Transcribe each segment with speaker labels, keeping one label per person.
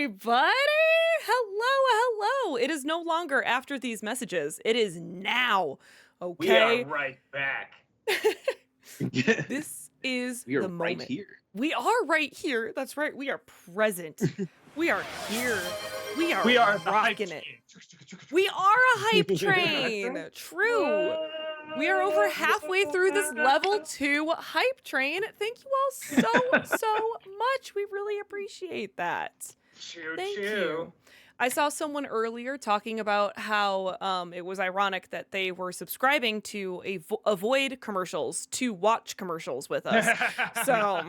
Speaker 1: everybody! Hello. It is no longer after these messages. It is now. Okay.
Speaker 2: We are right back.
Speaker 1: This is
Speaker 3: We are
Speaker 1: the
Speaker 3: right
Speaker 1: moment.
Speaker 3: here.
Speaker 1: We are right here. That's right. We are present. We are here. We are
Speaker 2: the hype
Speaker 1: rocking it. We are a hype train. True. We are over halfway through this level 2 hype train. Thank you all so much. We really appreciate that. Thank you. I saw someone earlier talking about how it was ironic that they were subscribing to avoid commercials to watch commercials with us. So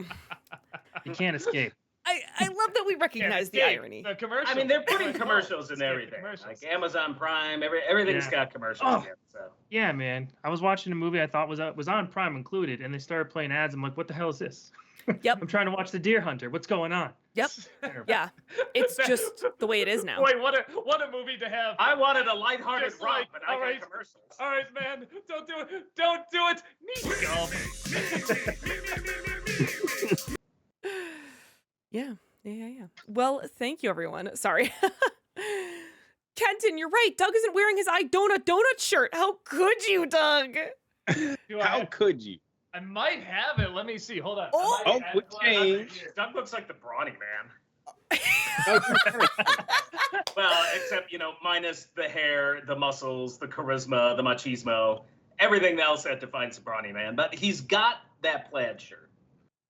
Speaker 4: you can't escape.
Speaker 1: I love that we recognize the irony.
Speaker 2: The commercial.
Speaker 5: I mean, they're putting commercials in everything. Like Amazon Prime, everything's got commercials in it. So.
Speaker 4: Yeah, man. I was watching a movie I thought was on Prime included, and they started playing ads. I'm like, what the hell is this?
Speaker 1: Yep.
Speaker 4: I'm trying to watch The Deer Hunter. What's going on?
Speaker 1: Yep. Yeah. It's just the way it is now.
Speaker 2: Wait, what a movie to have.
Speaker 5: I wanted a lighthearted
Speaker 2: Just
Speaker 5: romp,
Speaker 2: like,
Speaker 5: but I
Speaker 2: all right,
Speaker 5: got commercials.
Speaker 2: All right, man. Don't do it. Don't do it.
Speaker 1: Yeah. Well, thank you, everyone. Sorry. Kenton, you're right. Doug isn't wearing his I Donut shirt. How could you, Doug?
Speaker 3: How could you?
Speaker 2: I might have it. Let me see. Hold on.
Speaker 1: Oh,
Speaker 3: quick change.
Speaker 5: Doug looks like the brawny man. Well, except, minus the hair, the muscles, the charisma, the machismo, everything else that defines the brawny man. But he's got that plaid shirt.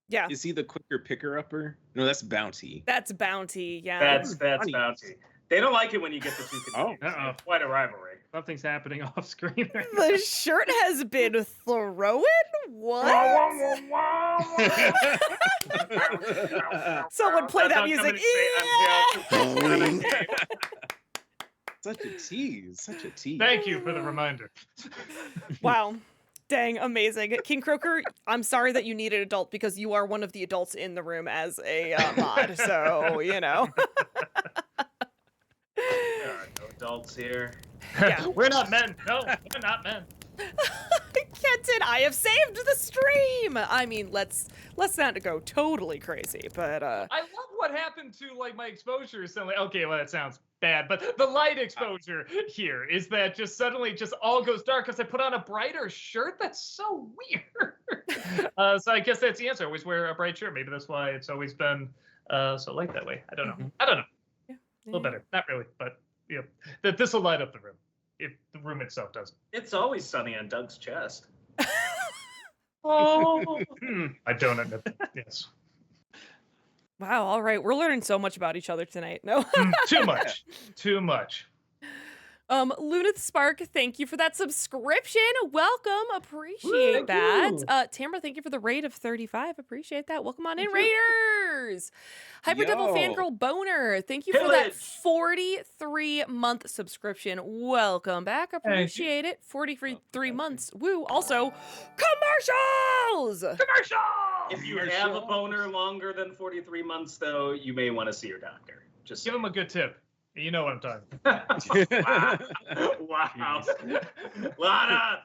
Speaker 1: Yeah.
Speaker 3: Is he the quicker picker-upper? No, that's Bounty.
Speaker 1: That's Bounty, yeah.
Speaker 5: That's Bounty. They don't like it when you get the two confused.
Speaker 4: Uh-oh.
Speaker 5: Quite a rivalry.
Speaker 4: Something's happening off screen. Right
Speaker 1: The shirt has been thrown? What? Someone play that music. Yeah!
Speaker 3: Such a tease.
Speaker 2: Thank you for the reminder.
Speaker 1: Wow. Dang, amazing. King Croaker, I'm sorry that you need an adult because you are one of the adults in the room as a mod. So,
Speaker 5: There are no adults here.
Speaker 1: Yeah.
Speaker 2: We're not men. No, we're not men.
Speaker 1: Kenton, I have saved the stream. I mean, let's not go totally crazy, but
Speaker 2: I love what happened to my exposure suddenly. Okay, well that sounds bad, but the light exposure here is that just suddenly all goes dark because I put on a brighter shirt. That's so weird. So I guess that's the answer. I always wear a bright shirt. Maybe that's why it's always been so light that way. I don't know.
Speaker 1: yeah.
Speaker 2: A little better. Not really, but that this will light up the room. If the room itself doesn't.
Speaker 5: It's always sunny on Doug's chest.
Speaker 2: Oh, I don't admit that. Yes.
Speaker 1: Wow, all right. We're learning so much about each other tonight. No.
Speaker 2: Too much.
Speaker 1: Lunith Spark, thank you for that subscription. Welcome. Appreciate that. Tamara, thank you for the raid of 35. Appreciate that. Welcome on in, Raiders. Hyper Devil Fangirl Boner, thank you for that 43-month subscription. Welcome back. Appreciate it. 43 months. Woo. Also, commercials!
Speaker 5: If you have a boner longer than 43 months, though, you may want to see your doctor. Just
Speaker 2: Give him a good tip. You know what I'm talking about.
Speaker 5: Wow. Lana,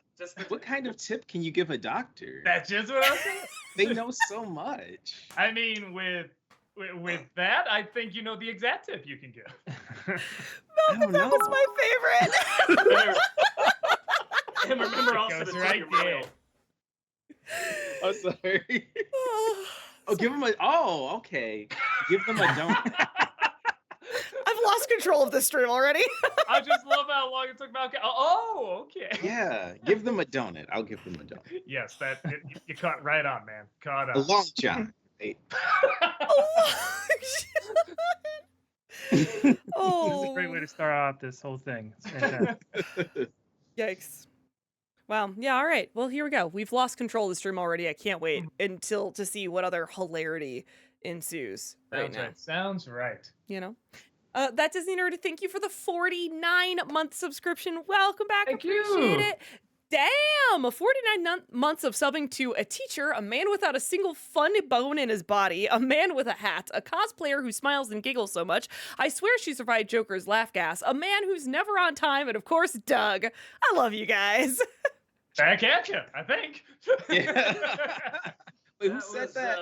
Speaker 3: what kind of tip can you give a doctor?
Speaker 2: That's just what I'm saying.
Speaker 3: They know so much.
Speaker 2: I mean, with that, I think you know the exact tip you can give.
Speaker 1: Malcolm, that was my favorite.
Speaker 5: and remember also to
Speaker 2: right there.
Speaker 3: Oh, sorry. Give them okay. Give them a donut.
Speaker 1: I've lost control of this stream already.
Speaker 2: I just love how long it took Malcolm. Oh, okay.
Speaker 3: Yeah, give them a donut. I'll give them a donut.
Speaker 2: Yes, you caught right on, man. Caught on.
Speaker 3: A long john.
Speaker 4: This is a great way to start off this whole thing. It's fantastic.
Speaker 1: Yikes. Wow. Yeah, all right. Well, here we go. We've lost control of the stream already. I can't wait to see what other hilarity ensues now.
Speaker 2: Sounds right.
Speaker 1: That Disney Nerd, thank you for the 49-month subscription. Welcome back.
Speaker 2: Thank
Speaker 1: Appreciate
Speaker 2: you.
Speaker 1: it. Damn, 49 months of subbing to a teacher, a man without a single fun bone in his body, a man with a hat, a cosplayer who smiles and giggles so much, I swear she survived Joker's laugh gas, a man who's never on time, and of course, Doug. I love you guys.
Speaker 2: Back at you, I think.
Speaker 3: Yeah. Wait, who said
Speaker 5: was,
Speaker 3: that?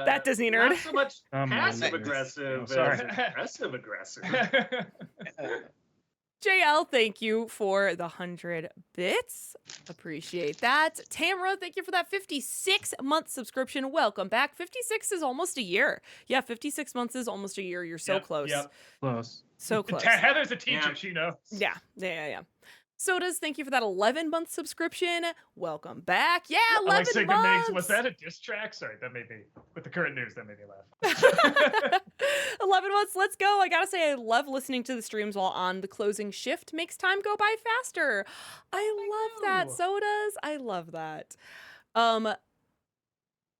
Speaker 1: That Disney nerd.
Speaker 5: Not so much
Speaker 4: I'm
Speaker 5: passive
Speaker 4: losing.
Speaker 5: aggressive,
Speaker 4: Oh, sorry.
Speaker 5: as aggressive aggressive.
Speaker 1: JL, thank you for the 100 bits. Appreciate that. Tamara, thank you for that 56-month subscription. Welcome back. 56 is almost a year. Yeah, 56 months is almost a year. You're so
Speaker 2: Yep,
Speaker 1: close.
Speaker 2: yep.
Speaker 4: Close.
Speaker 1: So close.
Speaker 2: Heather's a teacher.
Speaker 5: Yeah.
Speaker 2: She knows.
Speaker 1: Yeah. Sodas, thank you for that 11-month subscription. Welcome back. Yeah,
Speaker 2: I
Speaker 1: 11
Speaker 2: like Sigma
Speaker 1: months.
Speaker 2: Migs. Was that a diss track? Sorry, that made me, with the current news, that made me laugh.
Speaker 1: 11 months, let's go. I gotta say, I love listening to the streams while on the closing shift. Makes time go by faster. I love that,
Speaker 2: know.
Speaker 1: Sodas. I love that.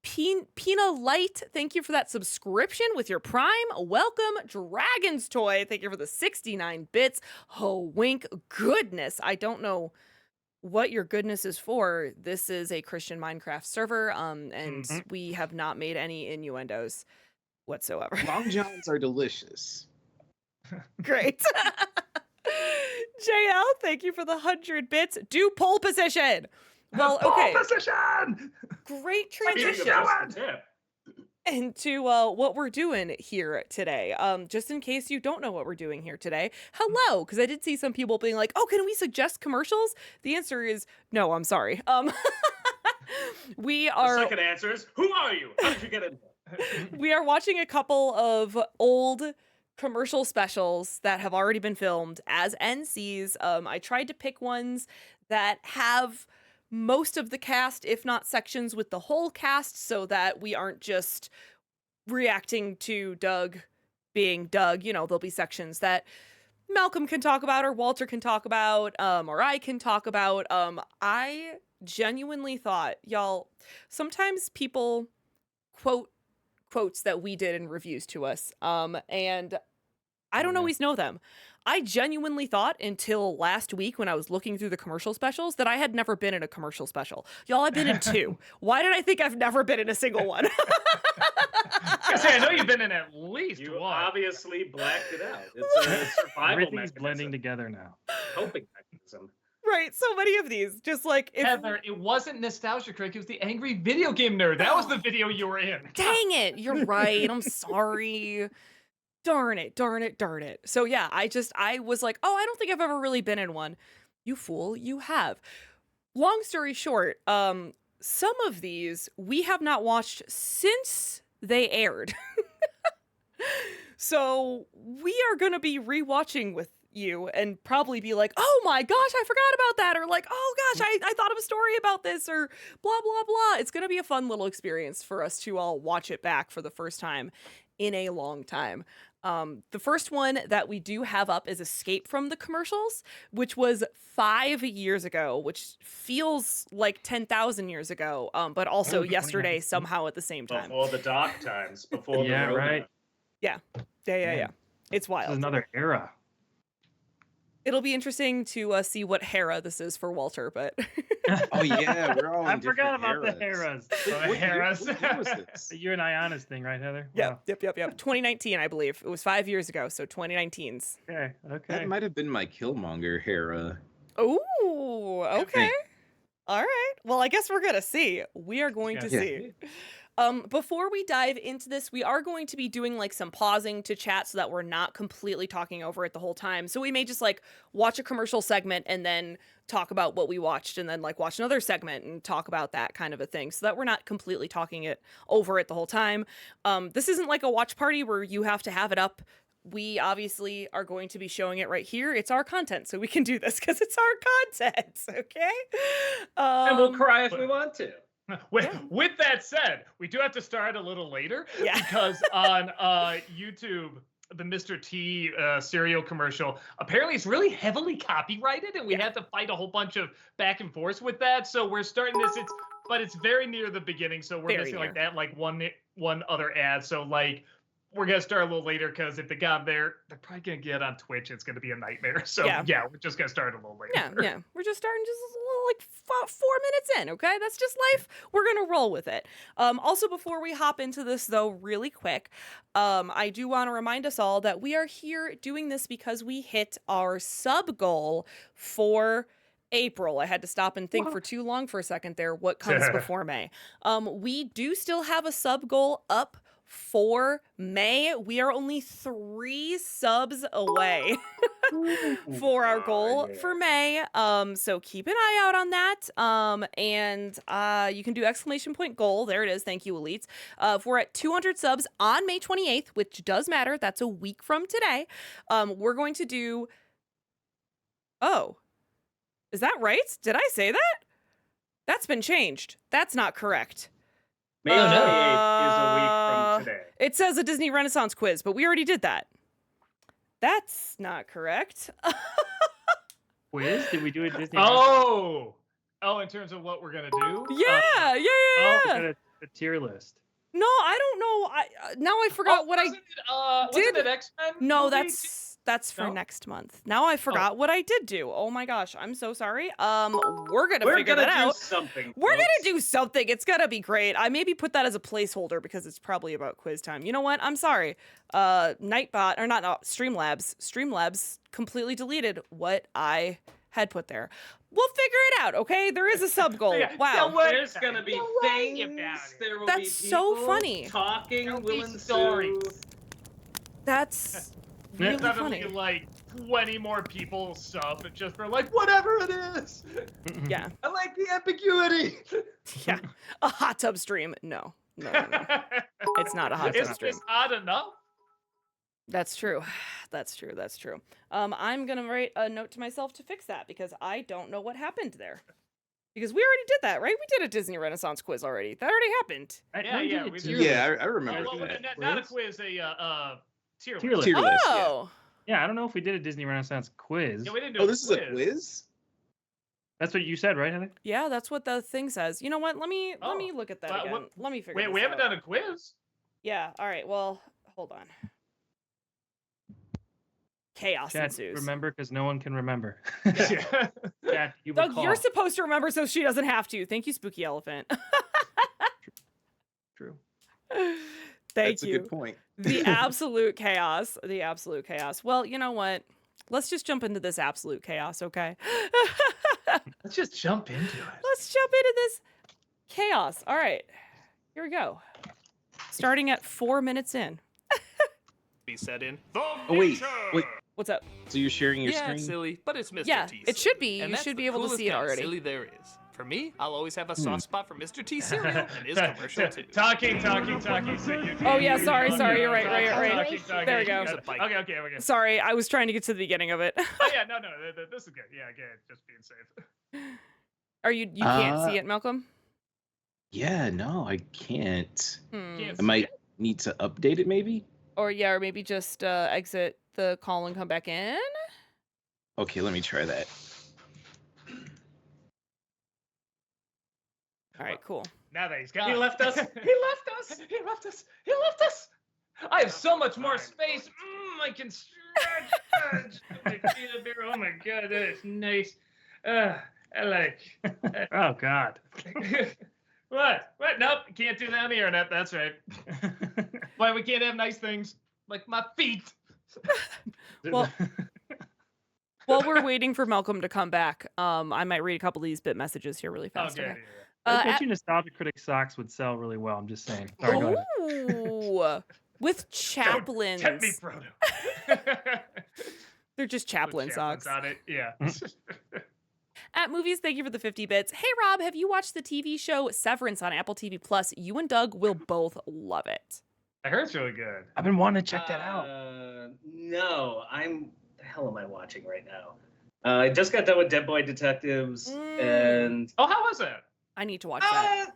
Speaker 1: Pina Light, thank you for that subscription with your Prime. Welcome, Dragon's Toy. Thank you for the 69 bits. Oh, wink. Goodness. I don't know what your goodness is for. This is a Christian Minecraft server, and we have not made any innuendos whatsoever.
Speaker 3: Long Johns are delicious.
Speaker 1: Great. JL, thank you for the 100 bits. Do pole position. Well, okay.
Speaker 2: Pole position!
Speaker 1: Great
Speaker 5: Speaking of
Speaker 1: transition
Speaker 5: just the tip,
Speaker 1: into what we're doing here today. Just in case you don't know what we're doing here today, hello, because I did see some people being like, "Oh, can we suggest commercials?" The answer is no. I'm sorry. We
Speaker 5: the
Speaker 1: are
Speaker 5: second answer is, who are you? How did you get in here?
Speaker 1: we are watching a couple of old commercial specials that have already been filmed as NCs. I tried to pick ones that have most of the cast, if not sections with the whole cast, so that we aren't just reacting to Doug being Doug. You know, there'll be sections that Malcolm can talk about, or Walter can talk about, or I can talk about. I genuinely thought, y'all, sometimes people quote quotes that we did in reviews to us, and I don't always know them. I genuinely thought until last week when I was looking through the commercial specials that I had never been in a commercial special. Y'all, I've been in 2. Why did I think I've never been in a single one?
Speaker 2: I know you've been in at least
Speaker 5: You
Speaker 2: one.
Speaker 5: obviously blacked it out. It's a survival
Speaker 4: Everything's
Speaker 5: mechanism.
Speaker 4: blending together now.
Speaker 5: Coping mechanism.
Speaker 1: Right, so many of these. Just like, if,
Speaker 2: Heather, it wasn't nostalgia critic. It was the angry video game nerd. That was the video you were in.
Speaker 1: dang it, you're right. I'm sorry. Darn it. So yeah, I was like, oh, I don't think I've ever really been in one. You fool, you have. Long story short, some of these we have not watched since they aired. So we are going to be rewatching with you and probably be like, oh my gosh, I forgot about that. Or like, oh gosh, I thought of a story about this, or blah, blah, blah. It's going to be a fun little experience for us to all watch it back for the first time in a long time. The first one that we do have up is Escape from the Commercials, which was 5 years ago, which feels like 10,000 years ago, but also yesterday
Speaker 4: 2019.
Speaker 1: somehow at the same time.
Speaker 5: Before the dark times. Before
Speaker 4: Yeah,
Speaker 5: the Rona.
Speaker 4: right.
Speaker 1: Yeah. It's
Speaker 4: This is
Speaker 1: wild.
Speaker 4: another era.
Speaker 1: It'll be interesting to see what Hera this is for Walter, but
Speaker 3: Oh yeah, we're all. In
Speaker 4: I forgot
Speaker 3: different
Speaker 4: about the
Speaker 3: eras.
Speaker 4: eras.
Speaker 3: What year-
Speaker 2: Harris.
Speaker 3: what year was this?
Speaker 4: The you and Iana's thing, right, Heather?
Speaker 1: Yep. 2019, I believe. It was 5 years ago, so 2019's.
Speaker 4: Wow. Okay.
Speaker 3: That might have been my Killmonger Hera.
Speaker 1: Ooh, okay. All right. Well, I guess we're going to see. We are going to
Speaker 3: Yeah.
Speaker 1: see. Before we dive into this, we are going to be doing like some pausing to chat so that we're not completely talking over it the whole time. So we may just like watch a commercial segment and then talk about what we watched, and then like watch another segment and talk about that kind of a thing, so that we're not completely talking it over it the whole time. This isn't like a watch party where you have to have it up. We obviously are going to be showing it right here. It's our content, so we can do this because it's our content, okay?
Speaker 5: And we'll cry if we want to.
Speaker 2: With that said, we do have to start a little later
Speaker 1: Yeah.
Speaker 2: because on YouTube, the Mr. T cereal commercial, apparently it's really heavily copyrighted, and we had to fight a whole bunch of back and forth with that. So we're starting this, but it's very near the beginning, so we're
Speaker 1: Very
Speaker 2: missing like
Speaker 1: near.
Speaker 2: that, like one other ad. So like we're gonna start a little later because if they got there, they're probably gonna get on Twitch. It's gonna be a nightmare. So
Speaker 1: Yeah.
Speaker 2: yeah, we're just gonna start a little later.
Speaker 1: Yeah. We're just starting just a little, like 4 minutes in, okay? That's just life. We're going to roll with it. Also, before we hop into this, though, really quick, I do want to remind us all that we are here doing this because we hit our sub goal for April. I had to stop and think for too long for a second there. What comes before May? We do still have a sub goal up for May. We are only 3 subs away for our goal for May. So keep an eye out on that. And you can do exclamation point goal. There it is. Thank you, elites. If we're at 200 subs on May 28th, which does matter, that's a week from today. We're going to do. Oh. Is that right? Did I say that? That's been changed. That's not correct.
Speaker 5: May 28th is a week from today.
Speaker 1: It says a Disney Renaissance quiz, but we already did that. That's not correct.
Speaker 4: Quiz? Did we do a Disney?
Speaker 2: Oh, in terms of what we're gonna do?
Speaker 1: Yeah.
Speaker 4: A tier list.
Speaker 1: No, I don't know. Now I forgot what I
Speaker 2: did. Wasn't it X-Men?
Speaker 1: No,
Speaker 2: movie?
Speaker 1: that's for
Speaker 2: No?
Speaker 1: next month. Now I forgot what I did do. Oh my gosh, I'm so sorry. We're gonna figure that out.
Speaker 5: Something.
Speaker 1: We're
Speaker 5: folks.
Speaker 1: gonna do something. It's gonna be great. I maybe put that as a placeholder because it's probably about quiz time. You know what? I'm sorry. Nightbot or not Streamlabs completely deleted what I had put there. We'll figure it out, okay? There is a sub goal.
Speaker 2: Yeah,
Speaker 1: Wow.
Speaker 5: There's gonna be things. There will
Speaker 1: That's
Speaker 5: be
Speaker 1: so
Speaker 5: people
Speaker 1: funny.
Speaker 5: Talking,
Speaker 2: There'll be
Speaker 5: willing
Speaker 2: stories.
Speaker 5: to.
Speaker 1: That's really
Speaker 2: Suddenly,
Speaker 1: funny.
Speaker 2: like 20 more people sub just for like whatever it is.
Speaker 1: Yeah.
Speaker 2: I like the ambiguity.
Speaker 1: Yeah. A hot tub stream. No. It's not a hot tub stream.
Speaker 2: It's odd enough.
Speaker 1: That's true. That's true. I'm gonna write a note to myself to fix that because I don't know what happened there. Because we already did that, right? We did a Disney Renaissance quiz already. That already happened.
Speaker 2: We did.
Speaker 3: Yeah, I remember
Speaker 2: Well,
Speaker 3: that.
Speaker 2: not a quiz, a tier
Speaker 4: Tier
Speaker 2: list.
Speaker 4: list.
Speaker 3: Tier list, yeah.
Speaker 1: Oh.
Speaker 4: Yeah, I don't know if we did a Disney Renaissance quiz.
Speaker 2: Yeah, we didn't do
Speaker 3: Oh, this is a quiz?
Speaker 4: That's what you said, right, Heather?
Speaker 1: Yeah, that's what the thing says. You know what? Let me
Speaker 2: Oh.
Speaker 1: look at that
Speaker 2: Well,
Speaker 1: again.
Speaker 2: what-
Speaker 1: Let me figure
Speaker 2: Wait,
Speaker 1: this
Speaker 2: we haven't
Speaker 1: out.
Speaker 2: done a quiz.
Speaker 1: Yeah, all right. Well, hold on. Chaos
Speaker 4: Chad,
Speaker 1: ensues.
Speaker 4: remember, because no one can remember.
Speaker 2: Yeah.
Speaker 4: Chad, you
Speaker 1: Doug,
Speaker 4: recall.
Speaker 1: you're supposed to remember so she doesn't have to. Thank you, Spooky Elephant.
Speaker 4: True.
Speaker 1: Thank
Speaker 3: That's
Speaker 1: you.
Speaker 3: a good point.
Speaker 1: The absolute chaos. Well, you know what? Let's just jump into this absolute chaos, okay?
Speaker 2: Let's just jump into it.
Speaker 1: Let's jump into this chaos. All right. Here we go. Starting at 4 minutes in.
Speaker 6: Be set in.
Speaker 3: Oh, wait.
Speaker 1: What's up?
Speaker 3: So you're sharing your
Speaker 6: Yeah,
Speaker 3: screen?
Speaker 6: it's silly, but it's Mr.
Speaker 1: Yeah,
Speaker 6: T.
Speaker 1: it should be.
Speaker 6: And
Speaker 1: You
Speaker 6: that's
Speaker 1: should
Speaker 6: the
Speaker 1: be able to
Speaker 6: coolest
Speaker 1: see it
Speaker 6: kind of
Speaker 1: already.
Speaker 6: Silly there is. For me, I'll always have a soft spot for Mr. T cereal and his commercial too.
Speaker 2: Talking. So you
Speaker 1: Oh, yeah, sorry,
Speaker 2: talking,
Speaker 1: you're right.
Speaker 2: talking.
Speaker 1: There we go.
Speaker 2: Okay.
Speaker 1: Sorry, I was trying to get to the beginning of it.
Speaker 2: Oh yeah, no, this is good. Yeah, good. Just being safe.
Speaker 1: Are you can't see it, Malcolm?
Speaker 3: Yeah, no, I can't.
Speaker 2: Can't
Speaker 3: I
Speaker 2: see
Speaker 3: might
Speaker 2: it.
Speaker 3: need to update it, maybe?
Speaker 1: Or maybe just exit the call and come back in?
Speaker 3: Okay, let me try that.
Speaker 1: All right, cool.
Speaker 2: Now that he's gone.
Speaker 5: He left us.
Speaker 2: He left us. I have so much more space. I can stretch. Oh my god, that is nice. I like.
Speaker 4: Oh, God.
Speaker 2: What? Nope, can't do that on the internet. That's right. Why we can't have nice things like my feet?
Speaker 1: Well, while we're waiting for Malcolm to come back, I might read a couple of these bit messages here really fast.
Speaker 2: Okay.
Speaker 1: Okay?
Speaker 4: I bet
Speaker 1: at-
Speaker 4: you Nostalgia Critic socks would sell really well. I'm just saying. Sorry, go ahead.
Speaker 1: Ooh, with chaplains.
Speaker 2: Tempt me, Frodo.
Speaker 1: They're just chaplain
Speaker 2: With
Speaker 1: socks.
Speaker 2: on it. Yeah.
Speaker 1: At Movies, thank you for the 50 bits. Hey, Rob, have you watched the TV show Severance on Apple TV Plus? You and Doug will both love it.
Speaker 2: I heard it's really good.
Speaker 4: I've been wanting to check that out.
Speaker 5: No, the hell am I watching right now? I just got done with Dead Boy Detectives, and
Speaker 2: Oh, how was it?
Speaker 1: I need to watch that.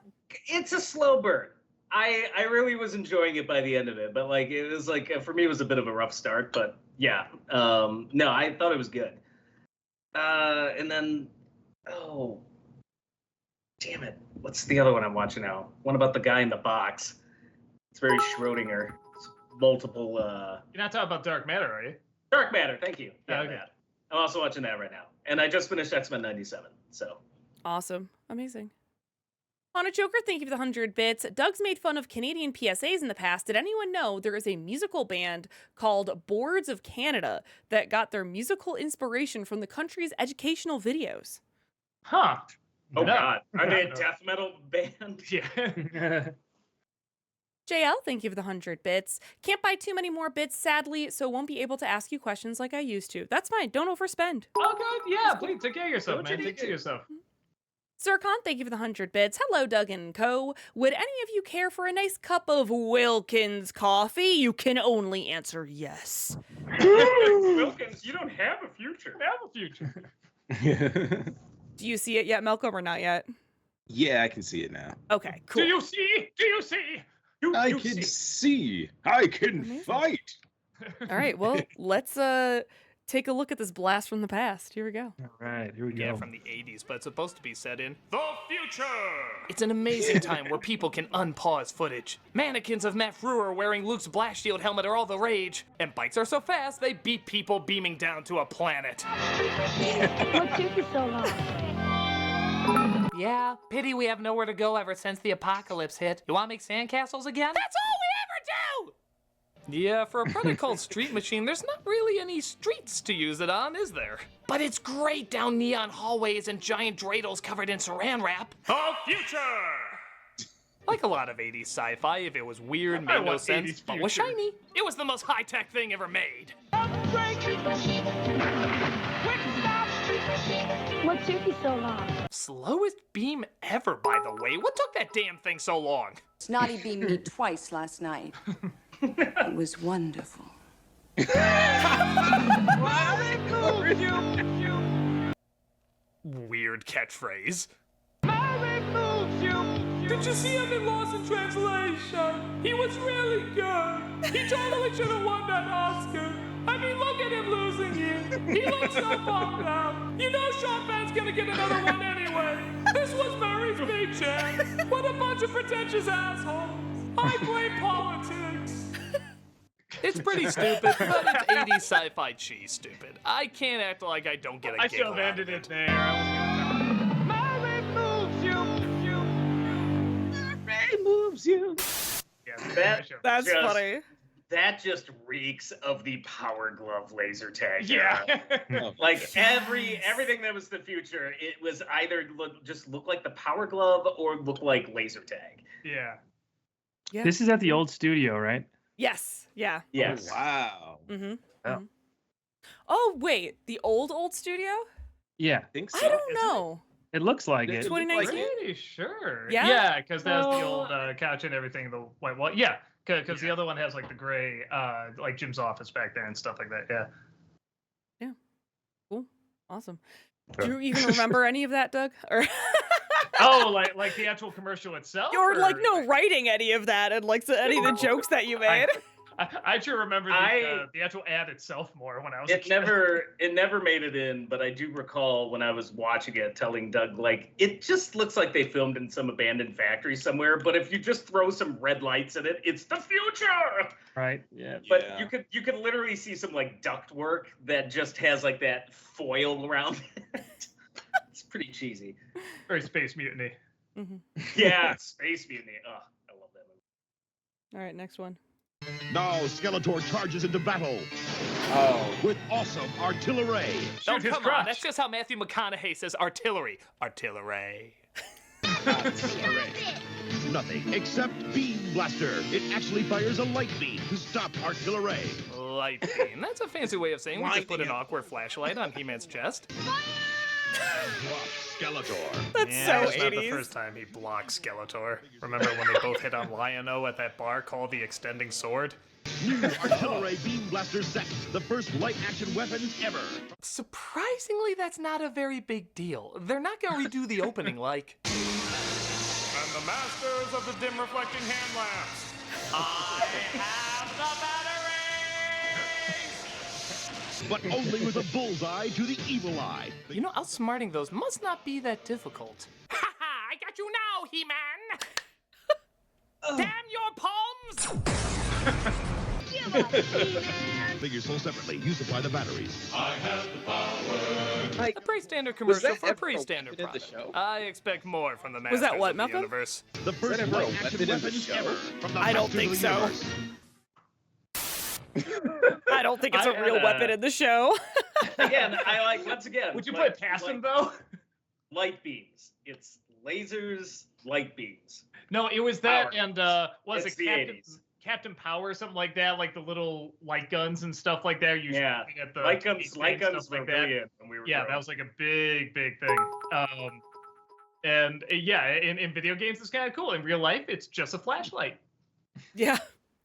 Speaker 5: it's a slow burn. I really was enjoying it by the end of it, but like it was like for me it was a bit of a rough start, but yeah. No, I thought it was good. And then damn it, what's the other one I'm watching now? One about the guy in the box. It's very Schrodinger. It's multiple.
Speaker 2: You're not talking about Dark Matter, are you?
Speaker 5: Dark Matter. Thank you. Yeah,
Speaker 2: Okay.
Speaker 5: that. I'm also watching that right now, and I just finished X-Men '97. So.
Speaker 1: Awesome. Amazing. Hana Joker, thank you for the 100 bits. Doug's made fun of Canadian PSAs in the past. Did anyone know there is a musical band called Boards of Canada that got their musical inspiration from the country's educational videos?
Speaker 2: Huh.
Speaker 5: Oh
Speaker 2: No.
Speaker 5: God, are they a
Speaker 2: No.
Speaker 5: death metal band?
Speaker 2: Yeah.
Speaker 1: JL, thank you for the 100 bits. Can't buy too many more bits, sadly, so won't be able to ask you questions like I used to. That's fine. Don't overspend.
Speaker 2: Oh, good. Yeah, please take care of yourself,
Speaker 5: Don't
Speaker 2: man.
Speaker 5: you
Speaker 2: Take
Speaker 5: need
Speaker 2: care of
Speaker 5: to?
Speaker 2: yourself.
Speaker 1: Zircon, thank you for the 100 bits. Hello, Doug and Co. Would any of you care for a nice cup of Wilkins coffee? You can only answer yes.
Speaker 5: Wilkins, you don't have a future.
Speaker 2: Have a future.
Speaker 1: Do you see it yet, Malcolm, or not yet?
Speaker 3: Yeah, I can see it now.
Speaker 1: Okay, cool.
Speaker 2: Do you see? Do you see?
Speaker 3: I
Speaker 2: You
Speaker 3: can
Speaker 2: see?
Speaker 3: see. I can
Speaker 1: Amazing.
Speaker 3: fight.
Speaker 1: All right, well, let's take a look at this blast from the past. Here we go.
Speaker 4: All right, here we go.
Speaker 6: Yeah, from the 80s, but it's supposed to be set in the future. It's an amazing time where people can unpause footage. Mannequins of Matt Frewer wearing Luke's blast shield helmet are all the rage, and bikes are so fast they beat people beaming down to a planet.
Speaker 7: What took you so long?
Speaker 6: Yeah, pity we have nowhere to go ever since the apocalypse hit. You want to make sandcastles again? That's all we ever do! Yeah, for a product called Street Machine, there's not really any streets to use it on, is there? But it's great down neon hallways and giant dreidels covered in saran wrap. The future! Like a lot of 80s sci-fi, if it was weird,
Speaker 2: I
Speaker 6: made no
Speaker 2: want
Speaker 6: sense,
Speaker 2: 80s
Speaker 6: but was
Speaker 2: future.
Speaker 6: shiny. It was the most high-tech thing ever made.
Speaker 7: What took you so long?
Speaker 6: Slowest beam ever, by the way. What took that damn thing so long?
Speaker 8: Snotty beamed me twice last night. It was wonderful.
Speaker 6: Weird catchphrase. Did you see him in Lost in Translation? He was really good. He totally should have won that Oscar. I mean, look at him losing it. He looks so bummed out. You know Sean Penn's gonna get another one anyway. This was Murray's big chance. What a bunch of pretentious assholes. I blame politics. It's pretty stupid, but it's 80s sci-fi cheese stupid. I can't act like I don't get a
Speaker 2: I
Speaker 6: giggle
Speaker 2: should have
Speaker 6: out
Speaker 2: ended
Speaker 6: of
Speaker 2: it there. I
Speaker 3: Ray moves you.
Speaker 2: Yeah,
Speaker 5: That-
Speaker 2: I should've-
Speaker 1: That's
Speaker 5: Just-
Speaker 1: funny.
Speaker 5: That just reeks of the Power Glove laser tag.
Speaker 2: Yeah.
Speaker 5: era. Like everything that was the future, it was either look like the Power Glove or look like laser tag.
Speaker 2: Yeah.
Speaker 1: Yeah.
Speaker 4: This is at the old studio, right?
Speaker 1: Yes. Yeah.
Speaker 5: Yes.
Speaker 3: Oh, wow.
Speaker 1: Mm-hmm.
Speaker 4: Oh.
Speaker 1: Oh, wait. The old studio?
Speaker 4: Yeah,
Speaker 3: I think so.
Speaker 1: I don't
Speaker 3: isn't
Speaker 1: know.
Speaker 4: it looks like
Speaker 3: Does
Speaker 4: it.
Speaker 3: it look like
Speaker 1: 2019?
Speaker 3: it?
Speaker 2: Pretty sure.
Speaker 1: Yeah?
Speaker 2: Yeah, because that's the
Speaker 1: Oh.
Speaker 2: old couch and everything. The white wall. Yeah, because the other one has like the gray, like Jim's office back there and stuff like that. Yeah.
Speaker 1: Cool. Awesome. Do you even remember any of that, Doug? Or
Speaker 2: Oh, like the actual commercial itself.
Speaker 1: or like no writing any of that and like any of the jokes that you made?
Speaker 2: I actually remember the actual ad itself more when I was. a
Speaker 5: It
Speaker 2: kid.
Speaker 5: never made it in, but I do recall when I was watching it, telling Doug like it just looks like they filmed in some abandoned factory somewhere. But if you just throw some red lights in it, it's the future.
Speaker 4: Right.
Speaker 3: Yeah.
Speaker 5: But
Speaker 3: yeah.
Speaker 5: you could literally see some like duct work that just has like that foil around it. It's pretty cheesy.
Speaker 2: Very Space Mutiny.
Speaker 1: Mhm.
Speaker 5: Yeah, Space Mutiny. Oh, I love that movie.
Speaker 1: All right, next one.
Speaker 9: Now Skeletor charges into battle
Speaker 3: Oh.
Speaker 9: with awesome artillery.
Speaker 6: Oh,
Speaker 2: Shoot his
Speaker 6: come on.
Speaker 2: crotch.
Speaker 6: That's just how Matthew McConaughey says artillery. Artillery.
Speaker 9: Nothing except Beam Blaster. It actually fires a light beam to stop artillery.
Speaker 6: Light beam. That's a fancy way of saying we just put an awkward flashlight on He-Man's chest.
Speaker 9: Block Skeletor.
Speaker 1: That's
Speaker 2: Yeah,
Speaker 1: so
Speaker 2: that's not the
Speaker 1: 80s.
Speaker 2: first time he blocked Skeletor. Remember when they both hit on Lion-O at that bar called the Extending Sword?
Speaker 9: New artillery Beam Blaster set. The first light action weapon ever.
Speaker 6: Surprisingly, that's not a very big deal. They're not going to redo the opening like... And the masters of the dim reflecting hand lamps. I have the batteries!
Speaker 9: But only with a bullseye to the evil eye.
Speaker 6: You know, outsmarting those must not be that difficult. Ha ha! I got you now, He-Man! Damn your palms!
Speaker 9: Figures sold separately. You supply the batteries.
Speaker 6: A pretty standard
Speaker 3: Was
Speaker 6: commercial
Speaker 3: that
Speaker 6: for a
Speaker 3: ever
Speaker 6: pretty
Speaker 3: a
Speaker 6: standard
Speaker 3: weapon in the
Speaker 6: product.
Speaker 3: show?
Speaker 6: I expect more from the
Speaker 1: Was
Speaker 6: masters
Speaker 1: that what,
Speaker 6: of the
Speaker 1: Malcolm?
Speaker 6: universe.
Speaker 9: The first
Speaker 3: ever a
Speaker 9: light action
Speaker 3: weapon in the
Speaker 9: weapons
Speaker 3: show?
Speaker 9: ever from the
Speaker 1: I don't
Speaker 9: Masters of
Speaker 1: think
Speaker 9: the
Speaker 1: so.
Speaker 9: Universe.
Speaker 1: I don't think it's a
Speaker 2: I
Speaker 1: real
Speaker 2: had
Speaker 1: weapon in the show.
Speaker 5: Again, I like once again.
Speaker 2: Would you
Speaker 5: like-
Speaker 2: put it past
Speaker 5: like-
Speaker 2: him though?
Speaker 5: light beams. It's lasers, light beams.
Speaker 2: No, it was that,
Speaker 5: Power.
Speaker 2: and was
Speaker 5: It's
Speaker 2: it
Speaker 5: the
Speaker 2: Captain
Speaker 5: 80s.
Speaker 2: Captain Power or something like that, like the little light guns and stuff like that. You
Speaker 5: Yeah,
Speaker 2: shooting at the
Speaker 5: light guns
Speaker 2: stuff
Speaker 5: were
Speaker 2: like that.
Speaker 5: brilliant when we were
Speaker 2: Yeah,
Speaker 5: growing
Speaker 2: that was like a big thing. And yeah, in video games it's kind of cool. In real life, it's just a flashlight.
Speaker 1: Yeah,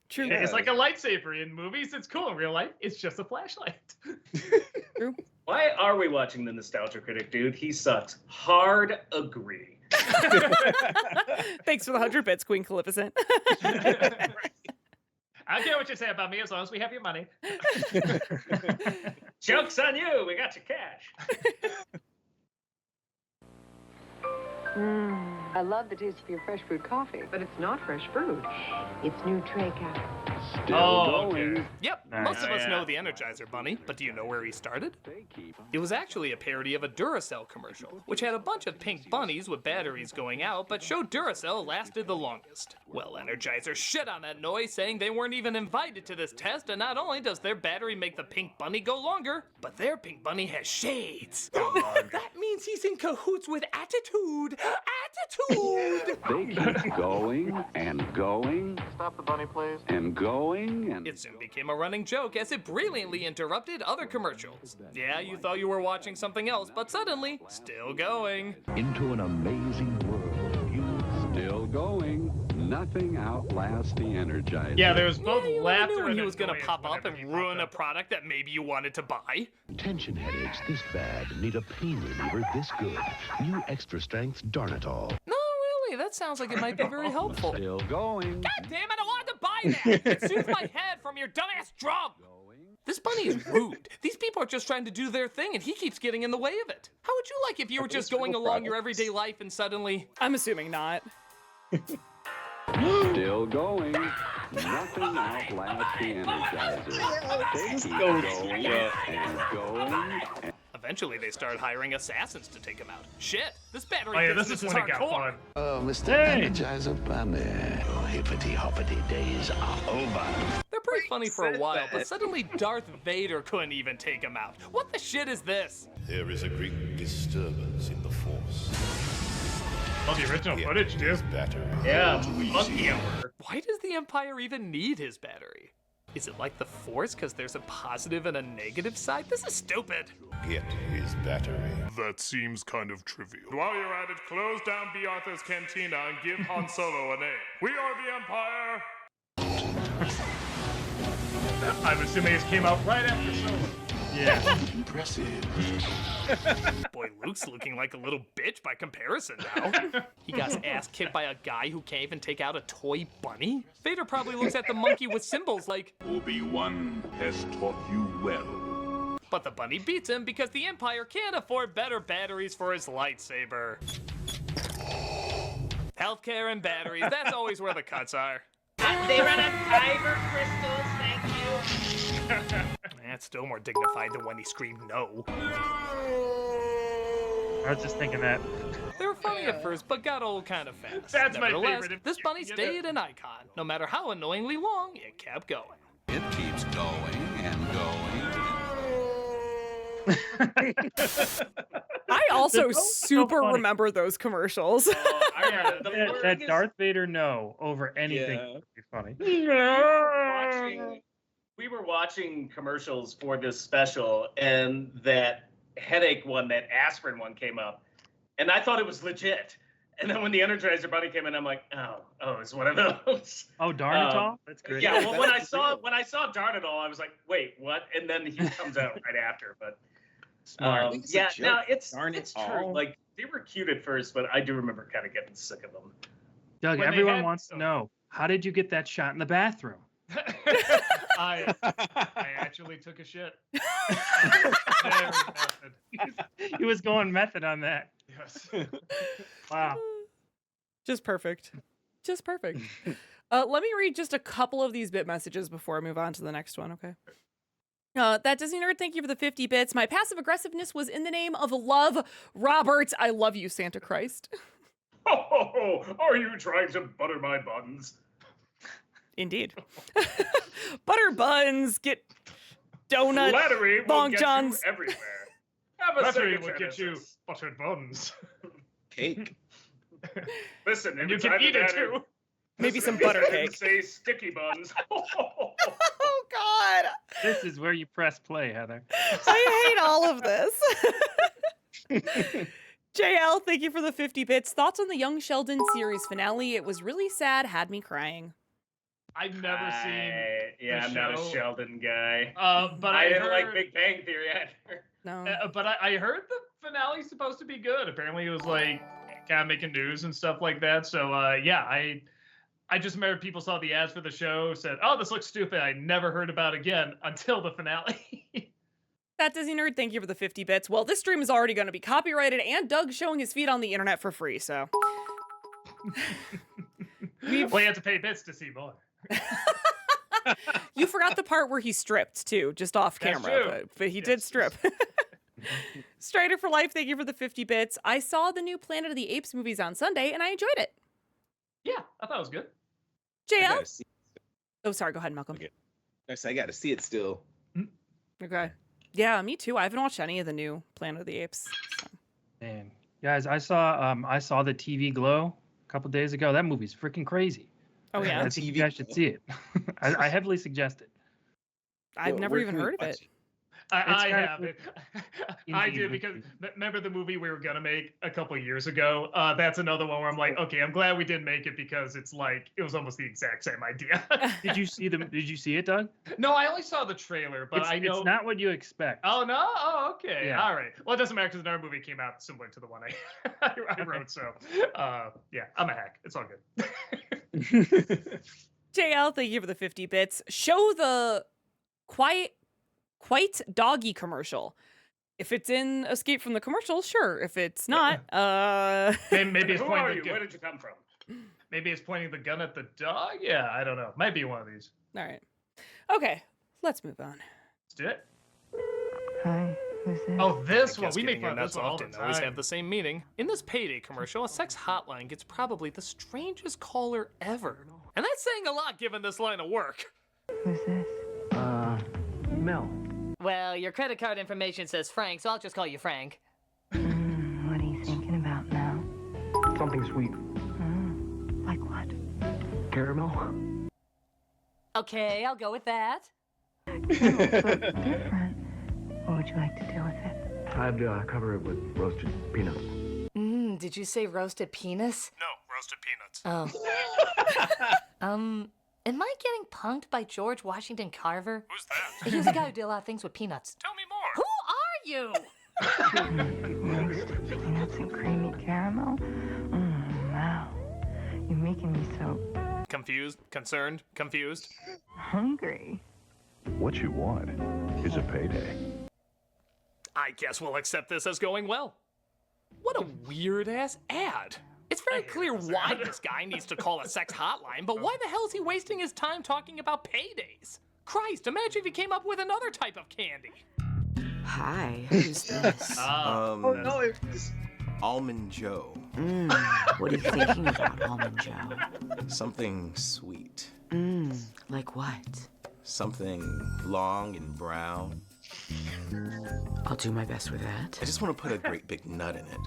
Speaker 1: true.
Speaker 3: Yeah.
Speaker 2: It's like a lightsaber. In movies, it's cool. In real life, it's just a flashlight.
Speaker 1: True.
Speaker 5: Why are we watching the Nostalgia Critic, dude? He sucks. Hard agree.
Speaker 1: Thanks for the 100 bits, Queen Calificent.
Speaker 2: I don't care what you say about me as long as we have your money.
Speaker 5: Joke's on you. We got your cash.
Speaker 8: I love the taste of your fresh brewed coffee, but it's not fresh brewed. It's new Trey Cafe.
Speaker 2: Okay.
Speaker 10: Yep,
Speaker 4: Nice.
Speaker 10: most of us
Speaker 5: Yeah.
Speaker 10: know the Energizer Bunny, but do you know where he started? It was actually a parody of a Duracell commercial, which had a bunch of pink bunnies with batteries going out, but showed Duracell lasted the longest. Well, Energizer shit on that noise, saying they weren't even invited to this test, and not only does their battery make the pink bunny go longer, but their pink bunny has shades. That means he's in cahoots with attitude. Attitude!
Speaker 11: They keep going and going.
Speaker 6: Stop the bunny, please.
Speaker 11: And going and...
Speaker 10: It soon became a running joke as it brilliantly interrupted other commercials. Yeah, you thought you were watching something else, but suddenly, still going.
Speaker 11: into an amazing world. You still going. Nothing outlasts the Energizer.
Speaker 2: Yeah, there was both
Speaker 10: Yeah, you never
Speaker 2: laughter
Speaker 10: knew when
Speaker 2: and
Speaker 10: he was gonna
Speaker 2: annoyance
Speaker 10: pop up
Speaker 2: whenever
Speaker 10: and
Speaker 2: he
Speaker 10: ruin a
Speaker 2: popped up.
Speaker 10: product that maybe you wanted to buy.
Speaker 9: Tension headaches this bad need a pain reliever this good. New extra strength Darnitol.
Speaker 10: No, really, that sounds like it might be very helpful.
Speaker 11: Still going.
Speaker 10: God damn it, I wanted to buy that! It soothes my head from your dumbass drum! This bunny is rude. These people are just trying to do their thing and he keeps getting in the way of it. How would you like if you were just going along your everyday life and suddenly...
Speaker 1: I'm assuming not.
Speaker 11: Still going. Nothing outlasts the Energizer. They keep going and going.
Speaker 10: Eventually they started hiring assassins to take him out. Shit, this battery
Speaker 2: Oh yeah, this
Speaker 10: business
Speaker 2: is
Speaker 10: is
Speaker 2: when it got
Speaker 10: hardcore.
Speaker 2: fun.
Speaker 9: Oh, Mr.
Speaker 4: Hey.
Speaker 9: Energizer Bunny. Your hippity-hoppity days are over.
Speaker 10: They're pretty funny for a while, but suddenly Darth Vader couldn't even take him out. What the shit is this?
Speaker 12: There is a great disturbance in the Force.
Speaker 2: Oh, the original footage, dude.
Speaker 12: Battery.
Speaker 5: Yeah, monkey emperor.
Speaker 10: Why does the Empire even need his battery? Is it like the Force because there's a positive and a negative side? This is stupid.
Speaker 12: Get his battery.
Speaker 6: That seems kind of trivial. While you're at it, close down B. Arthur's Cantina and give Han Solo a name. We are the Empire!
Speaker 2: I'm assuming this came out right after Solo.
Speaker 4: Yeah.
Speaker 9: Impressive.
Speaker 10: Boy, Luke's looking like a little bitch by comparison now. He got his ass kicked by a guy who can't even take out a toy bunny? Vader probably looks at the monkey with symbols like,
Speaker 12: Obi-Wan has taught you well.
Speaker 10: but the bunny beats him because the Empire can't afford better batteries for his lightsaber. Healthcare and batteries, that's always where the cuts are.
Speaker 5: They run on kyber crystals, thank you.
Speaker 10: That's still more dignified than when he screamed no.
Speaker 4: I was just thinking that.
Speaker 10: They were funny at first, but got old kind of fast.
Speaker 2: That's my
Speaker 10: Nevertheless,
Speaker 2: favorite.
Speaker 10: this bunny
Speaker 2: You know?
Speaker 10: stayed an icon. No matter how annoyingly long, it kept going.
Speaker 11: It keeps going and going.
Speaker 1: I also
Speaker 4: They're both so
Speaker 1: super
Speaker 4: funny.
Speaker 1: remember those commercials.
Speaker 4: That Darth Vader no over anything
Speaker 3: Yeah.
Speaker 4: would be funny.
Speaker 5: We were watching commercials for this special, and that headache one, that aspirin one came up, and I thought it was legit. And then when the Energizer Bunny came in, I'm like, oh, it's one of those.
Speaker 4: Oh, Darnitol? That's great.
Speaker 5: Yeah, well, when I saw Darnitol, I was like, wait, what? And then he comes out right after. But
Speaker 3: Smart.
Speaker 5: yeah, no, it's
Speaker 3: Darnitol.
Speaker 5: true. Like they were cute at first, but I do remember kind of getting sick of them.
Speaker 4: Doug,
Speaker 2: When they
Speaker 4: everyone
Speaker 2: had-
Speaker 4: wants to know, how did you get that shot in the bathroom?
Speaker 2: I actually took a shit. Very method.
Speaker 4: He was going method on that.
Speaker 2: Yes.
Speaker 4: Wow.
Speaker 1: Just perfect. Just perfect. Let me read just a couple of these bit messages before I move on to the next one, okay? That Disney Nerd, thank you for the 50 bits. My passive aggressiveness was in the name of love. Robert, I love you, Santa Christ.
Speaker 5: Oh, are you trying to butter my buns?
Speaker 1: Indeed. Butter buns, get donut,
Speaker 5: Flattery will
Speaker 1: Long
Speaker 5: get
Speaker 1: Johns.
Speaker 5: you everywhere. have a
Speaker 2: Butter
Speaker 5: second
Speaker 2: will get you
Speaker 5: Genesis.
Speaker 2: buttered buns.
Speaker 3: Cake.
Speaker 5: Listen,
Speaker 2: And
Speaker 5: if
Speaker 2: you
Speaker 5: it's
Speaker 2: can
Speaker 5: either
Speaker 2: eat it
Speaker 5: that or-
Speaker 2: too.
Speaker 1: Maybe
Speaker 5: listen,
Speaker 1: some
Speaker 5: if
Speaker 1: butter
Speaker 5: I didn't
Speaker 1: cake.
Speaker 5: Say sticky buns.
Speaker 1: Oh God,
Speaker 4: This is where you press play, Heather.
Speaker 1: I hate all of this. JL, thank you for the 50 bits. Thoughts on the Young Sheldon series finale? It was really sad, had me crying.
Speaker 2: I've never seen.
Speaker 5: Yeah,
Speaker 2: the
Speaker 5: I'm not a
Speaker 2: show.
Speaker 5: Sheldon guy.
Speaker 2: But
Speaker 5: I didn't
Speaker 2: heard,
Speaker 5: like Big Bang Theory either.
Speaker 1: No.
Speaker 2: But I heard the finale's supposed to be good. Apparently, it was like kind of making news and stuff like that. So yeah, I just remember people saw the ads for the show, said, "Oh, this looks stupid." I never heard about it again until the finale.
Speaker 1: That Disney Nerd, thank you for the 50 bits. Well, this stream is already going to be copyrighted, and Doug's showing his feet on the internet for free, so.
Speaker 2: Well, you have to pay bits to see more.
Speaker 1: You forgot the part where he stripped, too, just off
Speaker 2: That's
Speaker 1: camera,
Speaker 2: true.
Speaker 1: but he did strip. Strider for Life, thank you for the 50 bits. I saw the new Planet of the Apes movies on Sunday, and I enjoyed it.
Speaker 2: Yeah, I thought it was good.
Speaker 3: I
Speaker 1: JL?
Speaker 3: gotta see.
Speaker 1: Oh, sorry, go ahead, Malcolm.
Speaker 3: Okay. I got to see it still.
Speaker 1: Okay. Yeah, me too. I haven't watched any of the new Planet of the Apes. So.
Speaker 4: Man, guys, I saw the TV Glow a couple days ago. That movie's freaking crazy.
Speaker 1: Oh, yeah?
Speaker 4: I think you guys should see it. I heavily suggest it.
Speaker 1: I've never
Speaker 3: Where
Speaker 1: even
Speaker 3: can we
Speaker 1: heard of
Speaker 3: watch
Speaker 1: it.
Speaker 2: I
Speaker 4: kinda
Speaker 2: have
Speaker 4: cool.
Speaker 2: it. I
Speaker 4: Indie
Speaker 2: do because
Speaker 4: movie.
Speaker 2: remember the movie we were gonna make a couple years ago. That's another one where I'm like, okay, I'm glad we didn't make it because it's like it was almost the exact same idea.
Speaker 4: Did you see it, Doug?
Speaker 2: No, I only saw the trailer, but I know
Speaker 4: it's not what you expect.
Speaker 2: Oh no! Oh, okay.
Speaker 4: Yeah.
Speaker 2: All right. Well, it doesn't matter because another movie came out similar to the one I wrote. So, yeah, I'm a hack. It's all good.
Speaker 1: JL, thank you for the 50 bits. Show the quite doggy commercial. If it's in Escape from the Commercial, sure. If it's not,
Speaker 2: maybe it's
Speaker 5: Who
Speaker 2: pointing
Speaker 5: are
Speaker 2: the
Speaker 5: you?
Speaker 2: gun.
Speaker 5: Where did you come from?
Speaker 2: Maybe it's pointing the gun at the dog. Yeah, I don't know. Might be one of these.
Speaker 1: All right. Okay, let's move on.
Speaker 2: Let's do it.
Speaker 7: Hi, who's this?
Speaker 2: Oh, this
Speaker 10: I
Speaker 2: one.
Speaker 10: guess
Speaker 2: We make
Speaker 10: getting your
Speaker 2: fun of
Speaker 10: nuts
Speaker 2: this one all
Speaker 10: off
Speaker 2: the
Speaker 10: didn't always
Speaker 2: time.
Speaker 10: have the same meaning. In this Payday commercial, a sex hotline gets probably the strangest caller ever. And that's saying a lot given this line of work.
Speaker 7: Who's this?
Speaker 13: Mel.
Speaker 14: Well, your credit card information says Frank, so I'll just call you Frank.
Speaker 7: What are you thinking about now?
Speaker 13: Something sweet.
Speaker 7: Like what?
Speaker 13: Caramel.
Speaker 14: Okay, I'll go with that.
Speaker 7: Different. What would you like to do with it?
Speaker 13: I'd cover it with roasted peanuts.
Speaker 14: Did you say roasted penis?
Speaker 10: No, roasted peanuts.
Speaker 14: Oh. Am I getting punked by George Washington Carver?
Speaker 10: Who's that?
Speaker 14: He's the guy who did a lot of things with peanuts.
Speaker 10: Tell me more.
Speaker 14: Who are you?
Speaker 7: Roasted peanuts and creamy caramel? Wow. You're making me so
Speaker 10: Confused, concerned, confused.
Speaker 7: hungry.
Speaker 12: What you want is a payday.
Speaker 10: I guess we'll accept this as going well. What a weird ass ad. It's very clear why this guy needs to call a sex hotline, but why the hell is he wasting his time talking about paydays? Christ, imagine if he came up with another type of candy.
Speaker 8: Hi, who's this?
Speaker 3: Oh no, it's
Speaker 15: Almond Joe.
Speaker 8: What are you thinking about, Almond Joe?
Speaker 15: Something sweet.
Speaker 8: Like what?
Speaker 15: Something long and brown.
Speaker 8: I'll do my best with that.
Speaker 15: I just want to put a great big nut in it.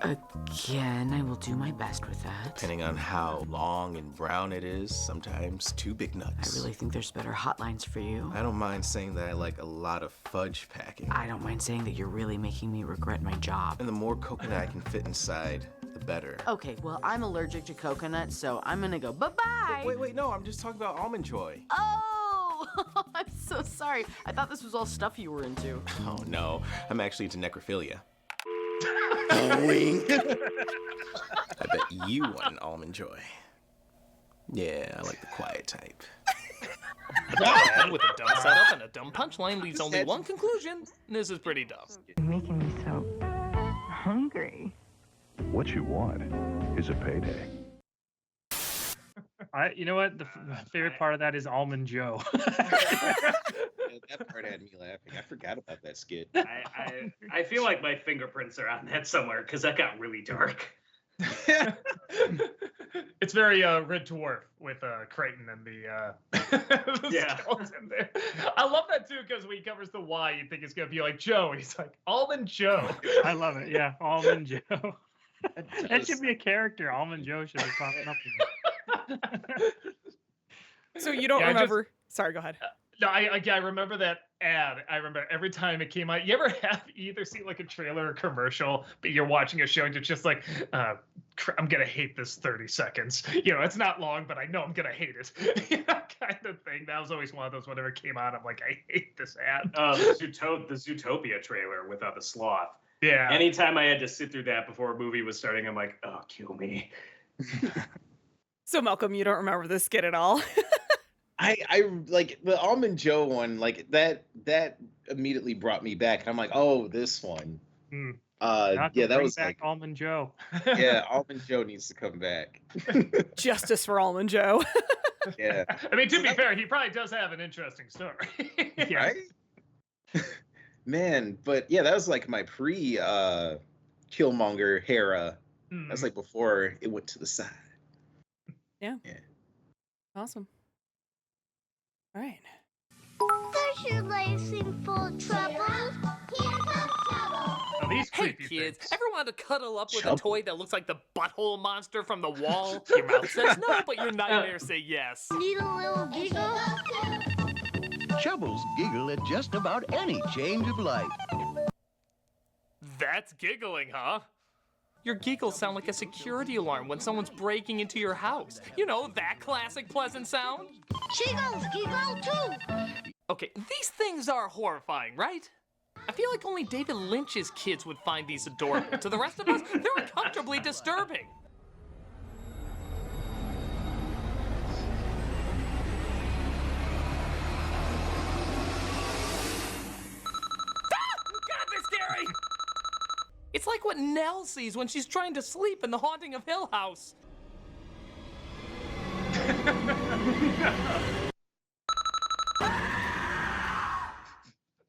Speaker 8: Again, I will do my best with that.
Speaker 15: Depending on how long and brown it is, sometimes 2 big nuts.
Speaker 8: I really think there's better hotlines for you.
Speaker 15: I don't mind saying that I like a lot of fudge packing.
Speaker 8: I don't mind saying that you're really making me regret my job.
Speaker 15: And the more coconut I can fit inside, the better.
Speaker 8: Okay, well, I'm allergic to coconut, so I'm gonna go bye-bye.
Speaker 15: Wait, no, I'm just talking about Almond Joy.
Speaker 8: Oh, I'm so sorry. I thought this was all stuff you were into.
Speaker 15: Oh no, I'm actually into necrophilia.
Speaker 3: wink.
Speaker 15: I bet you want an Almond Joy. Yeah, I like the quiet type.
Speaker 10: A dumb ad with a dumb setup and a dumb punchline leaves only one conclusion. This is pretty dumb.
Speaker 7: You're making me so hungry.
Speaker 12: What you want is a payday.
Speaker 4: You know what? The favorite part of that is Almond Joe.
Speaker 3: That part had me laughing. I forgot about that skit.
Speaker 5: I feel like my fingerprints are on that somewhere because that got really dark.
Speaker 2: It's very Red Dwarf with Creighton and the skeleton there. I love that too because when he covers the Y, you think it's gonna be like Joe. He's like Almond Joe.
Speaker 4: I love it. Yeah, Almond Joe. That should be a character. Almond Joe should be popping up.
Speaker 1: So you don't remember? Sorry, go ahead.
Speaker 2: No, I remember that ad. I remember every time it came out. You ever have either seen like a trailer or commercial, but you're watching a show and it's just like, I'm gonna hate this 30 seconds. You know, it's not long, but I know I'm gonna hate it. You know, kind of thing. That was always one of those. Whenever it came out, I'm like, I hate this ad.
Speaker 5: The Zootopia trailer without the sloth.
Speaker 2: Yeah.
Speaker 5: Anytime I had to sit through that before a movie was starting, I'm like, oh, kill me.
Speaker 1: So Malcolm, you don't remember this skit at all?
Speaker 3: I like the Almond Joe one, like that immediately brought me back. And I'm like, oh, this one. Yeah, that was
Speaker 4: back
Speaker 3: like
Speaker 4: Almond Joe.
Speaker 3: Yeah, Almond Joe needs to come back.
Speaker 1: Justice for Almond Joe.
Speaker 3: Yeah.
Speaker 2: I mean, to be fair, he probably does have an interesting story.
Speaker 3: Right? Man, but yeah, that was like my pre Killmonger Hera. That's like before it went to the side.
Speaker 1: Yeah. Awesome. All right.
Speaker 16: Does your life seem full of trouble? Here comes trouble.
Speaker 2: Oh, these
Speaker 10: Hey
Speaker 2: creepy
Speaker 10: kids,
Speaker 2: things.
Speaker 10: ever wanted to cuddle up with
Speaker 3: Chubble.
Speaker 10: a toy that looks like the butthole monster from the wall? Your mouth says no, but your nightmares say yes.
Speaker 16: Need a little giggle?
Speaker 17: Chubbles giggle at just about any change of life.
Speaker 10: That's giggling, huh? Your giggles sound like a security alarm when someone's breaking into your house. You know, that classic pleasant sound?
Speaker 16: Jiggles giggle too.
Speaker 10: Okay, these things are horrifying, right? I feel like only David Lynch's kids would find these adorable. To the rest of us, they're uncomfortably disturbing. God, they're scary! It's like what Nell sees when she's trying to sleep in The Haunting of Hill House.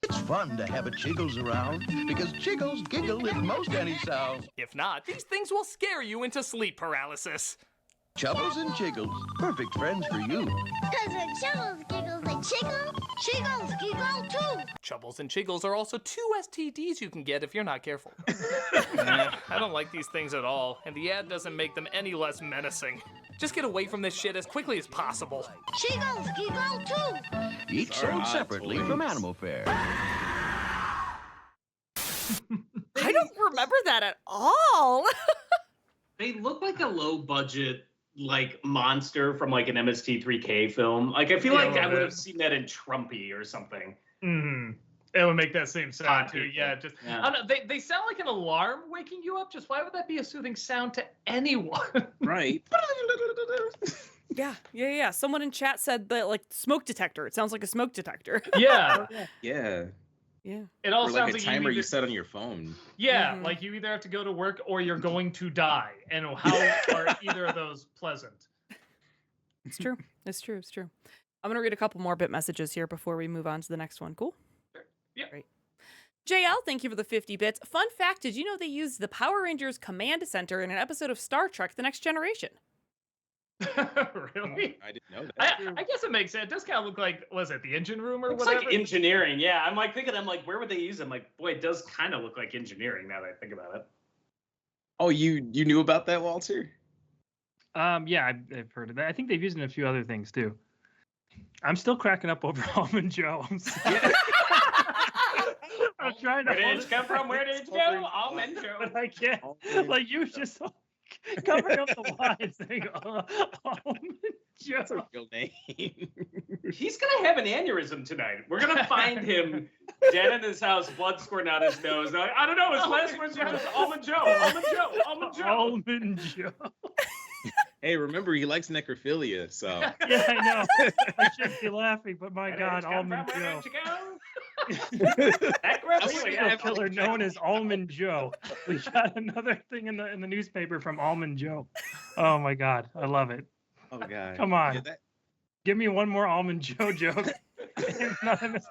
Speaker 17: It's fun to have a Jiggles around because Jiggles giggle at most any sound.
Speaker 10: If not, these things will scare you into sleep paralysis.
Speaker 17: Chubbles and Jiggles, perfect friends for you.
Speaker 16: Cause when Chubbles giggles and Chickle, Jiggles giggle too.
Speaker 10: Chubbles and Jiggles are also 2 STDs you can get if you're not careful. Nah, I don't like these things at all, and the ad doesn't make them any less menacing. Just get away from this shit as quickly as possible.
Speaker 16: Jiggles giggle too.
Speaker 17: Each sold separately from Animal Fair.
Speaker 1: I don't remember that at all.
Speaker 5: They look like a low budget like monster from like an MST3K film. Like I feel
Speaker 2: Yeah,
Speaker 5: like
Speaker 2: a little
Speaker 5: I would
Speaker 2: bit.
Speaker 5: have seen that in Trumpy or something.
Speaker 2: It would make that same sound too.
Speaker 5: people.
Speaker 2: Yeah, just
Speaker 5: Yeah.
Speaker 2: I don't know. They sound like an alarm waking you up. Just why would that be a soothing sound to anyone?
Speaker 3: Right.
Speaker 1: Yeah. Someone in chat said that like smoke detector. It sounds like a smoke detector.
Speaker 2: Yeah.
Speaker 3: Yeah.
Speaker 1: Yeah.
Speaker 2: It all
Speaker 3: Or
Speaker 2: sounds
Speaker 3: like a
Speaker 2: like
Speaker 3: timer you
Speaker 2: either,
Speaker 3: set on your phone.
Speaker 2: Yeah,
Speaker 1: Mhm.
Speaker 2: like you either have to go to work or you're going to die. And how are either of those pleasant?
Speaker 1: It's true. It's true. It's true. I'm gonna read a couple more bit messages here before we move on to the next one. Cool.
Speaker 2: Yeah.
Speaker 1: Great. JL, thank you for the 50 bits. Fun fact: did you know they used the Power Rangers Command Center in an episode of Star Trek: The Next Generation?
Speaker 2: Really?
Speaker 3: I didn't know that.
Speaker 2: I guess it makes sense. It does kind of look like, was it the engine room or
Speaker 5: It's
Speaker 2: whatever?
Speaker 5: like engineering, yeah. I'm like thinking, where would they use it? I'm like, boy, it does kind of look like engineering now that I think about it.
Speaker 3: Oh, you knew about that, Walter?
Speaker 4: Yeah, I've heard of that. I think they've used it in a few other things too. I'm still cracking up over Almond Joe. I'm sorry. I'm trying to.
Speaker 5: Where did
Speaker 4: hold
Speaker 5: it come from? Where did it go? Almond Joe.
Speaker 4: But I can't. Like you just covering up the lines. There you go. Almond Joe.
Speaker 3: That's a real name.
Speaker 5: He's gonna have an aneurysm tonight. We're gonna find him dead in his house, blood squirting out his nose. I don't know. His last words are just Almond Joe. Almond Joe. Almond Joe.
Speaker 4: Almond Joe.
Speaker 3: Hey, remember he likes necrophilia, so
Speaker 4: Yeah, I know. I shouldn't be laughing, but my God, Almond Joe. A serial killer known as Almond Joe. We got another thing in the newspaper from Almond Joe. Oh my God, I love it.
Speaker 3: oh god.
Speaker 4: Come on.
Speaker 3: Yeah, that-
Speaker 4: Give me one more Almond Joe joke.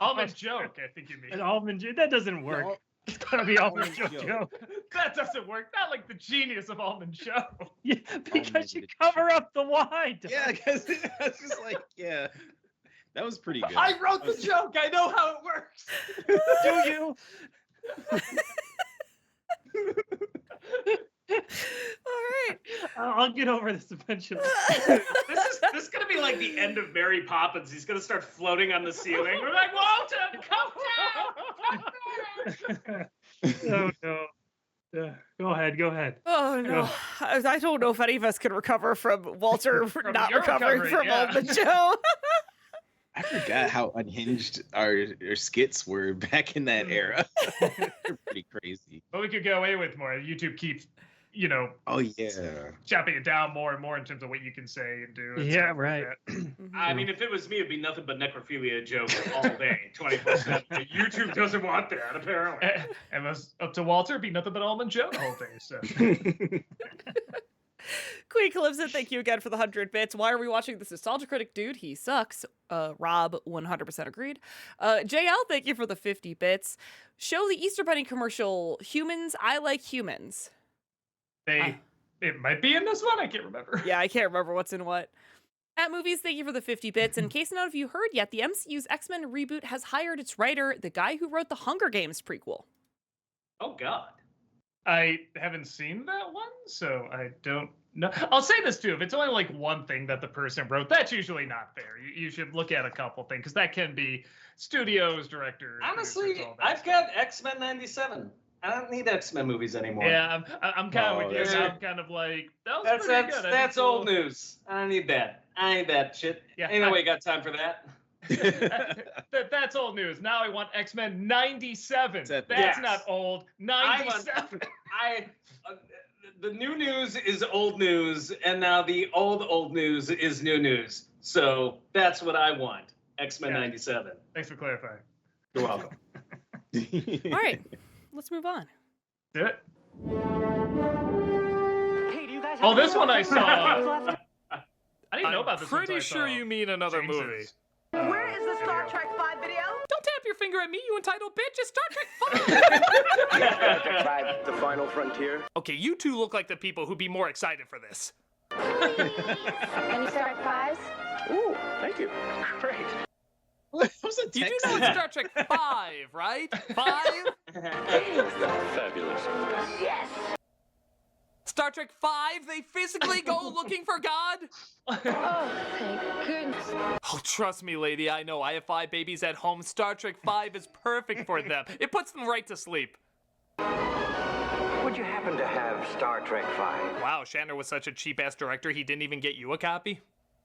Speaker 2: Almond joke, I think you mean.
Speaker 4: An almond joke. That doesn't work. It's gotta be almond joke.
Speaker 2: That doesn't work. Not like the genius of almond joke.
Speaker 4: Yeah, because you cover up the wine.
Speaker 3: Yeah, because it's just like, yeah. That was pretty good.
Speaker 2: I wrote the joke. I know how it works.
Speaker 4: Do you?
Speaker 1: All right.
Speaker 4: I'll get over this eventually.
Speaker 5: This is gonna be like the end of Mary Poppins. He's gonna start floating on the ceiling. We're like, Walter, come down!
Speaker 4: Oh no. Go ahead.
Speaker 1: Oh no, I don't know if any of us can recover from Walter not recovering from Almond Joe.
Speaker 3: I forgot how unhinged our skits were back in that era. They're pretty crazy.
Speaker 2: But we could get away with more. YouTube keeps,
Speaker 3: Oh yeah.
Speaker 2: chopping it down more and more in terms of what you can say and do. And
Speaker 4: Yeah,
Speaker 2: stuff
Speaker 4: right.
Speaker 2: Like that.
Speaker 5: I mean, if it was me, it'd be nothing but necrophilia jokes all day, 24/7. But YouTube doesn't want that, apparently.
Speaker 2: And it was up to Walter, it'd be nothing but almond joke the whole day. So.
Speaker 1: Queen Calypso, thank you again for the 100 bits. Why are we watching this Nostalgia Critic? Dude, he sucks. Rob, 100% agreed. JL, thank you for the 50 bits. Show the Easter Bunny commercial, Humans, I Like Humans.
Speaker 2: It might be in this one, I can't remember.
Speaker 1: Yeah, I can't remember what's in what. At Movies, thank you for the 50 bits. In case none of you heard yet, the MCU's X-Men reboot has hired its writer, the guy who wrote the Hunger Games prequel.
Speaker 5: Oh, God.
Speaker 2: I haven't seen that one, so I don't know. I'll say this too: if it's only like one thing that the person wrote, that's usually not fair. You should look at a couple things because that can be studios, directors.
Speaker 5: Honestly, I've got X-Men 97. I don't need X-Men movies anymore.
Speaker 2: Yeah, I'm kind of with you. I'm kind of like that was pretty good.
Speaker 5: That's old news. I don't need that. I need that shit.
Speaker 2: Yeah,
Speaker 5: ain't nobody got time for that.
Speaker 2: That's old news. Now I want X-Men 97. That's
Speaker 5: Yes.
Speaker 2: not old. 97.
Speaker 5: The new news is old news, and now the old news is new news. So that's what I want. X-Men 97.
Speaker 2: Thanks for clarifying.
Speaker 5: You're welcome.
Speaker 1: All right, let's move on.
Speaker 2: Do it. Oh, this one I saw. I didn't know about this.
Speaker 10: Pretty sure you mean another movie.
Speaker 18: Where is the Star Trek 5 video?
Speaker 10: Don't tap your finger at me, you entitled bitch. It's Star Trek 5.
Speaker 13: Star Trek 5, The Final Frontier.
Speaker 10: Okay, you two look like the people who'd be more excited for this.
Speaker 16: Any Star Trek 5s?
Speaker 13: Ooh, thank you. Great.
Speaker 10: You do know it's Star Trek 5, right? 5?
Speaker 13: Fabulous.
Speaker 16: Yes.
Speaker 10: Star Trek 5, they physically go looking for God?
Speaker 16: Oh, thank goodness.
Speaker 10: Oh, trust me, lady, I know. I have 5 babies at home. Star Trek 5 is perfect for them. It puts them right to sleep.
Speaker 13: Would you happen to have Star Trek 5?
Speaker 10: Wow, Shatner was such a cheap-ass director, he didn't even get you a copy?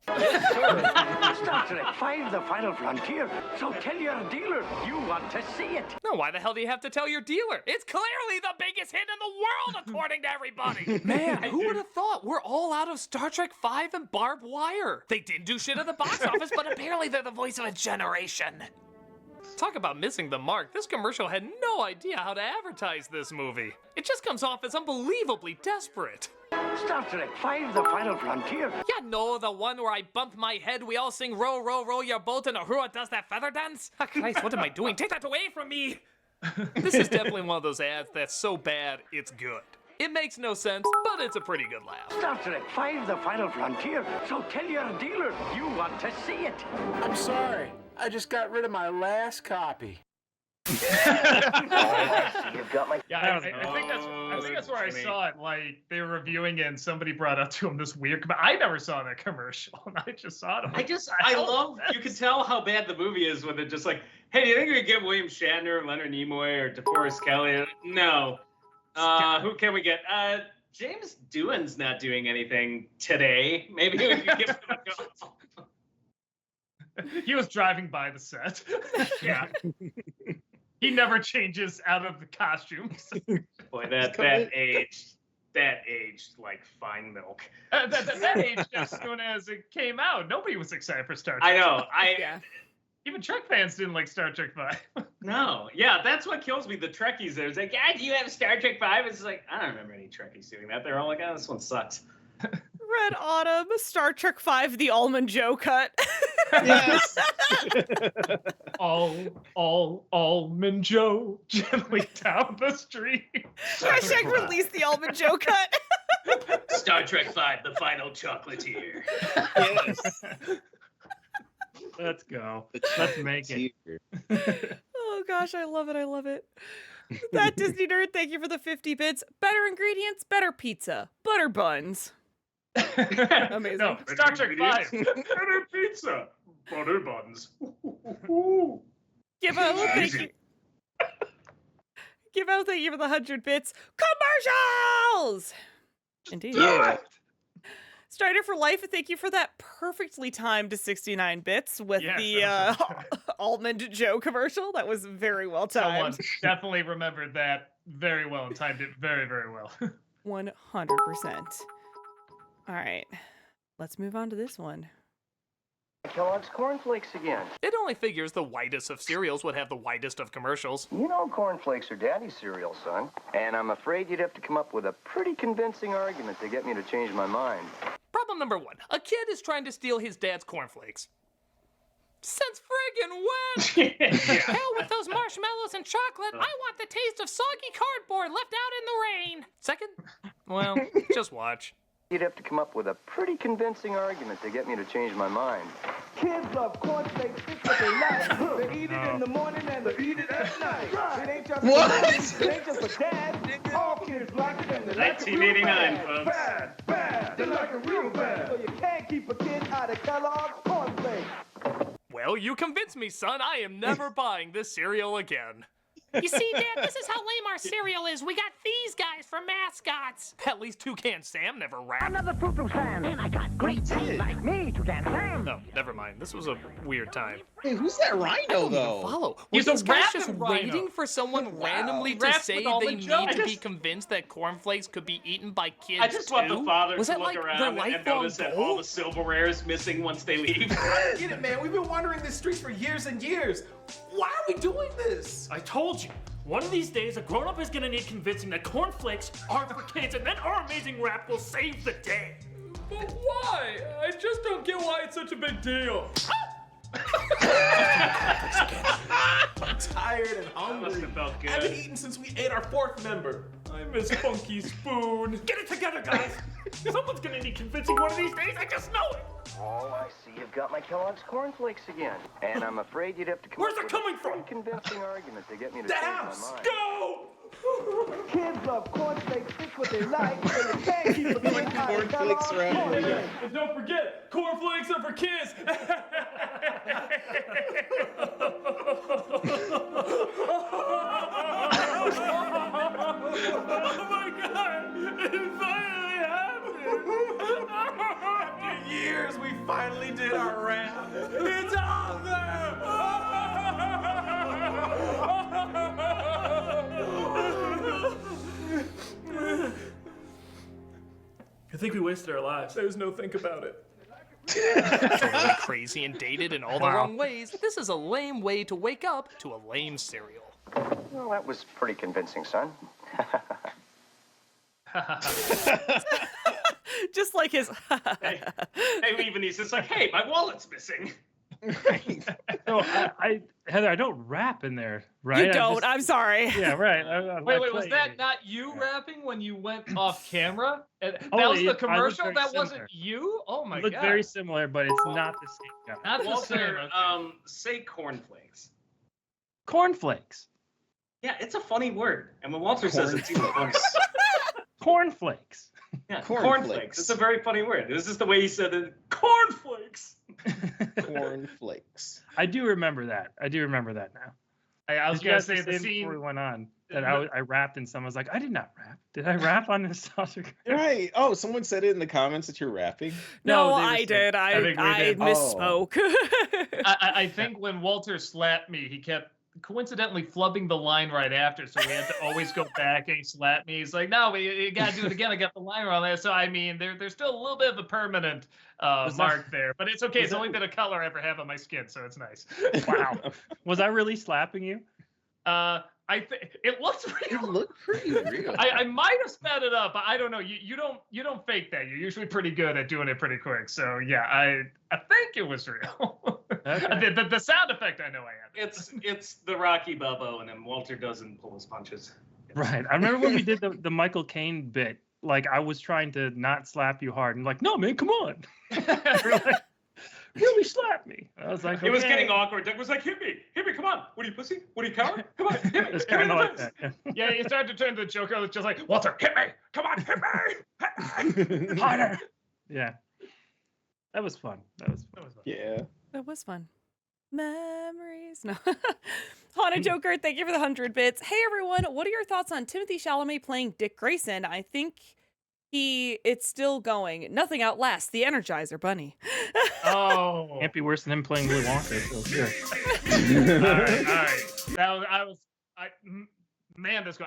Speaker 13: Star Trek 5, The Final Frontier. So tell your dealer you want to see it.
Speaker 10: No, why the hell do you have to tell your dealer? It's clearly the biggest hit in the world, according to everybody. Man, who would have thought? We're all out of Star Trek 5 and Barbed Wire. They didn't do shit at the box office, but apparently they're the voice of a generation. Talk about missing the mark. This commercial had no idea how to advertise this movie. It just comes off as unbelievably desperate.
Speaker 13: Star Trek 5, The Final Frontier.
Speaker 10: Yeah, no, the one where I bump my head, we all sing row, row, row your boat, and Uhura does that feather dance? Oh, Christ, what am I doing? Take that away from me! This is definitely one of those ads that's so bad, it's good. It makes no sense, but it's a pretty good laugh.
Speaker 13: Star Trek 5, The Final Frontier. So tell your dealer you want to see it.
Speaker 19: I'm sorry. I just got rid of my last copy.
Speaker 13: You've got my...
Speaker 2: Yeah, I think that's where I saw it. Like, they were reviewing it and somebody brought up to him this weird, but I never saw that commercial, and I just saw it.
Speaker 5: I love, you can tell how bad the movie is when they're just like, hey, do you think we could get William Shatner, Leonard Nimoy, or DeForest Kelly? No. Who can we get? James Doohan's not doing anything today. Maybe we could give him a go.
Speaker 2: He was driving by the set. Yeah. He never changes out of the costumes.
Speaker 5: Boy, that aged like fine milk.
Speaker 2: That aged as soon as it came out. Nobody was excited for Star Trek.
Speaker 5: I know.
Speaker 2: Even Trek fans didn't like Star Trek 5.
Speaker 5: No. Yeah, that's what kills me. The Trekkies there. It's like, yeah, do you have Star Trek 5? It's like, I don't remember any Trekkies doing that. They're all like, oh, this one sucks.
Speaker 1: Red Autumn, Star Trek 5, the Almond Joe cut.
Speaker 3: Yes.
Speaker 2: Almond Joe gently down the street.
Speaker 1: Hashtag release the Almond Joe cut.
Speaker 5: Star Trek V, the final chocolatier.
Speaker 3: Yes.
Speaker 4: Let's go. Let's make it.
Speaker 1: Oh gosh, I love it. I love it. That Disney nerd, thank you for the 50 bits. Better ingredients, better pizza. Butter buns. Amazing.
Speaker 2: No, Star Trek 5. Better pizza. Butter buns.
Speaker 1: Give out thank you. Give out thank you for the 100 bits. Commercials! Indeed.
Speaker 3: Yeah.
Speaker 1: Strider for Life, thank you for that perfectly timed 69 bits with the Almond Joe commercial. That was very well timed.
Speaker 2: Someone definitely remembered that very well and timed it very, very well.
Speaker 1: 100%. All right, let's move on to this one.
Speaker 13: Kellogg's cornflakes again.
Speaker 10: It only figures the whitest of cereals would have the whitest of commercials.
Speaker 13: You know cornflakes are daddy's cereal, son. And I'm afraid you'd have to come up with a pretty convincing argument to get me to change my mind.
Speaker 10: Problem number 1. A kid is trying to steal his dad's cornflakes. Since friggin' when? Hell with those marshmallows and chocolate. I want the taste of soggy cardboard left out in the rain. Second? Well, just watch.
Speaker 13: You'd have to come up with a pretty convincing argument to get me to change my mind. Kids love cornflakes, it's what they like. They eat it in the morning and they eat it at night. It ain't just it ain't just for dad. All kids like it and they like it real
Speaker 5: 1989,
Speaker 13: bad.
Speaker 5: folks.
Speaker 13: Bad, bad. They like it real bad. So you can't keep a kid out of Kellogg's cornflakes.
Speaker 10: Well, you convinced me, son. I am never buying this cereal again. You see, Dad, this is how lame our cereal is. We got these guys for mascots. At least Toucan Sam never rapped.
Speaker 20: Another Foo fan, and I got great things like me, Toucan Sam.
Speaker 10: No, never mind. This was a weird time.
Speaker 3: Hey, who's that rhino though?
Speaker 10: Follow.
Speaker 2: He's
Speaker 10: Were these
Speaker 2: a
Speaker 10: guys
Speaker 2: rapping
Speaker 10: just
Speaker 2: rhino.
Speaker 10: waiting for someone randomly to
Speaker 2: Rap
Speaker 10: say
Speaker 2: with
Speaker 10: they
Speaker 2: Almond
Speaker 10: need
Speaker 2: Joe.
Speaker 10: to be convinced that cornflakes could be eaten by kids
Speaker 5: I just want the
Speaker 10: too?
Speaker 5: father
Speaker 10: Was
Speaker 5: to
Speaker 10: that
Speaker 5: look
Speaker 10: like their
Speaker 5: around and
Speaker 10: lifelong
Speaker 5: notice that
Speaker 10: goal?
Speaker 5: all the silverware is missing once they leave.
Speaker 15: I get it, man. We've been wandering the streets for years and years. Why are we doing this?
Speaker 6: I told you. One of these days, a grown-up is gonna need convincing that cornflakes aren't for kids, and then our amazing rap will save the day. But why? I just don't get why it's such a big deal.
Speaker 15: I'm tired and
Speaker 5: That
Speaker 15: hungry.
Speaker 5: must have felt
Speaker 15: I haven't
Speaker 5: good.
Speaker 15: eaten since we ate our 4th member.
Speaker 6: I miss Funky Spoon. Get it together, guys. Someone's gonna need convincing one of these days. I just know it.
Speaker 13: Oh, I see. You've got my Kellogg's cornflakes again. And I'm afraid you'd have to come
Speaker 6: Where's
Speaker 13: up
Speaker 6: it
Speaker 13: with
Speaker 6: coming
Speaker 13: a
Speaker 6: from?
Speaker 13: pretty convincing argument to get me to
Speaker 15: The
Speaker 13: change
Speaker 15: house.
Speaker 13: my mind.
Speaker 6: Go!
Speaker 13: Kids love cornflakes, it's what they like. So you can't keep a kid out of
Speaker 3: Cornflakes
Speaker 13: Kellogg's
Speaker 3: around here.
Speaker 13: cornflakes.
Speaker 6: And don't forget, cornflakes are for kids. Oh my God! It finally happened!
Speaker 15: After years, we finally did our rap.
Speaker 6: It's out there! I think we wasted our lives. There's no think about it.
Speaker 10: Totally crazy and dated in all the wrong ways. This is a lame way to wake up to a lame cereal.
Speaker 13: Well, that was pretty convincing, son.
Speaker 1: Just like his.
Speaker 5: Hey, even he's just like, hey, my wallet's missing.
Speaker 4: No, Heather, I don't rap in there, right?
Speaker 1: You don't. I'm sorry.
Speaker 4: Yeah, right.
Speaker 2: Wait, was that not you rapping when you went off camera? That
Speaker 4: Oh,
Speaker 2: was
Speaker 4: I
Speaker 2: the
Speaker 4: look
Speaker 2: commercial?
Speaker 4: very
Speaker 2: That
Speaker 4: similar.
Speaker 2: wasn't you? Oh my
Speaker 4: It looked
Speaker 2: God.
Speaker 4: very similar, but it's not the same guy.
Speaker 2: Not the same.
Speaker 5: Walter,
Speaker 2: Okay.
Speaker 5: say cornflakes.
Speaker 4: Cornflakes.
Speaker 5: Yeah, it's a funny word. And when Walter says it, it's even funny.
Speaker 4: Cornflakes.
Speaker 5: Yeah,
Speaker 3: Cornflakes.
Speaker 5: cornflakes. It's a very funny word. This is the way he said it. Cornflakes.
Speaker 3: Cornflakes.
Speaker 4: I do remember that. I do remember that now.
Speaker 2: I was
Speaker 4: Did you
Speaker 2: gonna
Speaker 4: guys
Speaker 2: say the
Speaker 4: before
Speaker 2: scene.
Speaker 4: we went on that I rapped and someone was like, I did not rap. Did I rap on Nostalgia?
Speaker 3: Right. Oh, someone said it in the comments that you're rapping.
Speaker 1: No,
Speaker 4: they were
Speaker 1: I
Speaker 4: saying-
Speaker 1: did.
Speaker 2: I think we
Speaker 1: I
Speaker 2: did.
Speaker 1: misspoke.
Speaker 2: I think when Walter slapped me, he kept coincidentally flubbing the line right after, so we had to always go back and he slapped me. He's like, no, you gotta do it again. I got the line wrong there. So I mean, there's still a little bit of a permanent mark there, but it's okay. It's the only bit of color I ever have on my skin, so it's nice.
Speaker 4: Wow. Was I really slapping you?
Speaker 2: I it looks real.
Speaker 3: It looked pretty real.
Speaker 2: I might have sped it up, but I don't know. You don't fake that. You're usually pretty good at doing it pretty quick. So yeah, I think it was real.
Speaker 4: Okay.
Speaker 2: the sound effect I know I had.
Speaker 5: It's the Rocky Balboa, and then Walter doesn't pull his punches.
Speaker 4: Right. I remember when we did the Michael Caine bit. Like I was trying to not slap you hard, and like, no, man, come on. Really slap me. I was like,
Speaker 5: It was
Speaker 4: okay.
Speaker 5: getting awkward. Doug was like, hit me, come on. What are you, pussy? What are you, coward? Come on, hit me.
Speaker 4: It's
Speaker 5: hit me in
Speaker 4: kind of
Speaker 5: the
Speaker 4: like
Speaker 5: face."
Speaker 4: that.
Speaker 2: Yeah, you started to turn to the Joker. It's just like, Walter, hit me! Come on, hit me!
Speaker 4: Harder. Yeah. That was fun.
Speaker 3: Yeah.
Speaker 1: That was fun. Memories. No. Haunted Joker, thank you for the 100 bits. Hey everyone, what are your thoughts on Timothy Chalamet playing Dick Grayson? I think it's still going. Nothing outlasts the Energizer Bunny.
Speaker 2: Oh.
Speaker 4: Can't be worse than him playing Willy Wonka. So sure.
Speaker 2: All right.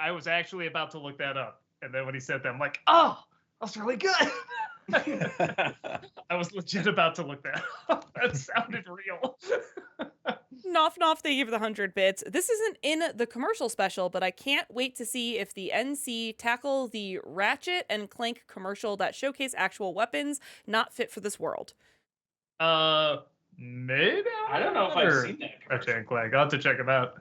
Speaker 2: I was actually about to look that up, and then when he said that, I'm like, oh, that's really good. I was legit about to look that up. That sounded real.
Speaker 1: Noff, thank you for the 100 bits. This isn't in the commercial special, but I can't wait to see if the NC tackle the Ratchet and Clank commercial that showcase actual weapons not fit for this world.
Speaker 2: Maybe.
Speaker 5: I don't know if I've seen that
Speaker 2: Ratchet and Clank. I'll have to check them out.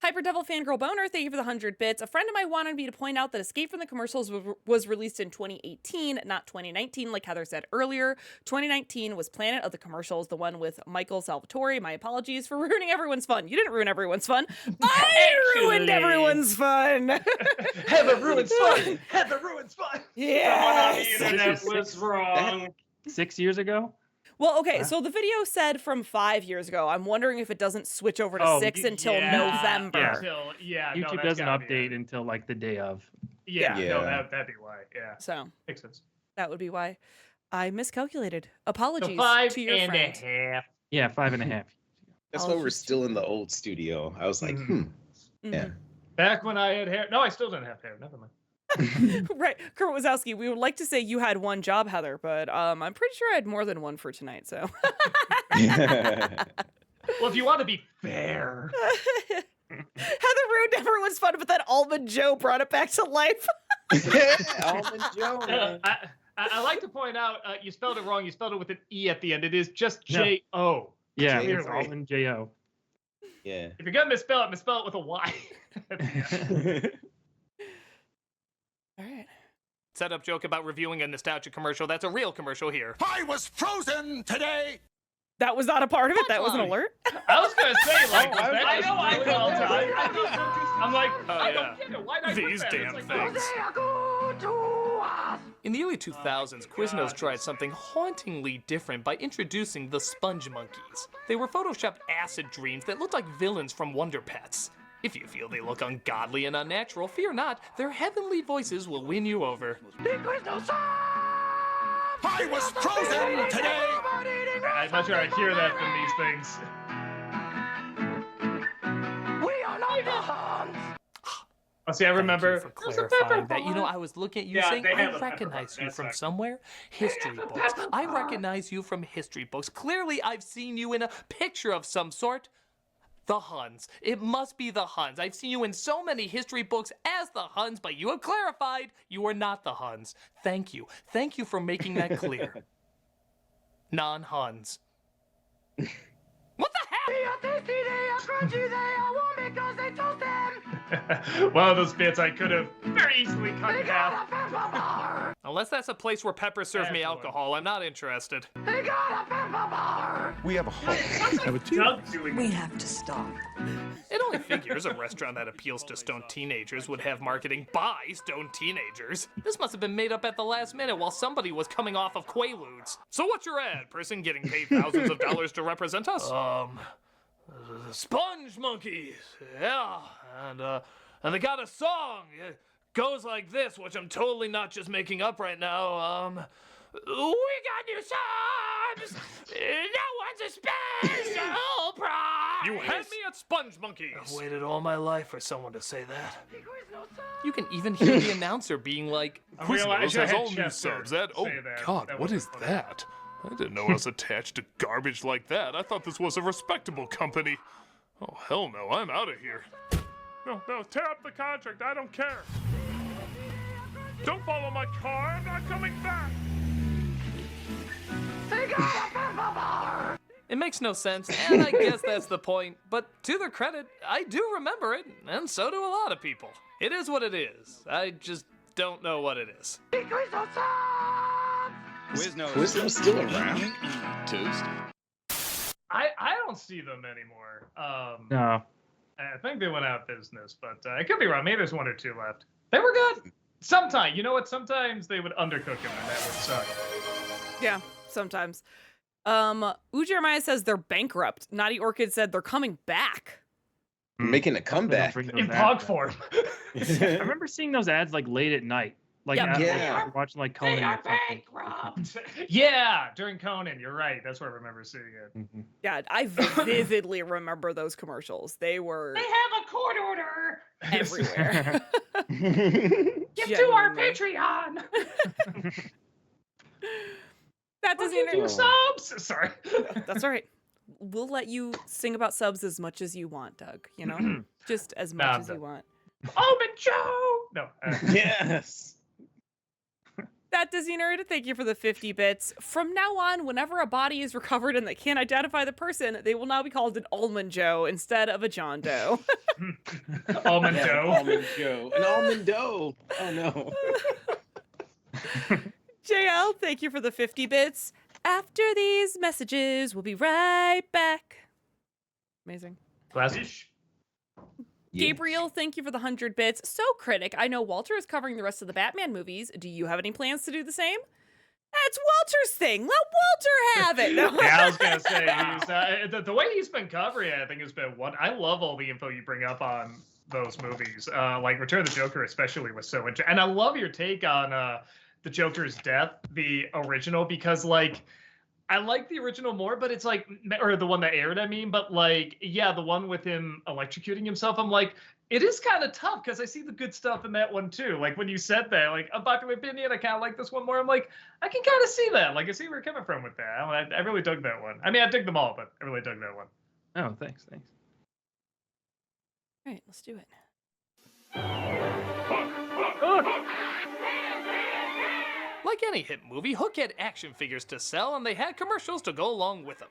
Speaker 1: Hyperdevil Fangirl Boner, thank you for the 100 bits. A friend of mine wanted me to point out that Escape from the Commercials was released in 2018, not 2019, like Heather said earlier. 2019 was Planet of the Commercials, the one with Michael Salvatore. My apologies for ruining everyone's fun. You didn't ruin everyone's fun. I ruined everyone's fun.
Speaker 2: Heather ruins fun. Heather ruins fun.
Speaker 1: Yeah.
Speaker 5: The internet was wrong.
Speaker 4: 6 years ago?
Speaker 1: Well, okay, so the video said from 5 years ago. I'm wondering if it doesn't switch over to 6 until November.
Speaker 4: YouTube doesn't update until like the day of.
Speaker 2: Yeah. No, that'd be why. Yeah.
Speaker 1: So
Speaker 2: makes sense.
Speaker 1: That would be why. I miscalculated. Apologies
Speaker 2: So 5
Speaker 1: to your
Speaker 2: and
Speaker 1: friend.
Speaker 2: a half.
Speaker 4: Yeah, 5.5.
Speaker 3: That's why we're still in the old studio. I was like, yeah.
Speaker 2: Back when I had hair. No, I still didn't have hair. Never mind.
Speaker 1: Right, Kurt Wazowski, we would like to say you had one job, Heather, but I'm pretty sure I had more than one for tonight, so.
Speaker 2: Well, if you want to be fair.
Speaker 1: Heather ruined everyone's fun, but then Almond Joe brought it back to life.
Speaker 3: Almond Joe, man.
Speaker 2: I like to point out, you spelled it wrong. You spelled it with an E at the end. It is just J-O.
Speaker 4: Yeah,
Speaker 2: Clearly.
Speaker 4: it's Almond J-O.
Speaker 3: Yeah.
Speaker 2: If you're going to misspell it with a Y.
Speaker 1: All right.
Speaker 10: Setup joke about reviewing a nostalgia commercial. That's a real commercial here.
Speaker 17: I was frozen today.
Speaker 1: That was not a part of it. That was an alert.
Speaker 2: I was going to say, like, was that
Speaker 5: I know, I
Speaker 2: know. I'm like,
Speaker 10: Oh,
Speaker 2: I
Speaker 10: yeah.
Speaker 2: don't get it. Why did I put
Speaker 10: These
Speaker 2: that?
Speaker 10: damn
Speaker 2: It's like,
Speaker 10: things. In the early 2000s, Quiznos tried something hauntingly different by introducing the Sponge Monkeys. They were photoshopped acid dreams that looked like villains from Wonder Pets. If you feel they look ungodly and unnatural, fear not, their heavenly voices will win you over.
Speaker 17: I was frozen today.
Speaker 2: I'd much rather hear that than these things.
Speaker 18: We are not the Huns.
Speaker 2: Oh, see, I remember.
Speaker 10: For clarifying that, you know, I was looking at you saying,
Speaker 5: they have
Speaker 10: I
Speaker 5: a
Speaker 10: recognize
Speaker 5: pepper
Speaker 10: you
Speaker 5: pot.
Speaker 10: from
Speaker 5: That's
Speaker 10: somewhere. History books. I recognize you from history books. Clearly, I've seen you in a picture of some sort. The Huns. It must be the Huns. I've seen you in so many history books as the Huns, but you have clarified you are not the Huns. Thank you. Thank you for making that clear. Non-Huns. What the hell?
Speaker 18: They are tasty, they are crunchy, they are warm because they toast them.
Speaker 2: One of those bits I could have very easily cut in half.
Speaker 10: Unless that's a place where Pepper serves me alcohol, I'm not interested.
Speaker 18: They got a pepper bar.
Speaker 17: We have a home. Have a tea.
Speaker 8: We have to stop.
Speaker 10: It only figures a restaurant that appeals to stoned teenagers would have marketing by stoned teenagers. This must have been made up at the last minute while somebody was coming off of Quaaludes. So what's your ad, person getting paid thousands of dollars to represent us? Sponge Monkeys, yeah, and they got a song. It goes like this, which I'm totally not just making up right now. We got new subs. No one's a special prize. You had me at Sponge Monkeys. I've waited all my life for someone to say that. You can even hear the announcer being like,
Speaker 2: I realized
Speaker 10: Quiznos
Speaker 2: I
Speaker 10: has
Speaker 2: had
Speaker 10: all new
Speaker 2: Chester
Speaker 10: subs. That, oh
Speaker 2: say that.
Speaker 12: God,
Speaker 2: That
Speaker 12: what
Speaker 2: was
Speaker 12: is
Speaker 2: funny.
Speaker 12: that? I didn't know I was attached to garbage like that. I thought this was a respectable company. Oh, hell no, I'm out of here.
Speaker 6: No, tear up the contract. I don't care. Don't follow my car. I'm not coming back.
Speaker 10: It makes no sense, and I guess that's the point. But to their credit, I do remember it, and so do a lot of people. It is what it is. I just don't know what it is.
Speaker 3: Quiznos still around?
Speaker 15: Toast.
Speaker 2: I don't see them anymore.
Speaker 4: No.
Speaker 2: I think they went out of business, but I could be wrong. Maybe there's one or two left. They were good. Sometimes, you know what? Sometimes they would undercook them, and that would suck.
Speaker 1: Yeah, sometimes. Jeremiah says they're bankrupt. Naughty Orchid said they're coming back.
Speaker 3: Making a comeback.
Speaker 2: In pog form.
Speaker 4: I remember seeing those ads like late at night. Like, like watching like Conan.
Speaker 2: They are bankrupt. Yeah, during Conan. You're right. That's where I remember seeing it.
Speaker 1: Yeah, I vividly remember those commercials. They were
Speaker 2: They have a court order
Speaker 1: everywhere.
Speaker 2: Give to our Patreon.
Speaker 1: That doesn't
Speaker 2: even do subs. Sorry.
Speaker 1: That's all right. We'll let you sing about subs as much as you want, Doug. You know, just as much as you want.
Speaker 2: Almond Joe. No.
Speaker 3: Yes.
Speaker 1: That Disney Nerd, thank you for the 50 bits. From now on, whenever a body is recovered and they can't identify the person, they will now be called an Almond Joe instead of a John Doe.
Speaker 2: Almond Joe.
Speaker 3: Almond Joe. An almond dough. Oh no.
Speaker 1: JL, thank you for the 50 bits. After these messages, we'll be right back. Amazing.
Speaker 2: Classic.
Speaker 1: Gabriel, thank you for the 100 bits. So, Critic, I know Walter is covering the rest of the Batman movies. Do you have any plans to do the same? That's Walter's thing. Let Walter have it. No.
Speaker 2: Yeah, I was gonna say the way he's been covering it, I think has been one. I love all the info you bring up on those movies. Like Return of the Joker, especially, was so interesting. And I love your take on the Joker's death, the original, because like I like the original more, but it's like, or the one that aired, I mean, but like, yeah, the one with him electrocuting himself, I'm like, it is kind of tough because I see the good stuff in that one too. Like when you said that, like unpopular opinion, I kind of like this one more. I'm like, I can kind of see that. Like I see where you're coming from with that. I really dug that one. I mean, I dig them all, but I really dug that one.
Speaker 4: Oh, thanks.
Speaker 1: All right, let's do it.
Speaker 10: Like any hit movie, Hook had action figures to sell, and they had commercials to go along with them.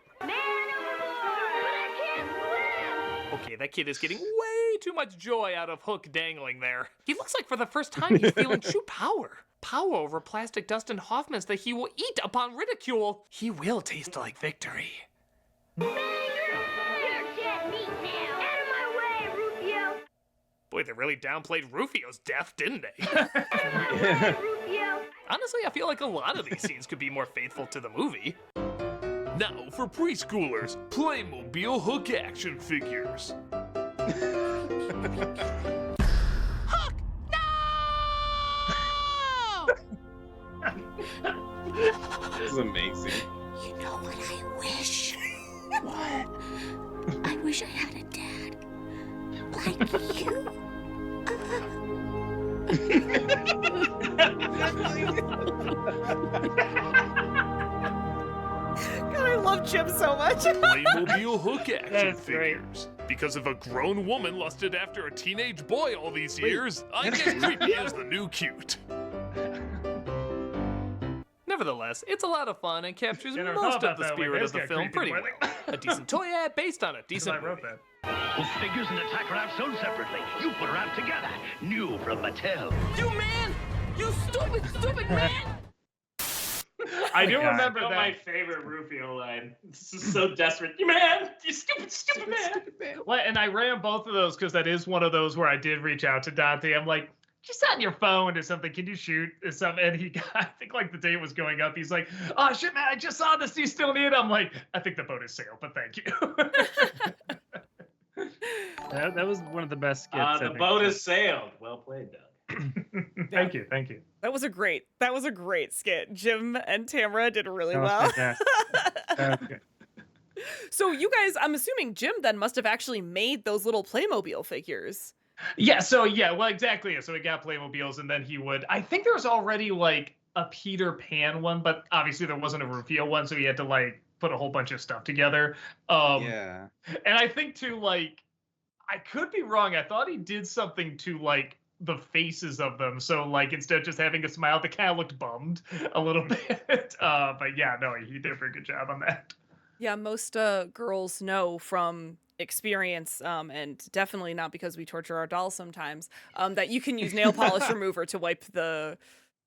Speaker 10: Okay, that kid is getting way too much joy out of Hook dangling there. He looks like for the first time he's feeling true power. Power over plastic dust and Hoffmans that he will eat upon ridicule. He will taste like victory. Boy, they really downplayed Rufio's death, didn't they? Honestly, I feel like a lot of these scenes could be more faithful to the movie.
Speaker 12: Now for preschoolers, Playmobil Hook action figures.
Speaker 10: Hook! No!
Speaker 3: This is amazing.
Speaker 16: You know what I wish? What? I wish I had a dad like you.
Speaker 1: God, I love Jim so much.
Speaker 12: Playmobil Hook action
Speaker 2: That's
Speaker 12: figures. Because if a grown woman lusted after a teenage boy all these years, I guess creepy is the new cute.
Speaker 10: Nevertheless, it's a lot of fun and captures most of the spirit of the film pretty well. A decent toy ad based on a decent movie.
Speaker 9: Those figures and attacker app sold separately. You put her out together. New from Mattel.
Speaker 10: You man! You stupid man!
Speaker 2: I do remember
Speaker 5: Still
Speaker 2: that.
Speaker 5: my favorite Rufio line. This is so desperate. You man! You stupid man!
Speaker 2: Well, and I ran both of those because that is one of those where I did reach out to Dante. I'm like, just on your phone or something, can you shoot or something? And he got, I think like the day was going up, he's like, oh shit, man, I just saw this. Do you still need it? I'm like, I think the boat is sailed, but thank you.
Speaker 4: That was one of the best skits.
Speaker 5: The boat is sailed. Well played, Doug.
Speaker 2: Thank you.
Speaker 1: That was a great skit. Jim and Tamara did really
Speaker 4: That was
Speaker 1: well.
Speaker 4: fantastic.
Speaker 1: So you guys, I'm assuming Jim then must have actually made those little Playmobil figures.
Speaker 2: Yeah, well, exactly. So he got Playmobiles, and then he would, I think there was already like a Peter Pan one, but obviously there wasn't a Rufio one, so he had to like put a whole bunch of stuff together. Yeah. And I think too, like, I could be wrong. I thought he did something to like the faces of them. So like instead of just having a smile, they kind of looked bummed a little bit. But yeah, no, he did a pretty good job on that.
Speaker 1: Yeah, most girls know from experience, and definitely not because we torture our dolls sometimes, that you can use nail polish remover to wipe the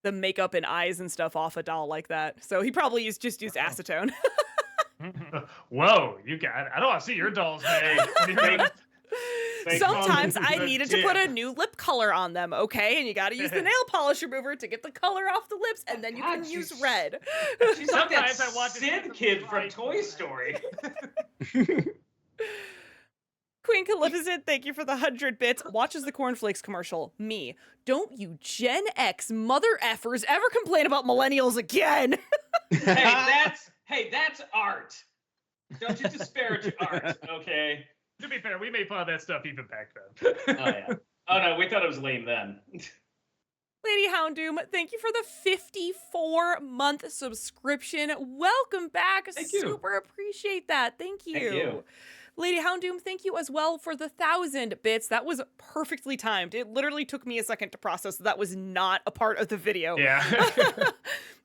Speaker 1: makeup and eyes and stuff off a doll like that. So he probably just used acetone.
Speaker 2: Whoa, you got it. I don't want to see your dolls, May.
Speaker 1: Sometimes I needed to put a new lip color on them, okay? And you got to use the nail polish remover to get the color off the lips, and then you can use red.
Speaker 5: She's like that Sid kid from Toy Story.
Speaker 1: Queen Calificent, thank you for the 100 bits. Watches the cornflakes commercial. Me. Don't you Gen X mother effers ever complain about millennials again?
Speaker 5: Hey, that's art. Don't you disparage art, okay?
Speaker 2: To be fair, we made fun of that stuff even back then.
Speaker 5: Oh, yeah. Oh, no, we thought it was lame then.
Speaker 1: Lady Houndoom, thank you for the 54-month subscription. Welcome back.
Speaker 2: Thank you.
Speaker 1: Super appreciate that. Thank you.
Speaker 5: Thank you.
Speaker 1: Lady Houndoom, thank you as well for the 1,000 bits. That was perfectly timed. It literally took me a second to process that was not a part of the video.
Speaker 2: Yeah.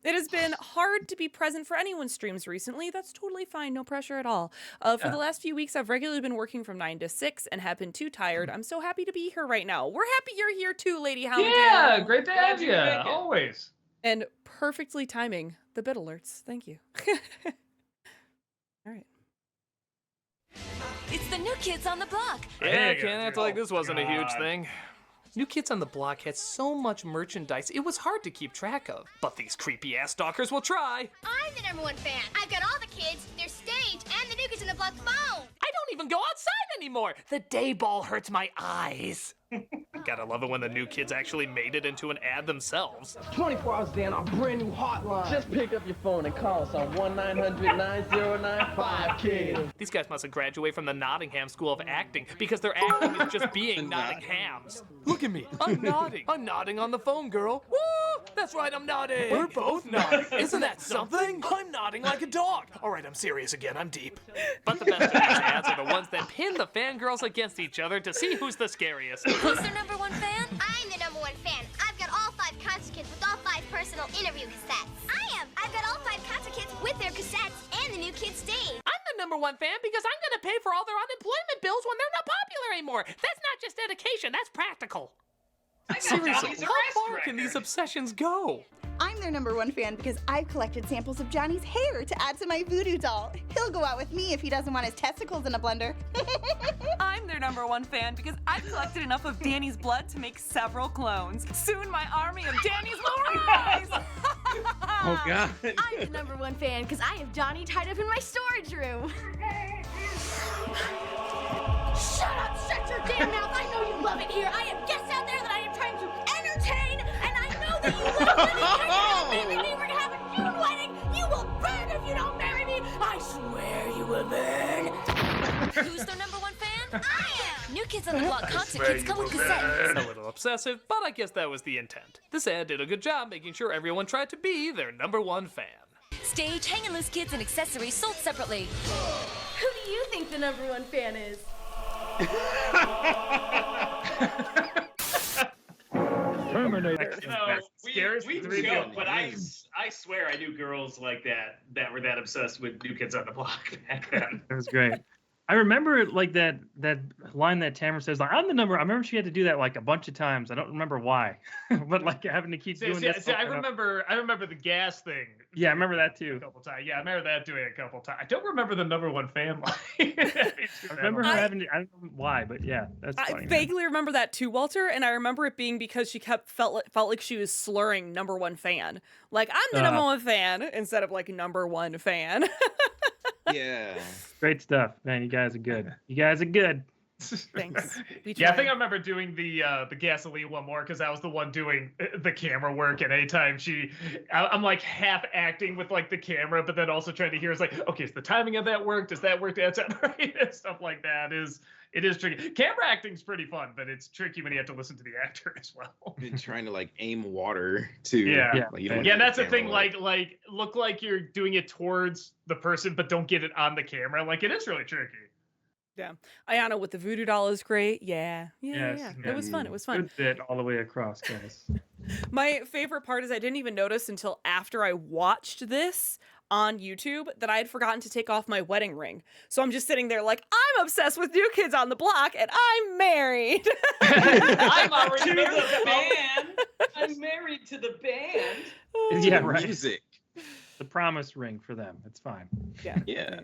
Speaker 1: It has been hard to be present for anyone's streams recently. That's totally fine. No pressure at all. For the last few weeks, I've regularly been working from 9 to 6 and have been too tired. I'm so happy to be here right now. We're happy you're here too, Lady Houndoom.
Speaker 2: Yeah, great to have you. Always.
Speaker 1: And perfectly timing the bit alerts. Thank you. All right.
Speaker 21: It's the New Kids on the Block.
Speaker 10: Yeah, can't act like this wasn't a huge thing. New Kids on the Block had so much merchandise, it was hard to keep track of. But these creepy-ass stalkers will try.
Speaker 16: I'm the #1 fan. I've got all the kids, their stage, and the New Kids on the Block phone.
Speaker 10: I don't even go outside anymore. The day ball hurts my eyes. Gotta love it when the New Kids actually made it into an ad themselves.
Speaker 22: 24 hours a day on our brand new hotline. Just pick up your phone and call us on 1-900-9095-KID.
Speaker 10: These guys must have graduated from the Nottingham School of Acting because their acting is just being Nottinghams. Look at me. I'm nodding. I'm nodding on the phone, girl. Woo! That's right, I'm nodding. We're both nodding. Isn't that something? I'm nodding like a dog. All right, I'm serious again. I'm deep. But the best of these ads are the ones that pin the fangirls against each other to see who's the scariest.
Speaker 21: Who's their #1 fan?
Speaker 16: I'm the #1 fan. I've got all 5 concert kits with all 5 personal interview cassettes. I've got all 5 concert kits with their cassettes and the New Kids stage.
Speaker 10: I'm the #1 fan because I'm gonna pay for all their unemployment bills when they're not popular anymore. That's not just dedication, that's practical. Seriously, how far can these obsessions go?
Speaker 23: I'm their #1 fan because I've collected samples of Johnny's hair to add to my voodoo doll. He'll go out with me if he doesn't want his testicles in a blender.
Speaker 24: I'm their #1 fan because I've collected enough of Danny's blood to make several clones. Soon my army of Danny's will rise!
Speaker 3: Oh, God.
Speaker 25: I'm the #1 fan because I have Johnny tied up in my storage room.
Speaker 16: Shut up! Shut your damn mouth! I know you love it here. I have guests out there that I am trying to entertain, and I know that you love living here. Maybe we're gonna have a June wedding. You will burn if you don't marry me. I swear you will burn.
Speaker 21: Who's their #1 fan? I am! New Kids on the Block concert kits come with cassettes.
Speaker 10: A little obsessive, but I guess that was the intent. This ad did a good job making sure everyone tried to be their #1 fan.
Speaker 21: Stage, hang-and loose kits, and accessories sold separately.
Speaker 25: Who do you think the #1 fan is?
Speaker 22: Terminator.
Speaker 5: You know, we joke, but I swear I knew girls like that were that obsessed with New Kids on the Block back then.
Speaker 4: That was great. I remember like that line that Tamara says, like, I'm the number. I remember she had to do that like a bunch of times. I don't remember why, but like having to keep doing that.
Speaker 2: I remember the gas thing.
Speaker 4: Yeah, I remember that too.
Speaker 2: A couple times. Yeah, I remember that doing it a couple times. I don't remember the #1 fan line.
Speaker 4: I remember her having to, I don't know why, but yeah, that's funny.
Speaker 1: I vaguely remember that too, Walter, and I remember it being because she felt like she was slurring #1 fan. Like, I'm the #1 fan instead of like #1 fan.
Speaker 3: Yeah.
Speaker 4: Great stuff, man. You guys are good. You guys are good.
Speaker 1: Thanks.
Speaker 2: Yeah, I think I remember doing the gasoline one more because I was the one doing the camera work, and anytime I'm like half acting with like the camera, but then also trying to hear it's like, okay, is the timing of that work? Does that work? That's right. Stuff like that it is tricky. Camera acting's pretty fun, but it's tricky when you have to listen to the actor as well.
Speaker 3: Been trying to like aim water to
Speaker 2: That's the thing. Like look like you're doing it towards the person, but don't get it on the camera. Like, it is really tricky.
Speaker 1: Yeah. Ayana with the voodoo doll is great. Yeah.
Speaker 4: Yes,
Speaker 1: It was fun. It was fun.
Speaker 4: Good bit all the way across, guys.
Speaker 1: My favorite part is I didn't even notice until after I watched this on YouTube that I had forgotten to take off my wedding ring. So I'm just sitting there like, I'm obsessed with New Kids on the Block and I'm married.
Speaker 2: I'm already
Speaker 5: To
Speaker 2: married.
Speaker 5: the band. I'm married to the band.
Speaker 4: Yeah, right.
Speaker 3: Music.
Speaker 4: The promise ring for them. It's fine.
Speaker 3: Yeah.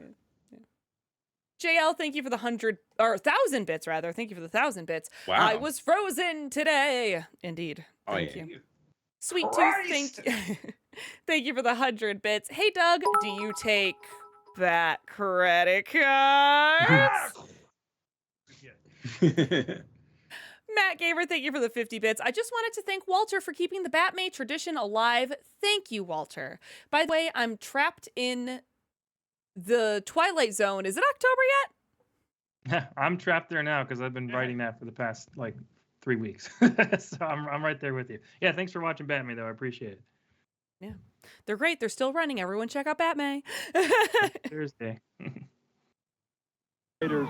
Speaker 1: JL, thank you for the 1,000 bits rather. Thank you for the 1,000 bits.
Speaker 3: Wow.
Speaker 1: I was frozen today. Indeed. Thank you. Sweet Tooth, thank you. Thank you for the 100 bits. Hey, Doug, do you take that credit card? Matt Gaver, thank you for the 50 bits. I just wanted to thank Walter for keeping the Batmay tradition alive. Thank you, Walter. By the way, I'm trapped in the Twilight Zone. Is it October yet?
Speaker 4: I'm trapped there now because I've been writing that for the past 3 weeks. So I'm right there with you. Yeah, thanks for watching Batman though. I appreciate it.
Speaker 1: Yeah, they're great. They're still running. Everyone check out Batman.
Speaker 4: Thursday.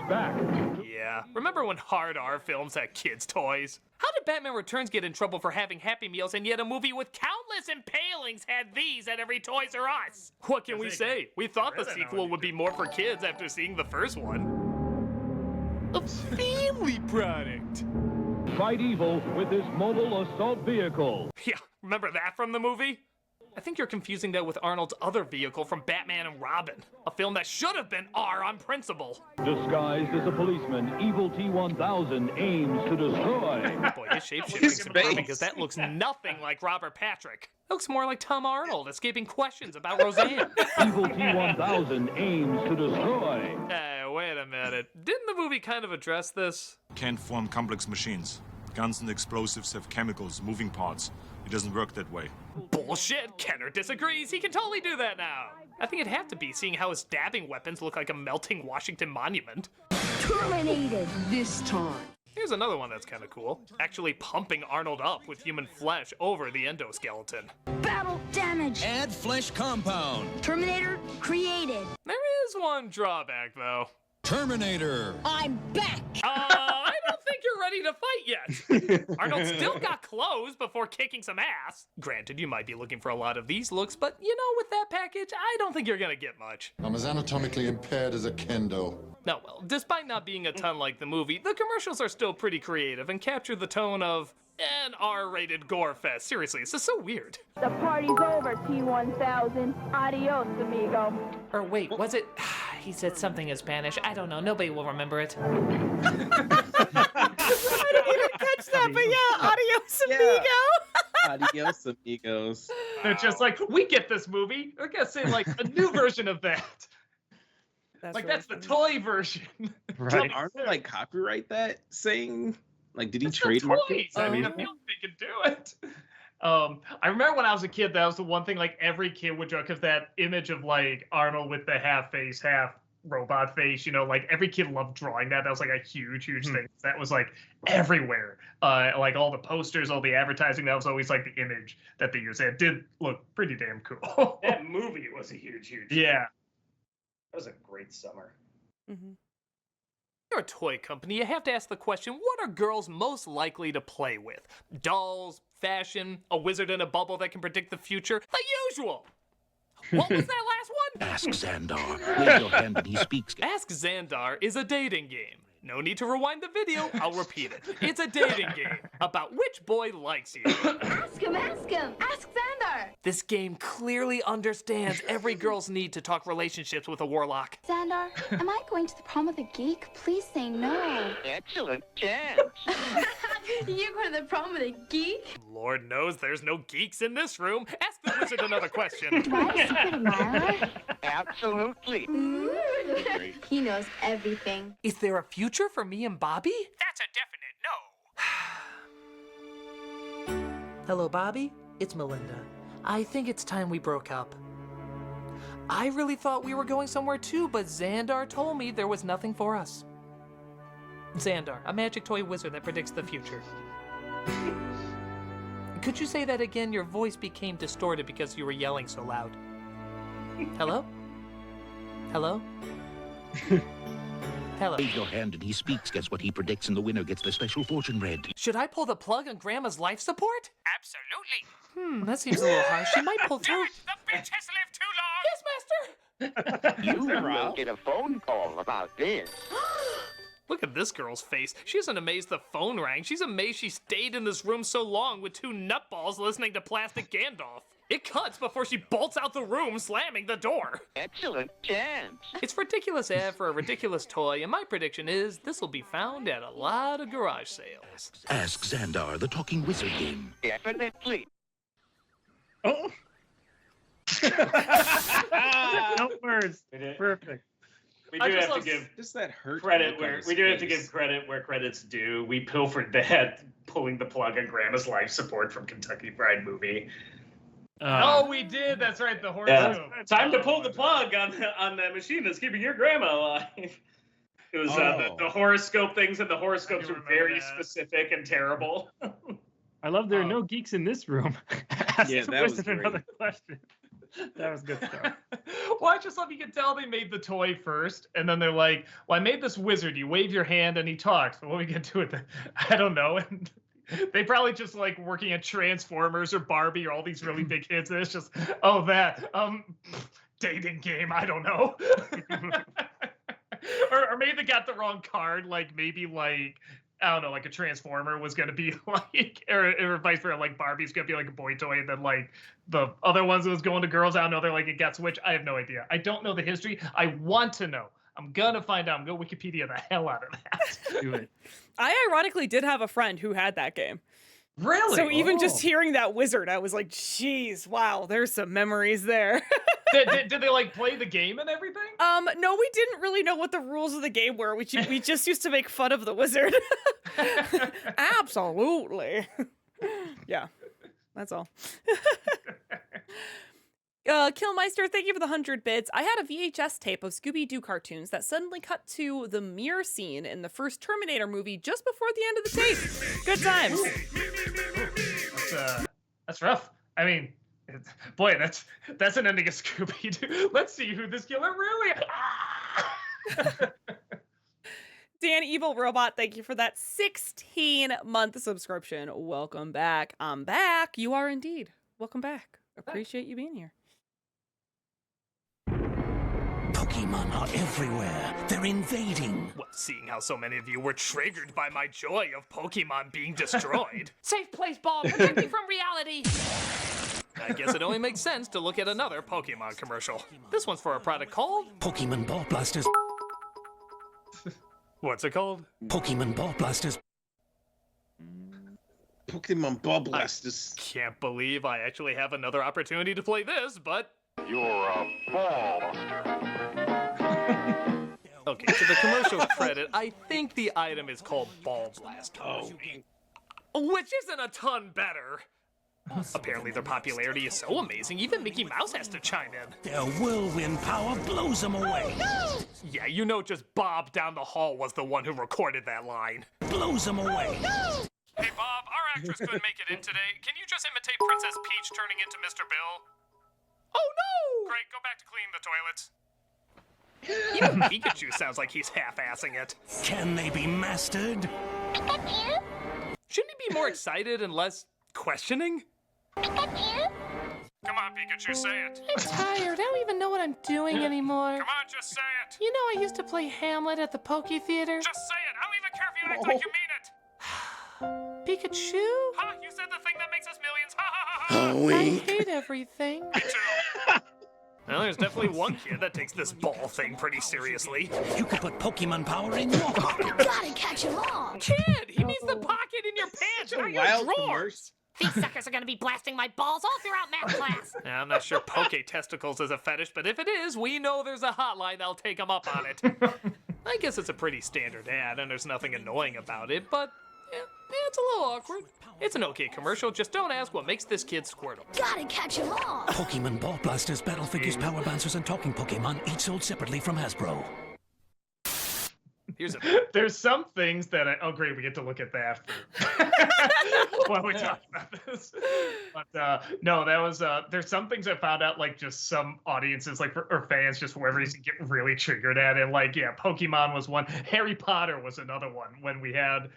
Speaker 10: Back. Yeah. Remember when hard R films had kids' toys? How did Batman Returns get in trouble for having Happy Meals and yet a movie with countless impalings had these at every Toys R Us? What can we say? We thought the sequel would be more for kids after seeing the first one. A family product.
Speaker 6: Fight evil with this mobile assault vehicle.
Speaker 10: Yeah, remember that from the movie? I think you're confusing that with Arnold's other vehicle from Batman and Robin, a film that should have been R on principle.
Speaker 6: Disguised as a policeman, Evil T-1000 aims to destroy.
Speaker 10: Boy, his shapeshifting's improving because that looks nothing like Robert Patrick. It looks more like Tom Arnold escaping questions about Roseanne.
Speaker 6: Evil T-1000 aims to destroy.
Speaker 10: Hey, wait a minute. Didn't the movie kind of address this?
Speaker 7: Can't form complex machines. Guns and explosives have chemicals, moving parts. It doesn't work that way.
Speaker 10: Bullshit! Kenner disagrees. He can totally do that now. I think it'd have to be, seeing how his stabbing weapons look like a melting Washington Monument.
Speaker 18: Terminated this time.
Speaker 10: Here's another one that's kind of cool. Actually pumping Arnold up with human flesh over the endoskeleton.
Speaker 18: Battle damage.
Speaker 11: Add flesh compound.
Speaker 18: Terminator created.
Speaker 10: There is one drawback, though.
Speaker 11: Terminator.
Speaker 18: I'm back.
Speaker 10: I don't think you're ready to fight yet. Arnold still got clothes before kicking some ass. Granted, you might be looking for a lot of these looks, but you know, with that package, I don't think you're gonna get much.
Speaker 14: I'm as anatomically impaired as a kendo.
Speaker 10: No, well, despite not being a ton like the movie, the commercials are still pretty creative and capture the tone of an R-rated gore fest. Seriously, this is so weird.
Speaker 18: The party's over, T-1000. Adios, amigo.
Speaker 10: Or wait, was it? He said something in Spanish. I don't know. Nobody will remember it.
Speaker 1: I didn't even catch that, but yeah, adios, amigo.
Speaker 3: Adios, amigos.
Speaker 2: They're just like, we get this movie. They're gonna say like a new version of that. That's the toy version.
Speaker 3: Right. Did Arnold copyright that saying? Did he trademark it?
Speaker 2: I mean, I feel like they could do it. I remember when I was a kid, that was the one thing every kid would draw, because that image of Arnold with the half face, half robot face, every kid loved drawing that. That was a huge thing. That was everywhere. All the posters, all the advertising, that was always the image that they used. It did look pretty damn cool.
Speaker 5: That movie was a huge
Speaker 2: yeah.
Speaker 5: That was a great summer.
Speaker 1: Mm-hmm.
Speaker 10: You're a toy company. You have to ask the question, what are girls most likely to play with? Dolls, fashion, a wizard in a bubble that can predict the future? The usual! What was that last one?
Speaker 17: Ask Zandar. Wave your hand and he speaks.
Speaker 10: Ask Zandar is a dating game. No need to rewind the video. I'll repeat it. It's a dating game about which boy likes you.
Speaker 18: Ask him, ask him. Ask Xandar.
Speaker 10: This game clearly understands every girl's need to talk relationships with a warlock.
Speaker 23: Xandar, am I going to the prom with a geek? Please say no.
Speaker 17: Excellent chance.
Speaker 18: You're going to the prom with a geek?
Speaker 10: Lord knows there's no geeks in this room. Ask the wizard another question.
Speaker 23: Do I have a secret admirer?
Speaker 17: Absolutely.
Speaker 23: He knows everything.
Speaker 10: Is there a future for me and Bobby? That's a definite no. Hello, Bobby. It's Melinda. I think it's time we broke up. I really thought we were going somewhere too, but Zandar told me there was nothing for us. Zandar, a magic toy wizard that predicts the future. Could you say that again? Your voice became distorted because you were yelling so loud. Hello? Hello? Hello.
Speaker 17: Wave your hand and he speaks. Guess what he predicts, and the winner gets the special fortune read.
Speaker 10: Should I pull the plug on Grandma's life support? Absolutely. That seems a little harsh. She might pull through.
Speaker 6: The bitch has lived too long! Yes, master!
Speaker 8: You will get a phone call about this.
Speaker 10: Look at this girl's face. She isn't amazed the phone rang. She's amazed she stayed in this room so long with two nutballs listening to Plastic Gandalf. It cuts before she bolts out the room, slamming the door.
Speaker 8: Excellent chance.
Speaker 10: It's ridiculous ad for a ridiculous toy, and my prediction is this will be found at a lot of garage sales.
Speaker 17: Ask Zandar, the talking wizard game.
Speaker 8: Definitely.
Speaker 4: Oh. No words. Perfect.
Speaker 5: We do have to give
Speaker 3: Does that hurt?
Speaker 5: credit where we do have to give credit where credit's due. We pilfered that pulling the plug on Grandma's life support from Kentucky Fried Movie.
Speaker 2: Oh, we did. That's right. The horoscope.
Speaker 5: Yeah. Time to pull the plug on the machine that's keeping your grandma alive. It was the horoscope things, and the horoscopes were very specific and terrible.
Speaker 4: I love there are no geeks in this room. Ask
Speaker 3: Yeah,
Speaker 4: the
Speaker 3: that was
Speaker 4: wizard
Speaker 3: great.
Speaker 4: another question. That was good stuff.
Speaker 2: Well, I just love you can tell they made the toy first, and then they're like, well, I made this wizard. You wave your hand and he talks. But what are we going to do with it? I don't know. And they probably just like working at Transformers or Barbie or all these really big hits. And it's just, dating game. I don't know. or maybe they got the wrong card. Like maybe like, I don't know, like a Transformer was going to be like, or vice versa, like Barbie's going to be like a boy toy, and then like the other ones that was going to girls, I don't know, they're like, it got switched. I have no idea. I don't know the history. I want to know. I'm going to find out. I'm going to Wikipedia the hell out of that.
Speaker 4: Do it.
Speaker 1: I ironically did have a friend who had that game.
Speaker 2: Really?
Speaker 1: So even just hearing that wizard, I was like, geez, wow, there's some memories there.
Speaker 2: did they like play the game and everything?
Speaker 1: No, we didn't really know what the rules of the game were. We just used to make fun of the wizard. Absolutely. Yeah, that's all. Killmeister, thank you for the 100 bits. I had a VHS tape of Scooby-Doo cartoons that suddenly cut to the mirror scene in the first Terminator movie just before the end of the tape. Good times.
Speaker 2: That's rough. I mean, boy, that's an ending of Scooby-Doo. Let's see who this killer really is.
Speaker 1: Dan Evil Robot, thank you for that 16-month subscription. Welcome back. I'm back. You are indeed. Welcome back. Appreciate you being here.
Speaker 13: Pokemon are everywhere. They're invading.
Speaker 10: Well, seeing how so many of you were triggered by my joy of Pokemon being destroyed.
Speaker 21: Safe place, Ball. Protect me from reality.
Speaker 10: I guess it only makes sense to look at another Pokemon commercial. This one's for a product called
Speaker 13: Pokemon Ball Blasters.
Speaker 10: What's it called?
Speaker 13: Pokemon Ball Blasters.
Speaker 3: Pokemon Ball Blasters.
Speaker 10: Can't believe I actually have another opportunity to play this, but
Speaker 8: You're a ball.
Speaker 10: okay, to the commercial credit, I think the item is called Ball Blaster. Which isn't a ton better. Apparently their popularity is so amazing, even Mickey Mouse has to chime in.
Speaker 13: Their whirlwind power blows them away.
Speaker 10: Yeah, you know just Bob down the hall was the one who recorded that line.
Speaker 13: Blows them away.
Speaker 10: Hey Bob, our actress couldn't make it in today. Can you just imitate Princess Peach turning into Mr. Bill? Oh no! Great, go back to cleaning the toilets. Even Pikachu sounds like he's half-assing it.
Speaker 13: Can they be mastered?
Speaker 10: Shouldn't he be more excited and less questioning? Come on, Pikachu, say it.
Speaker 21: I'm tired. I don't even know what I'm doing anymore.
Speaker 10: Come on, just say it.
Speaker 21: You know I used to play Hamlet at the Poke Theater.
Speaker 10: Just say it. I don't even care if you act like you mean it.
Speaker 21: Pikachu?
Speaker 10: Huh? You said the thing that makes us millions. Ha ha ha ha.
Speaker 21: I hate everything.
Speaker 10: Me too. Well, there's definitely one kid that takes this ball thing pretty seriously.
Speaker 13: You could put Pokemon power in your pocket.
Speaker 21: Gotta catch them all. Kid, he means the pocket in your pants, not your drawers. These suckers are gonna be blasting my balls all throughout math class.
Speaker 10: Now, I'm not sure Poke Testicles is a fetish, but if it is, we know there's a hotline that'll take them up on it. I guess it's a pretty standard ad, and there's nothing annoying about it, but yeah, it's a little awkward. It's an okay commercial, just don't ask what makes this kid Squirtle.
Speaker 21: Gotta catch them all.
Speaker 13: Pokemon Ball Blasters, Battle Figures, Power Bouncers, and Talking Pokemon, each sold separately from Hasbro.
Speaker 2: There's some things that oh great, we get to look at that while we talk about this. But no, that was there's some things I found out like just some audiences like or fans just for whatever reason get really triggered at, and like yeah, Pokemon was one. Harry Potter was another one. When we had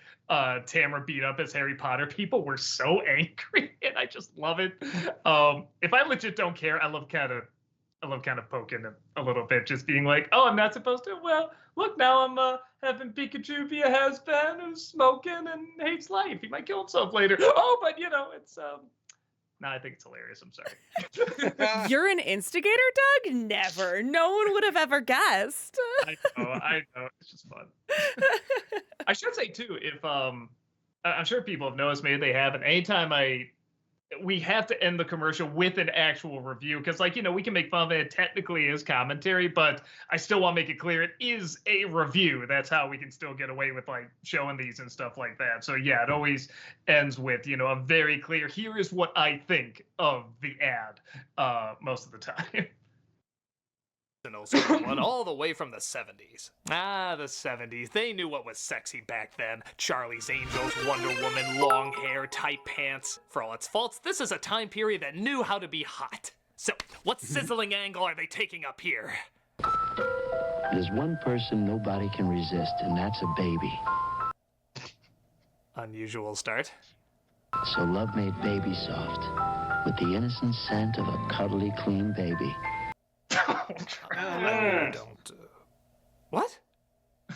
Speaker 2: Tamara beat up as Harry Potter, people were so angry, and I just love it. If I legit don't care, I love kind of poking him a little bit, just being like, oh, I'm not supposed to. Well, look, now I'm having Pikachu be a has-been who's smoking and hates life. He might kill himself later. Oh, but you know, it's no, I think it's hilarious. I'm sorry.
Speaker 1: You're an instigator, Doug? Never. No one would have ever guessed.
Speaker 2: I know. It's just fun. I should say too, if I'm sure people have noticed, maybe they haven't. Anytime we have to end the commercial with an actual review because, like, you know, we can make fun of it. It technically is commentary, but I still want to make it clear it is a review. That's how we can still get away with, like, showing these and stuff like that. So, yeah, it always ends with, you know, a very clear, here is what I think of the ad most of the time.
Speaker 10: One all the way from the 70s. Ah, the 70s. They knew what was sexy back then. Charlie's Angels, Wonder Woman, long hair, tight pants. For all its faults, this is a time period that knew how to be hot. So, what sizzling angle are they taking up here?
Speaker 9: There's one person nobody can resist, and that's a baby.
Speaker 10: Unusual start.
Speaker 9: So love made Baby Soft with the innocent scent of a cuddly, clean baby.
Speaker 10: What?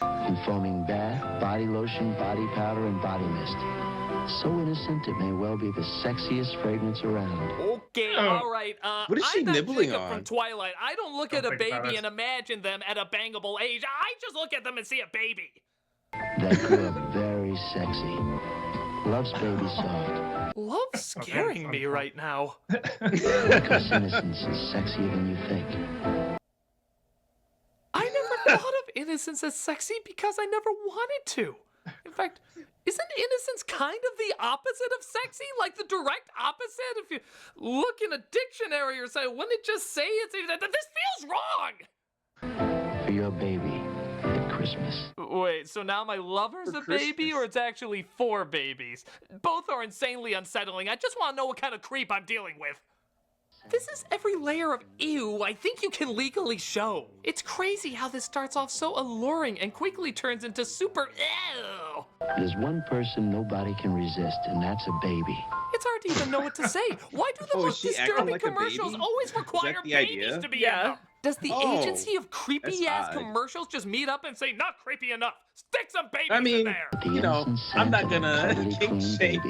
Speaker 9: Informing bath, body lotion, body powder, and body mist. So innocent it may well be the sexiest fragrance around.
Speaker 10: Okay, all right.
Speaker 3: What is she
Speaker 10: I'm not
Speaker 3: nibbling
Speaker 10: Jacob
Speaker 3: on?
Speaker 10: From Twilight. I don't look at a baby and imagine them at a bangable age. I just look at them and see a baby.
Speaker 9: That girl very sexy. Loves Baby Soft.
Speaker 10: Love's scaring me right now.
Speaker 9: Because innocence is sexier than you think.
Speaker 10: I never thought of innocence as sexy because I never wanted to. In fact, isn't innocence kind of the opposite of sexy? Like the direct opposite? If you look in a dictionary or something, wouldn't it just say it's this feels wrong?
Speaker 9: For your baby at Christmas.
Speaker 10: Wait, so now my lover's a baby or it's actually 4 babies? Both are insanely unsettling. I just want to know what kind of creep I'm dealing with. This is every layer of ew I think you can legally show. It's crazy how this starts off so alluring and quickly turns into super ew.
Speaker 9: There's one person nobody can resist, and that's a baby.
Speaker 10: It's hard to even know what to say. Why do the most disturbing commercials always require babies to be in them? Does the agency of creepy-ass commercials just meet up and say, not creepy enough, stick some babies in there?
Speaker 3: You know, I'm not gonna kink shame.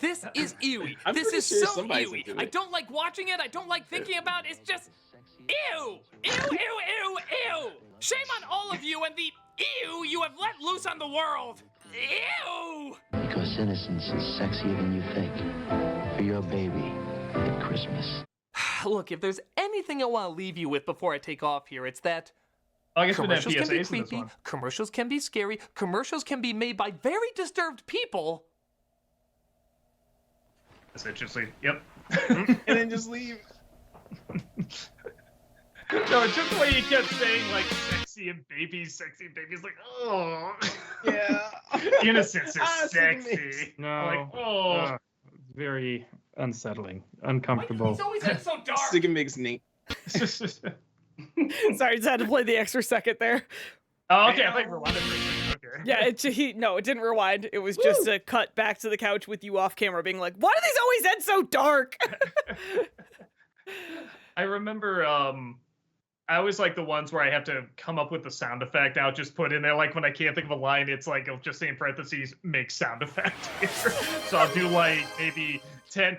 Speaker 10: This is ewy. This is so ewy. I don't like watching it. I don't like thinking about it. It's just ew. Ew, ew, ew, ew. Shame on all of you and the ew you have let loose on the world. Ew.
Speaker 9: Because innocence is sexier than you think. For your baby at Christmas.
Speaker 10: Look, if there's anything I want to leave you with before I take off here, it's that
Speaker 2: I guess
Speaker 10: commercials can be
Speaker 2: PSAs in this
Speaker 10: creepy,
Speaker 2: one.
Speaker 10: commercials can be scary, commercials can be made by very disturbed people.
Speaker 2: Essentially, yep.
Speaker 3: And then just leave.
Speaker 2: No, it's just the way he kept saying, like, sexy and babies, like, oh. Yeah. Innocence is sexy.
Speaker 4: No.
Speaker 2: Like, oh.
Speaker 4: Very unsettling, uncomfortable.
Speaker 10: It's always been so dark.
Speaker 3: Stick and makes Nate.
Speaker 1: Sorry, just had to play the extra second there.
Speaker 2: Oh, okay. I thought you were wondering. Okay.
Speaker 1: Yeah, it didn't rewind. It was just a cut back to the couch with you off camera being like, why do these always end so dark?
Speaker 2: I remember, I always like the ones where I have to come up with the sound effect. I'll just put in there, like when I can't think of a line, it's like, I'll just say in parentheses, make sound effect here. So I'll do like maybe 10,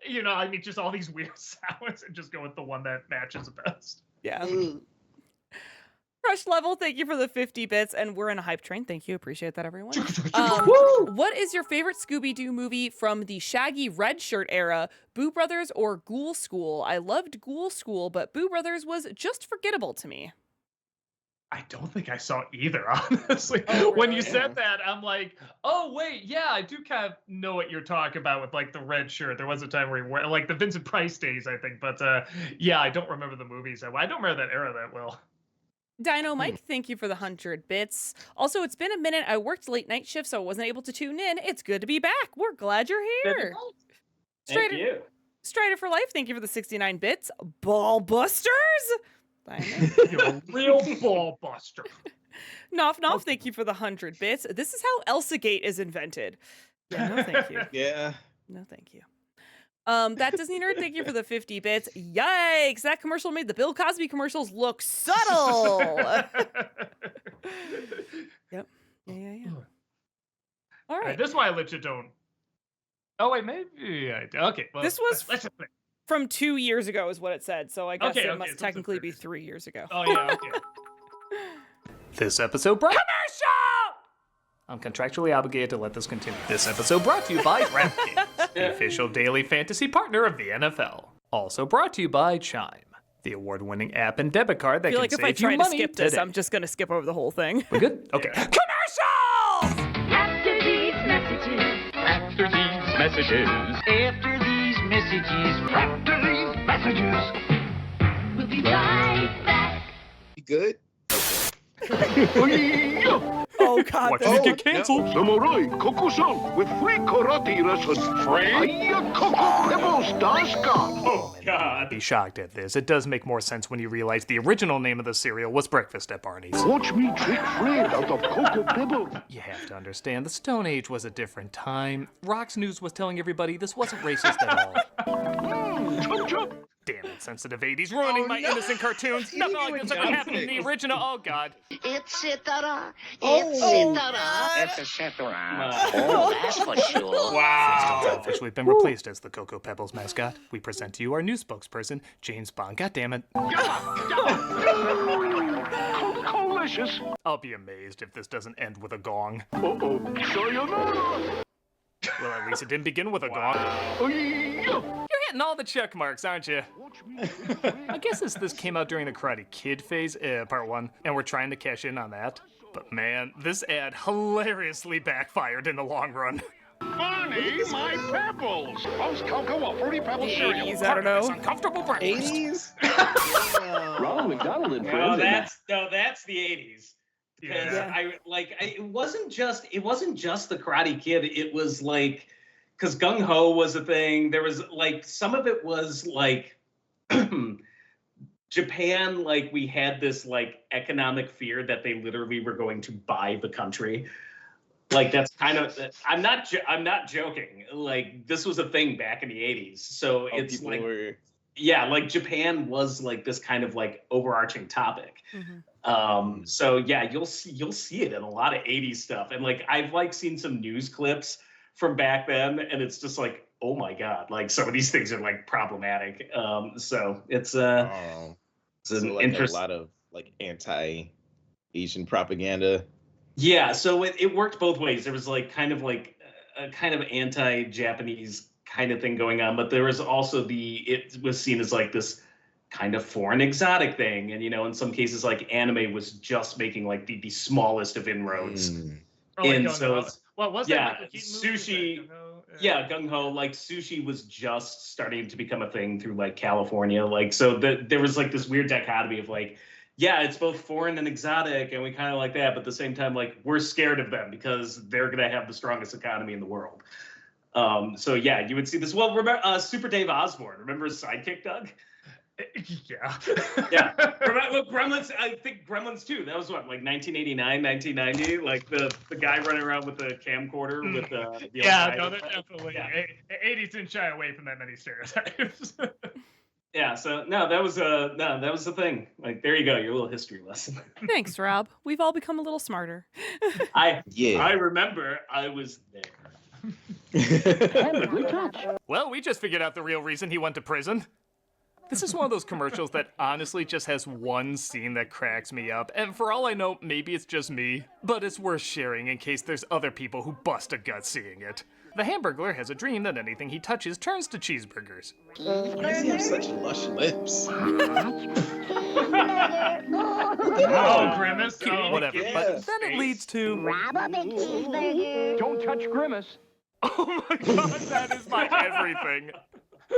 Speaker 2: you know, I mean, just all these weird sounds and just go with the one that matches the best.
Speaker 1: Yeah. Rush Level, thank you for the 50 bits, and we're in a hype train. Thank you, appreciate that, everyone. What is your favorite Scooby-Doo movie from the Shaggy Red Shirt era, Boo Brothers or Ghoul School? I loved Ghoul School, but Boo Brothers was just forgettable to me.
Speaker 2: I don't think I saw either, honestly.
Speaker 1: Oh, really?
Speaker 2: When you said that, I'm like, oh, wait, yeah, I do kind of know what you're talking about with, like, the red shirt. There was a time where he wore, like, the Vincent Price days, I think. But, yeah, I don't remember the movies. I don't remember that era that well.
Speaker 1: Dino Mike, thank you for the 100 bits. Also, it's been a minute. I worked late night shift, so I wasn't able to tune in. It's good to be back. We're glad you're here.
Speaker 5: Thank you.
Speaker 1: Strider for Life, thank you for the 69 bits. Ball Busters.
Speaker 2: You're a real ball buster.
Speaker 1: Noff, thank you for the 100 bits. This is how Elsa Gate is invented. Yeah, no, thank you.
Speaker 3: Yeah.
Speaker 1: No, thank you. That Disney Nerd, thank you for the 50 bits. Yikes, that commercial made the Bill Cosby commercials look subtle. Yep. Yeah. All right.
Speaker 2: This is why I legit don't. Oh, wait, maybe I do. Okay. Well,
Speaker 1: this was
Speaker 2: let's just
Speaker 1: from 2 years ago is what it said, so I guess it must
Speaker 2: so
Speaker 1: technically be 3 years ago.
Speaker 2: Oh, yeah, okay.
Speaker 10: This episode brought... Commercial! I'm contractually obligated to let this continue. This episode brought to you by DraftKings, the official daily fantasy partner of the NFL. Also brought to you by Chime, the award-winning app and debit card that
Speaker 1: I feel
Speaker 10: can
Speaker 1: like if
Speaker 10: save
Speaker 1: I
Speaker 10: you
Speaker 1: try to
Speaker 10: money
Speaker 1: skip this,
Speaker 10: today.
Speaker 1: I'm just going to skip over the whole thing.
Speaker 10: We good? Okay. Commercials!
Speaker 18: After these messages.
Speaker 8: After these messages.
Speaker 18: After these messages. After these messages. We'll be right back.
Speaker 3: You good?
Speaker 1: Oh, God.
Speaker 10: Watch it get canceled.
Speaker 8: Samurai Koko-san with free karate lessons. Free? Koko Pebbles Daska.
Speaker 10: Oh, God. Be shocked at this. It does make more sense when you realize the original name of the cereal was Breakfast at Barney's.
Speaker 8: Watch me trick Fred out of Cocoa Pebbles.
Speaker 10: You have to understand, the Stone Age was a different time. Rox News was telling everybody this wasn't racist at all.
Speaker 8: Chop chop.
Speaker 10: Damn it, sensitive 80s, ruining my innocent cartoons. Nothing like this ever happened in the original. Oh, God.
Speaker 18: Etc.
Speaker 8: Etc.
Speaker 18: Oh, that's for sure.
Speaker 10: Wow. Has officially been replaced as the Cocoa Pebbles mascot. We present to you our new spokesperson, James Bond. God damn it.
Speaker 8: Delicious.
Speaker 10: I'll be amazed if this doesn't end with a gong.
Speaker 8: Uh-oh. Sayonara.
Speaker 10: Well, at least it didn't begin with a gong. You're hitting all the check marks, aren't you? I guess this came out during the Karate Kid phase, part 1, and we're trying to cash in on that. But man, this ad hilariously backfired in the long run.
Speaker 8: Bonnie, my Pebbles. Most cocoa fruity Pebbles
Speaker 1: The
Speaker 8: cereal.
Speaker 1: 80s, I don't know.
Speaker 10: Uncomfortable breakfast.
Speaker 3: 80s?
Speaker 17: Ronald McDonald and
Speaker 5: No,
Speaker 17: friends.
Speaker 5: that's the 80s. Because
Speaker 2: Yeah.
Speaker 5: it wasn't just the Karate Kid. It was like, because Gung Ho was a thing. There was like some of it was like Japan. Like we had this like economic fear that they literally were going to buy the country. Like that's kind of I'm not joking. Like this was a thing back in the 80s. So it's like yeah, like Japan was like this kind of like overarching topic.
Speaker 1: Mm-hmm.
Speaker 5: So yeah, you'll see it in a lot of 80s stuff. And like I've like seen some news clips from back then, and it's just like, oh my God, like some of these things are like problematic. So it's
Speaker 3: like
Speaker 5: interest-
Speaker 3: a lot of like anti-Asian propaganda.
Speaker 5: Yeah, so it worked both ways. There was like kind of like a kind of anti-Japanese kind of thing going on, but there was also it was seen as like this kind of foreign exotic thing. And, you know, in some cases, like anime was just making like the smallest of inroads. And so, sushi, Gung Ho, like sushi was just starting to become a thing through like California. Like, so there was like this weird dichotomy of like, yeah, it's both foreign and exotic, and we kind of like that, but at the same time, like we're scared of them because they're gonna have the strongest economy in the world. So yeah, you would see this. Well, remember Super Dave Osborne? Remember his sidekick, Doug?
Speaker 2: Yeah.
Speaker 5: Yeah. Remember Gremlins? I think Gremlins 2. That was what, like 1989, 1990. Like the guy running around with the camcorder with the.
Speaker 2: Yeah, no, they're definitely. Yeah. 80s didn't shy away from that many stereotypes.
Speaker 5: Yeah, so that was a thing. Like there you go, your little history lesson.
Speaker 1: Thanks, Rob. We've all become a little smarter.
Speaker 5: I remember I was there.
Speaker 10: Well, we just figured out the real reason he went to prison. This is one of those commercials that honestly just has one scene that cracks me up, and for all I know, maybe it's just me, but it's worth sharing in case there's other people who bust a gut seeing it. The Hamburglar has a dream that anything he touches turns to cheeseburgers.
Speaker 3: Why does he have such lush lips?
Speaker 2: Grimace.
Speaker 10: Whatever, but then it leads to...
Speaker 22: Don't touch Grimace.
Speaker 10: Oh my God, that is my everything.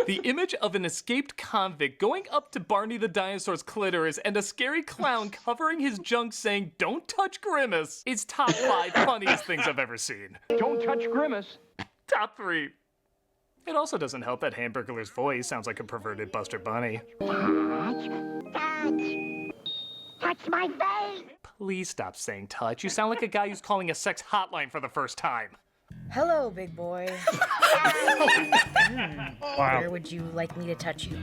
Speaker 10: The image of an escaped convict going up to Barney the dinosaur's clitoris and a scary clown covering his junk saying, "Don't touch Grimace," is top 5 funniest things I've ever seen.
Speaker 22: Don't touch Grimace.
Speaker 10: Top 3. It also doesn't help that Hamburglar's voice sounds like a perverted Buster Bunny.
Speaker 18: Touch my face.
Speaker 10: Please stop saying touch. You sound like a guy who's calling a sex hotline for the first time.
Speaker 12: Hello, big boy.
Speaker 4: Wow.
Speaker 12: Where would you like me to touch you?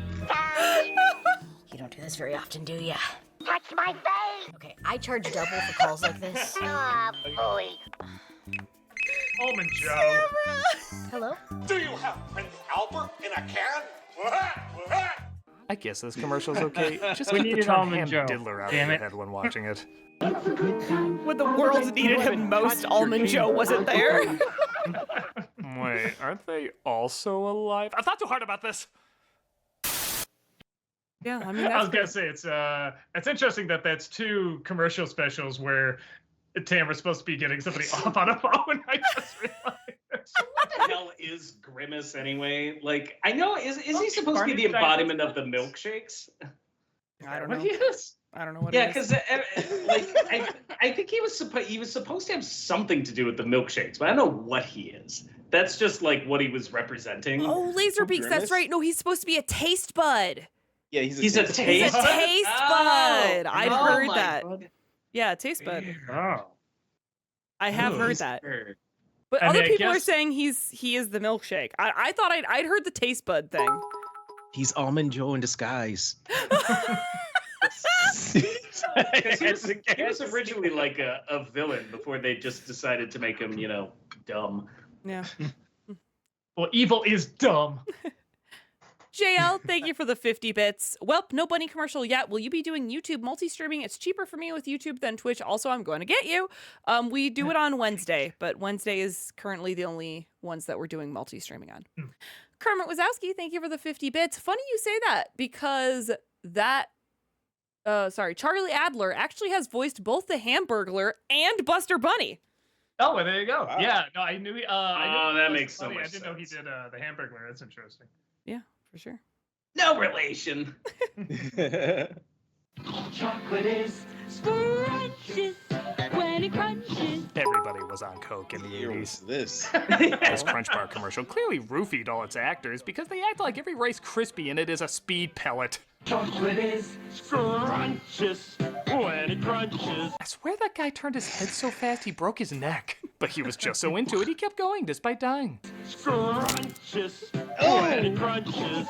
Speaker 12: You don't do this very often, do ya?
Speaker 18: Touch my face.
Speaker 12: Okay, I charge double for calls like this.
Speaker 18: Ah, boy.
Speaker 2: Almond Joe.
Speaker 12: Hello?
Speaker 15: Do you have Prince Albert in a can?
Speaker 10: I guess this commercial's okay. Just
Speaker 4: We
Speaker 10: keep the
Speaker 4: needed
Speaker 10: term
Speaker 4: Almond
Speaker 10: ham
Speaker 4: Joe.
Speaker 10: diddler out
Speaker 4: Damn
Speaker 10: of your
Speaker 4: it.
Speaker 10: head when watching it.
Speaker 1: When the world needed him most, Almond Joe wasn't there.
Speaker 10: Wait, aren't they also alive? I thought too hard about this.
Speaker 1: Yeah, I mean,
Speaker 2: I was
Speaker 1: that's
Speaker 2: gonna say it's interesting that that's 2 commercial specials where Tamara's supposed to be getting somebody off on a phone. I just realized.
Speaker 5: What the hell is Grimace anyway? Like, I know, is he supposed to be the embodiment of the milkshakes?
Speaker 1: I don't
Speaker 2: What
Speaker 1: know.
Speaker 2: he is?
Speaker 1: I don't know what
Speaker 5: Yeah,
Speaker 1: it is.
Speaker 5: because like I think he was supposed to have something to do with the milkshakes, but I don't know what he is. That's just like what he was representing.
Speaker 1: Oh, Laserbeaks,
Speaker 3: Grimace?
Speaker 1: that's right. No, he's supposed to be a taste bud.
Speaker 3: Yeah,
Speaker 5: He's a
Speaker 1: He's a
Speaker 5: taste
Speaker 1: taste bud. I'd heard
Speaker 5: my
Speaker 1: that.
Speaker 5: God.
Speaker 1: Yeah, taste bud.
Speaker 4: Oh.
Speaker 1: I have heard
Speaker 5: He's
Speaker 1: that.
Speaker 5: weird.
Speaker 1: But
Speaker 2: I
Speaker 1: other
Speaker 2: mean, I
Speaker 1: people are
Speaker 2: guess-
Speaker 1: saying he is the milkshake. I thought I'd heard the taste bud thing.
Speaker 3: He's Almond Joe in disguise.
Speaker 5: Because he was originally like a villain before they just decided to make him, dumb.
Speaker 1: Yeah.
Speaker 2: Well, evil is dumb.
Speaker 1: JL, thank you for the 50 bits. Welp, no bunny commercial yet. Will you be doing YouTube multi-streaming? It's cheaper for me with YouTube than Twitch. Also, I'm going to get you. We do it on Wednesday, but Wednesday is currently the only ones that we're doing multi-streaming on. Kermit Wazowski, thank you for the 50 bits. Funny you say that because Charlie Adler actually has voiced both the Hamburglar and Buster Bunny.
Speaker 2: Oh, well, there you go.
Speaker 3: Wow.
Speaker 2: Yeah, no, I knew. I knew
Speaker 5: that
Speaker 2: he was
Speaker 5: makes so
Speaker 2: funny.
Speaker 5: much
Speaker 2: I didn't know he
Speaker 5: sense.
Speaker 2: did the Hamburglar. That's interesting.
Speaker 1: Yeah, for sure.
Speaker 5: No relation.
Speaker 18: Chocolate is scrumptious when it crunches.
Speaker 10: Everybody was on coke in the
Speaker 3: Here
Speaker 10: 80s.
Speaker 3: was this.
Speaker 10: This Crunch Bar commercial clearly roofied all its actors because they act like every Rice Krispie in it is a speed pellet.
Speaker 22: Chocolate is scrumptious when it crunches.
Speaker 10: I swear that guy turned his head so fast he broke his neck. But he was just so into it he kept going despite dying.
Speaker 22: Scrumptious when it crunches.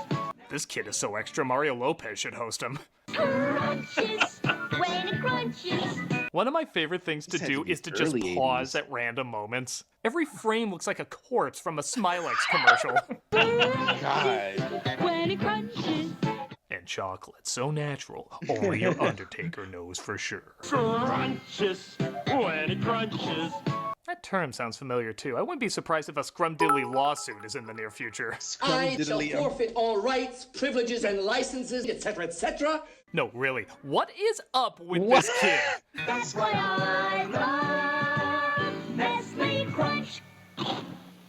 Speaker 10: This kid is so extra Mario Lopez should host him.
Speaker 18: Crunches when it crunches.
Speaker 10: One of my favorite things to
Speaker 3: This had to
Speaker 10: do
Speaker 3: be
Speaker 10: is to just
Speaker 3: early
Speaker 10: pause
Speaker 3: 80s.
Speaker 10: at random moments. Every frame looks like a corpse from a Smilex commercial.
Speaker 3: God.
Speaker 18: When it crunches.
Speaker 10: And chocolate so natural, only an Undertaker knows for sure.
Speaker 22: Crunches when it crunches.
Speaker 10: That term sounds familiar too. I wouldn't be surprised if a scrumdiddly lawsuit is in the near future.
Speaker 19: I shall forfeit all rights, privileges, and licenses, etc., etc.
Speaker 10: No, really, what is up with this kid?
Speaker 18: That's why I love Nestle Crunch.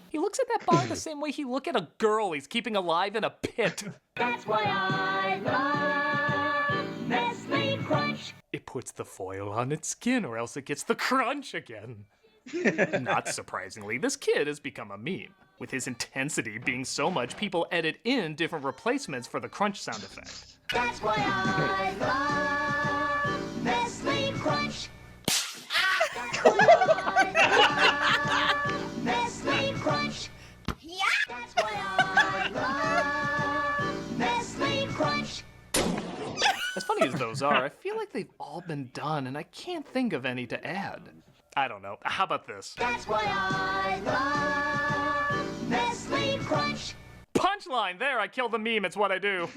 Speaker 10: He looks at that bar the same way he look at a girl he's keeping alive in a pit.
Speaker 18: That's why I love Nestle Crunch.
Speaker 10: It puts the foil on its skin or else it gets the crunch again. Not surprisingly, this kid has become a meme, with his intensity being so much people edit in different replacements for the crunch sound effect.
Speaker 18: That's why I love Nestle Crunch. That's why I love Nestle Crunch. Yeah. That's why I love Nestle Crunch.
Speaker 10: As funny as those are, I feel like they've all been done and I can't think of any to add. I don't know. How about this?
Speaker 18: That's why I love Nestle Crunch.
Speaker 10: Punchline! There, I killed the meme. It's what I do.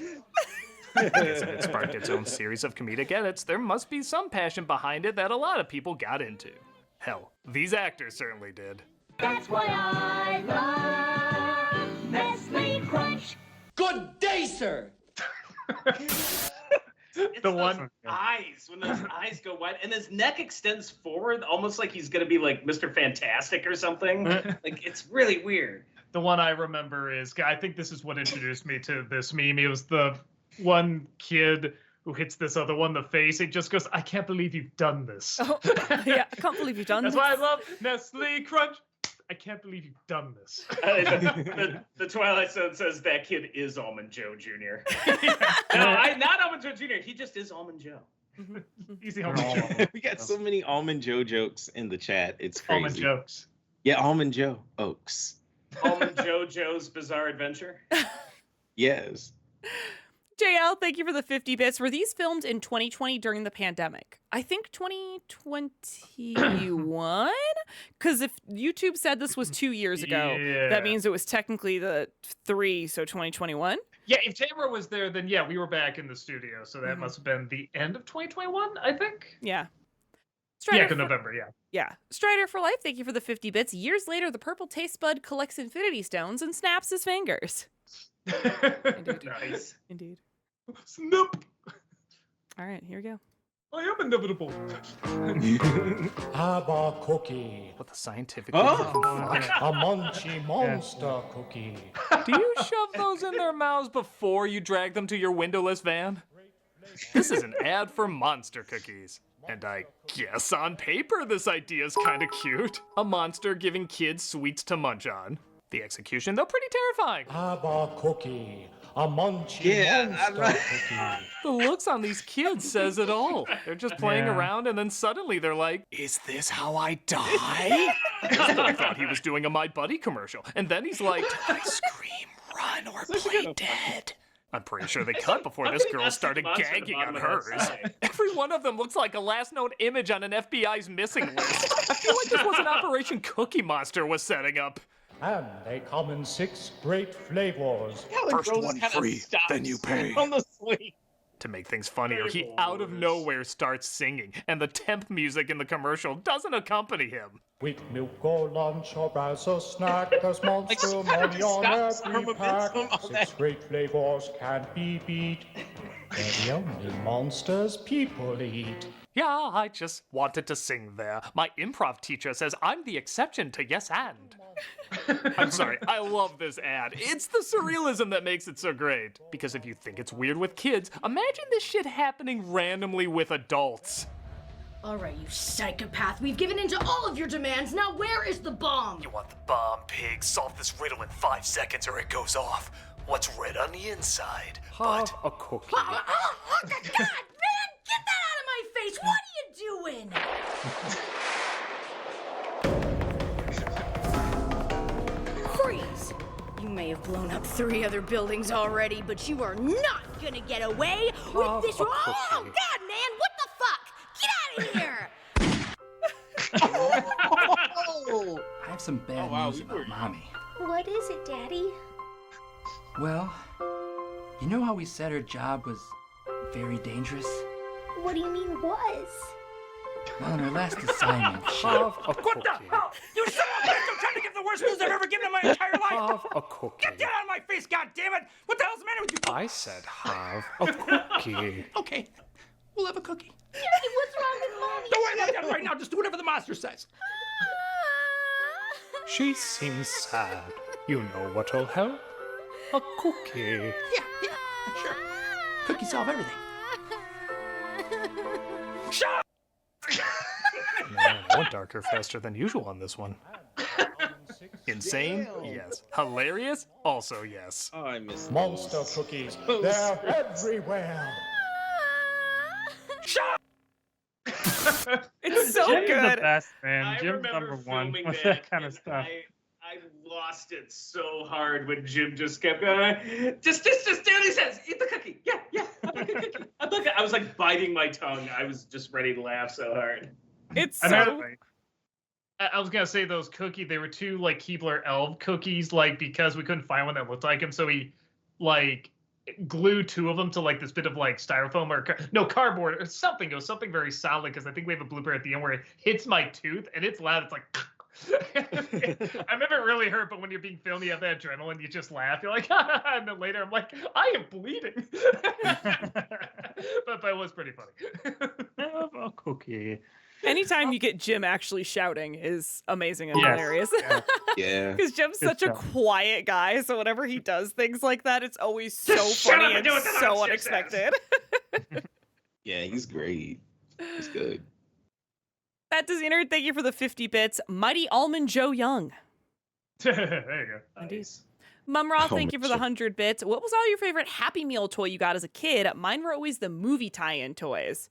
Speaker 10: I guess if it sparked its own series of comedic edits, there must be some passion behind it that a lot of people got into. Hell, these actors certainly did.
Speaker 18: That's why I love Nestle Crunch.
Speaker 19: Good day, sir.
Speaker 5: It's
Speaker 2: The
Speaker 5: those
Speaker 2: one-
Speaker 5: eyes, when those eyes go wide, and his neck extends forward, almost like he's gonna be like Mr. Fantastic or something. Like, it's really weird.
Speaker 2: The one I remember is, I think this is what introduced me to this meme. It was the one kid who hits this other one in the face. It just goes, I can't believe you've done this.
Speaker 1: Oh, yeah, I can't believe you've done
Speaker 2: That's
Speaker 1: this.
Speaker 2: why I love Nestle Crunch. I can't believe you've done this.
Speaker 5: The Twilight Zone says that kid is Almond Joe Jr. No, not Almond Joe Jr. He just is Almond Joe.
Speaker 2: Easy Almond Joe.
Speaker 3: We got so many Almond Joe jokes in the chat. It's crazy.
Speaker 2: Almond jokes.
Speaker 3: Yeah, Almond Joe Oaks.
Speaker 5: Almond Joe's Bizarre Adventure.
Speaker 3: Yes.
Speaker 1: JL, thank you for the 50 bits. Were these filmed in 2020 during the pandemic? I think 2021? Because if YouTube said this was 2 years ago, that means it was technically the 3, so 2021?
Speaker 2: Yeah, if Tamara was there, then yeah, we were back in the studio, so that must have been the end of 2021, I think.
Speaker 1: Yeah.
Speaker 2: Yeah, November, yeah.
Speaker 1: Yeah. Strider for life, thank you for the 50 bits. Years later, the purple taste bud collects infinity stones and snaps his fingers. Indeed.
Speaker 2: Nice.
Speaker 1: Indeed.
Speaker 2: Snip.
Speaker 1: All right, here we go.
Speaker 2: I am inevitable.
Speaker 6: Have a cookie.
Speaker 10: What the scientific?
Speaker 6: A munchy monster cookie.
Speaker 10: Do you shove those in their mouths before you drag them to your windowless van? This is an ad for Monster Cookies. And I guess on paper this idea is kind of cute. A monster giving kids sweets to munch on. The execution, though, pretty terrifying.
Speaker 6: Have a cookie. A munchy monster cookie.
Speaker 10: The looks on these kids says it all. They're just playing around and then suddenly they're like, is this how I die? I thought he was doing a My Buddy commercial. And then he's like, did I scream, run, or play dead? I'm pretty sure they cut before this girl started gagging on hers. Every one of them looks like a last known image on an FBI's missing list. I feel like this was an Operation Cookie Monster was setting up.
Speaker 6: And they come in 6 great flavors.
Speaker 10: First one free, then you pay.
Speaker 3: On the sweet.
Speaker 10: To make things funnier, he out of nowhere starts singing, and the temp music in the commercial doesn't accompany him.
Speaker 6: With milk or lunch or as a snack, there's monster money on every pack. 6 great flavors can't be beat. They're the only monsters people eat.
Speaker 10: Yeah, I just wanted to sing there. My improv teacher says I'm the exception to yes and. I'm sorry, I love this ad. It's the surrealism that makes it so great. Because if you think it's weird with kids, imagine this shit happening randomly with adults.
Speaker 12: All right, you psychopath. We've given in to all of your demands. Now where is the bomb?
Speaker 13: You want the bomb, pig? Solve this riddle in 5 seconds or it goes off. What's red on the inside?
Speaker 10: Have a cookie.
Speaker 12: Oh, God, man, get that out of my face. What are you doing? Freeze. You may have blown up 3 other buildings already, but you are not gonna get away with this. Oh, God, man, what the fuck? Get out of here!
Speaker 7: I have some bad news about Mommy.
Speaker 18: What is it, Daddy?
Speaker 7: Well, you know how we said her job was very dangerous?
Speaker 18: What do you mean was?
Speaker 7: Well, in her last assignment, she...
Speaker 10: Have a cookie.
Speaker 13: What the hell? You son of a bitch! I'm trying to give the worst news I've ever given in my entire life!
Speaker 10: Have a cookie.
Speaker 13: Get that out of my face, goddammit! What the hell's the matter with you?
Speaker 10: I said have a cookie.
Speaker 13: Okay, we'll have a cookie.
Speaker 18: Daddy, what's wrong with Mommy?
Speaker 13: Don't worry about that right now. Just do whatever the monster says.
Speaker 10: She seems sad. You know what'll help? A cookie.
Speaker 13: Yeah, sure. Cookies solve everything. Shut up!
Speaker 10: Man, I went darker faster than usual on this one. Insane? Yes. Hilarious? Also yes.
Speaker 3: Oh, I missed
Speaker 6: Monster cookies. They're everywhere.
Speaker 13: Shut up!
Speaker 1: It's so
Speaker 4: Jim's
Speaker 1: good.
Speaker 4: the best, man.
Speaker 5: I
Speaker 4: Jim's
Speaker 5: remember
Speaker 4: number one
Speaker 5: filming
Speaker 4: with
Speaker 5: that
Speaker 4: kind of
Speaker 5: and
Speaker 4: stuff.
Speaker 5: I lost it so hard when Jim just kept going. Just do what he says. Eat the cookie. Yeah. I'd like a cookie. I was like biting my tongue. I was just ready to laugh so hard.
Speaker 1: It's
Speaker 2: I
Speaker 1: so...
Speaker 2: was gonna say those cookies, they were 2 like Keebler elf cookies, like because we couldn't find one that looked like him, so he like glued 2 of them to like this bit of like styrofoam or cardboard or something. It was something very solid because I think we have a blooper at the end where it hits my tooth and it's loud. It's like I remember it really hurt, but when you're being filmed, you have that adrenaline, you just laugh. You're like, and then later I'm like, I am bleeding. but it was pretty funny.
Speaker 4: Have a cookie.
Speaker 1: Anytime you get Jim actually shouting is amazing and hilarious.
Speaker 3: Yeah.
Speaker 1: Because Jim's such a quiet guy, so whenever he does things like that, it's always so funny and so unexpected.
Speaker 3: Yeah, he's great. He's good.
Speaker 1: That does Nerd, thank you for the 50 bits. Mighty Almond Joe Young.
Speaker 2: There you go.
Speaker 1: Nice. Mumra, thank you for the 100 bits. What was all your favorite Happy Meal toy you got as a kid? Mine were always the movie tie-in toys.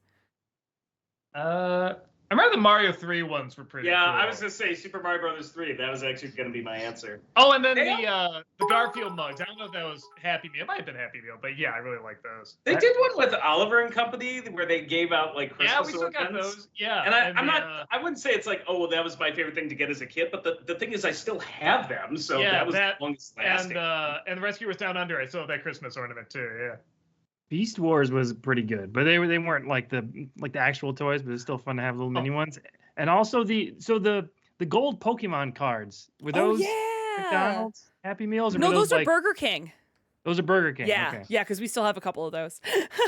Speaker 2: I remember the Mario 3 ones were pretty cool.
Speaker 5: I was gonna say Super Mario Brothers 3. That was actually gonna be my answer.
Speaker 2: Oh, and then the Garfield mugs. I don't know if that was Happy Meal. It might have been Happy Meal, but yeah, I really like those.
Speaker 5: They did one with Oliver and Company where they gave out like Christmas
Speaker 2: we still got
Speaker 5: ornaments.
Speaker 2: those. Yeah,
Speaker 5: and I wouldn't say it's like, oh, well, that was my favorite thing to get as a kid, but the thing is, I still have them, so that was the longest lasting.
Speaker 2: And the Rescuers Down Under, I still have that Christmas ornament too. Yeah.
Speaker 4: Beast Wars was pretty good, but they weren't like the actual toys, but it's still fun to have little mini ones. And also the gold Pokemon cards. Were those McDonald's Happy Meals? Or
Speaker 1: No,
Speaker 4: were
Speaker 1: those are Burger King.
Speaker 4: Those are Burger King.
Speaker 1: Yeah,
Speaker 4: okay.
Speaker 1: yeah, because we still have a couple of those.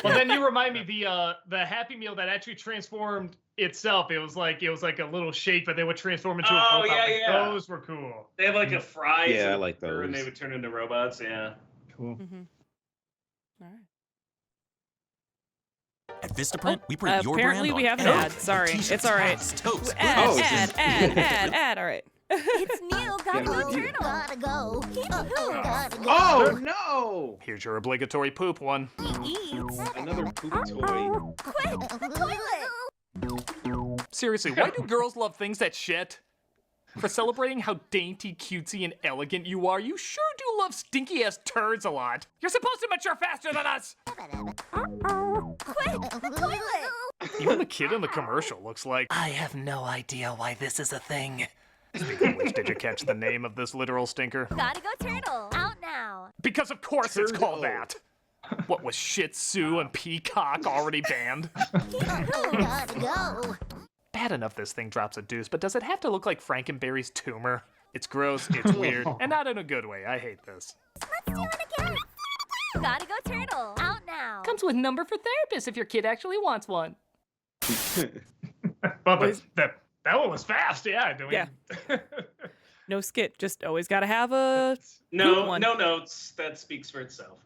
Speaker 2: Well, then you remind me the Happy Meal that actually transformed itself. It was like a little shake, but they would transform into a robot.
Speaker 5: yeah.
Speaker 2: Those were cool.
Speaker 5: They had like a fries.
Speaker 3: Yeah, I like those.
Speaker 5: And they would turn into robots. Yeah.
Speaker 4: Cool.
Speaker 1: All right.
Speaker 11: At Vistaprint, we print your brand
Speaker 1: Apparently,
Speaker 11: on
Speaker 1: we have an
Speaker 11: everything
Speaker 1: ad.
Speaker 11: from
Speaker 1: Sorry,
Speaker 11: t-shirts,
Speaker 1: it's all right.
Speaker 11: hats, totes,
Speaker 1: Ad. All right.
Speaker 12: It's new. Gotta go, Turtle. Gotta go. Gotta go.
Speaker 3: Oh no!
Speaker 10: Here's your obligatory poop one.
Speaker 3: Another poop toy.
Speaker 12: Quick, toilet.
Speaker 10: Seriously, why do girls love things that shit? For celebrating how dainty, cutesy, and elegant you are, you sure do love stinky-ass turds a lot. You're supposed to mature faster than us!
Speaker 12: Quick, toilet.
Speaker 10: Even the kid in the commercial looks like...
Speaker 11: I have no idea why this is a thing.
Speaker 10: Speaking of which, did you catch the name of this literal stinker?
Speaker 12: Gotta go, Turtle. Out now.
Speaker 10: Because of course it's called that! What was Shih Tzu and Peacock already banned?
Speaker 12: Gotta go.
Speaker 10: Bad enough this thing drops a deuce, but does it have to look like Frankenberry's tumor? It's gross, it's weird, and not in a good way. I hate this.
Speaker 12: Let's do it again. Gotta go, Turtle. Out now.
Speaker 21: Comes with number for therapist if your kid actually wants one.
Speaker 2: But that one was fast, yeah.
Speaker 1: No skit, just always gotta have a
Speaker 5: No notes. That speaks for itself.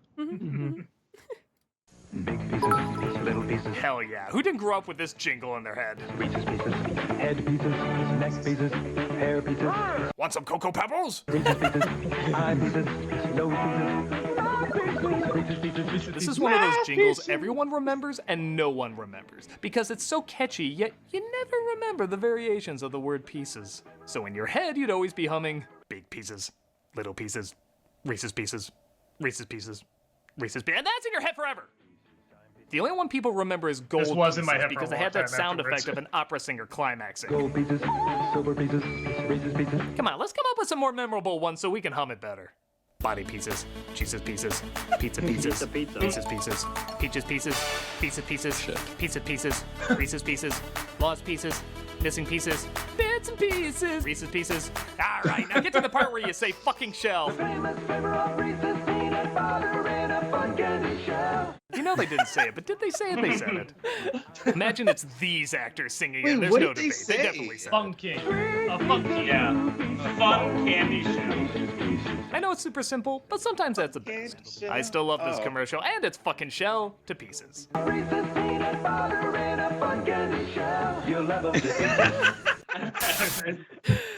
Speaker 16: Big pieces, little pieces.
Speaker 10: Hell yeah. Who didn't grow up with this jingle in their head?
Speaker 16: Reaches pieces, head pieces, neck pieces, hair pieces.
Speaker 10: Want some Cocoa Pebbles?
Speaker 16: Reaches pieces, eye pieces, nose pieces.
Speaker 10: This is one of those jingles everyone remembers and no one remembers. Because it's so catchy, yet you never remember the variations of the word pieces. So in your head, you'd always be humming big pieces, little pieces, Reese's pieces, Reese's pieces, Reese's pieces. And that's in your head forever. The only one people remember is gold
Speaker 2: This was in my
Speaker 10: pieces
Speaker 2: head for
Speaker 10: because
Speaker 2: a
Speaker 10: they
Speaker 2: long
Speaker 10: had that
Speaker 2: time
Speaker 10: sound
Speaker 2: afterwards.
Speaker 10: effect of an opera singer climaxing.
Speaker 16: Gold pieces, silver pieces, Reese's pieces.
Speaker 10: Come on, let's come up with some more memorable ones so we can hum it better. Body pieces, cheeses pieces, pizza pieces, pieces pieces, peaches pieces, pizza pieces, pizza pieces, Reese's pieces, lost pieces, missing pieces, bits and pieces, Reese's pieces. All right, now get to the part where you say fucking shell. You know they didn't say it, but did they say it? They said it. Imagine it's these actors singing it. There's no debate. They definitely said
Speaker 2: Funky. A funky.
Speaker 5: Yeah. A fun candy shell.
Speaker 10: I know it's super simple, but sometimes that's the best. I still love this commercial, and it's fucking shell to pieces.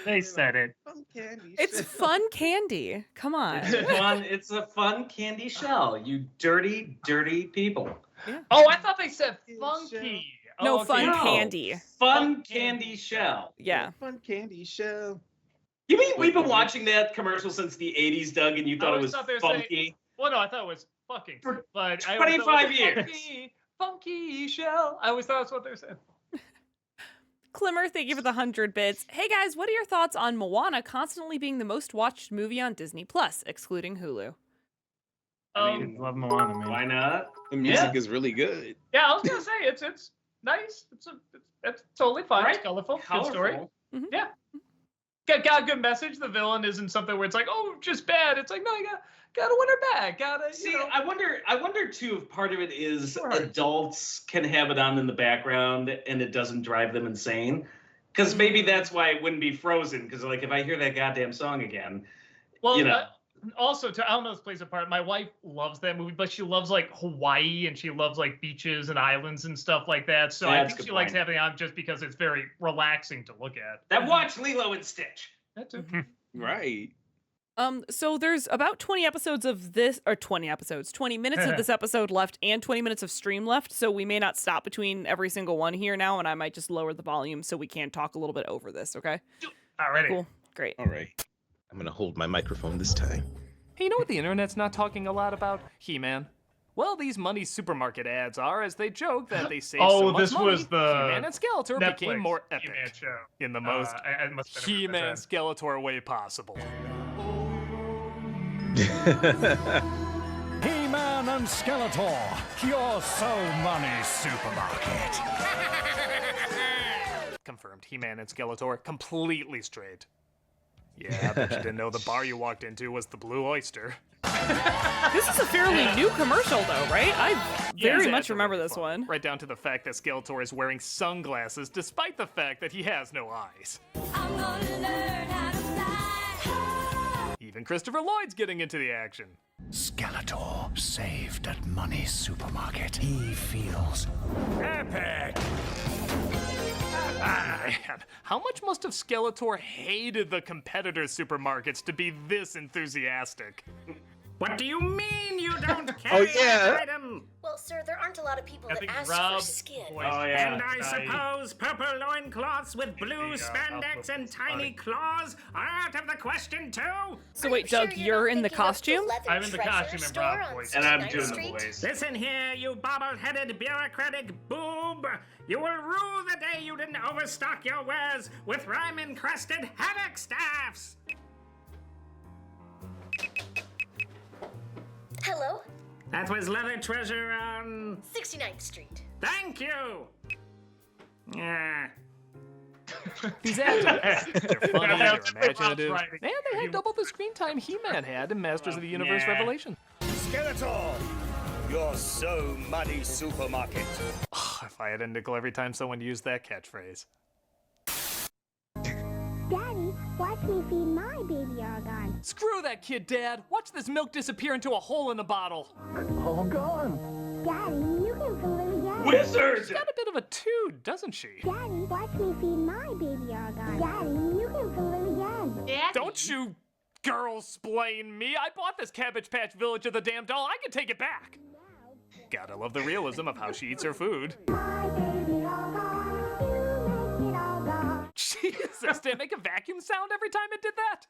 Speaker 4: They said it.
Speaker 1: It's fun candy. Come on.
Speaker 5: It's a fun candy shell. You dirty, dirty people.
Speaker 2: Oh, I thought they said funky.
Speaker 1: No,
Speaker 2: okay.
Speaker 1: fun candy.
Speaker 5: Fun candy shell.
Speaker 1: Yeah.
Speaker 3: Fun candy shell.
Speaker 5: You mean we've been watching that commercial since the 80s, Doug, and you thought it was funky?
Speaker 2: Well, no, I thought it was fucking. But
Speaker 5: 25 years.
Speaker 2: Funky shell. I always thought that's what they were saying.
Speaker 1: Climmer, thank you for the 100 bits. Hey guys, what are your thoughts on Moana constantly being the most watched movie on Disney Plus, excluding Hulu?
Speaker 5: I mean,
Speaker 4: love Moana, man.
Speaker 5: Why not?
Speaker 3: The music is really good.
Speaker 2: Yeah, I was gonna say it's nice. It's totally fun.
Speaker 5: Right?
Speaker 2: It's colorful.
Speaker 5: Colorful.
Speaker 2: Good story. Yeah. got a good message. The villain isn't something where it's like, oh, just bad. It's like, no, you gotta win her back.
Speaker 5: See, I wonder too if part of it is adults can have it on in the background and it doesn't drive them insane. Because maybe that's why it wouldn't be Frozen. Because like if I hear that goddamn song again,
Speaker 2: well, you know. Also, I don't know if this plays a part. My wife loves that movie, but she loves like Hawaii and she loves like beaches and islands and stuff like that. So I think she likes having it on just because it's very relaxing to look at.
Speaker 5: That watch Lilo and Stitch.
Speaker 2: That's it.
Speaker 3: Right.
Speaker 1: So there's about 20 episodes of this, or 20 episodes, 20 minutes of this episode left and 20 minutes of stream left. So we may not stop between every single one here now, and I might just lower the volume so we can talk a little bit over this, okay?
Speaker 2: Alrighty.
Speaker 1: Cool. Great.
Speaker 3: All right. I'm going to hold my microphone this time.
Speaker 10: Hey, you know what the internet's not talking a lot about? He-Man. Well, these money supermarket ads are, as they joke that they save so much money.
Speaker 2: Was the
Speaker 10: He-Man and Skeletor
Speaker 2: Netflix
Speaker 10: became more epic
Speaker 2: show.
Speaker 10: in the most He-Man Skeletor way possible.
Speaker 14: He-Man and Skeletor, your so money supermarket.
Speaker 10: Confirmed. He-Man and Skeletor completely straight. Yeah, I bet you didn't know the bar you walked into was the Blue Oyster.
Speaker 1: This is a fairly new commercial, though, right? I very much remember this one.
Speaker 10: Right down to the fact that Skeletor is wearing sunglasses, despite the fact that he has no eyes.
Speaker 18: I'm gonna learn how to fly.
Speaker 10: Even Christopher Lloyd's getting into the action.
Speaker 14: Skeletor saved at Money Supermarket. He feels epic.
Speaker 10: Man, how much must have Skeletor hated the competitor supermarkets to be this enthusiastic?
Speaker 14: What do you mean you don't carry that item?
Speaker 12: Well, sir, there aren't a lot of people that ask for skin.
Speaker 14: And I suppose purple loincloths with blue spandex and tiny claws are out of the question, too?
Speaker 1: So wait, Doug, you're in the costume?
Speaker 2: I'm in the costume and Rob voice.
Speaker 5: And I'm doing the voice.
Speaker 14: Listen here, you bobble-headed bureaucratic boob. You will rue the day you didn't overstock your wares with rhyme-encrusted havoc staffs.
Speaker 12: Hello?
Speaker 14: That was Leather Treasure on
Speaker 12: 69th Street.
Speaker 14: Thank you. Yeah.
Speaker 10: These ads they're funny, they're imaginative, and they had double the screen time He-Man had in Masters of the Universe Revelation.
Speaker 14: Skeletor, your so money supermarket.
Speaker 10: If I had a nickel every time someone used that catchphrase.
Speaker 18: Daddy, watch me feed my baby argon.
Speaker 10: Screw that kid, Dad. Watch this milk disappear into a hole in the bottle.
Speaker 14: All gone.
Speaker 18: Daddy, you can fill it again.
Speaker 5: Wizard!
Speaker 10: She's got a bit of a toot, doesn't she?
Speaker 18: Daddy, watch me feed my baby argon. Daddy, you can fill it again.
Speaker 21: Daddy.
Speaker 10: Don't you girl-splain me. I bought this Cabbage Patch Village of the damn doll. I can take it back. Gotta love the realism of how she eats her food.
Speaker 18: My baby argon, you make it all gone.
Speaker 10: Jesus, did it make a vacuum sound every time it did that?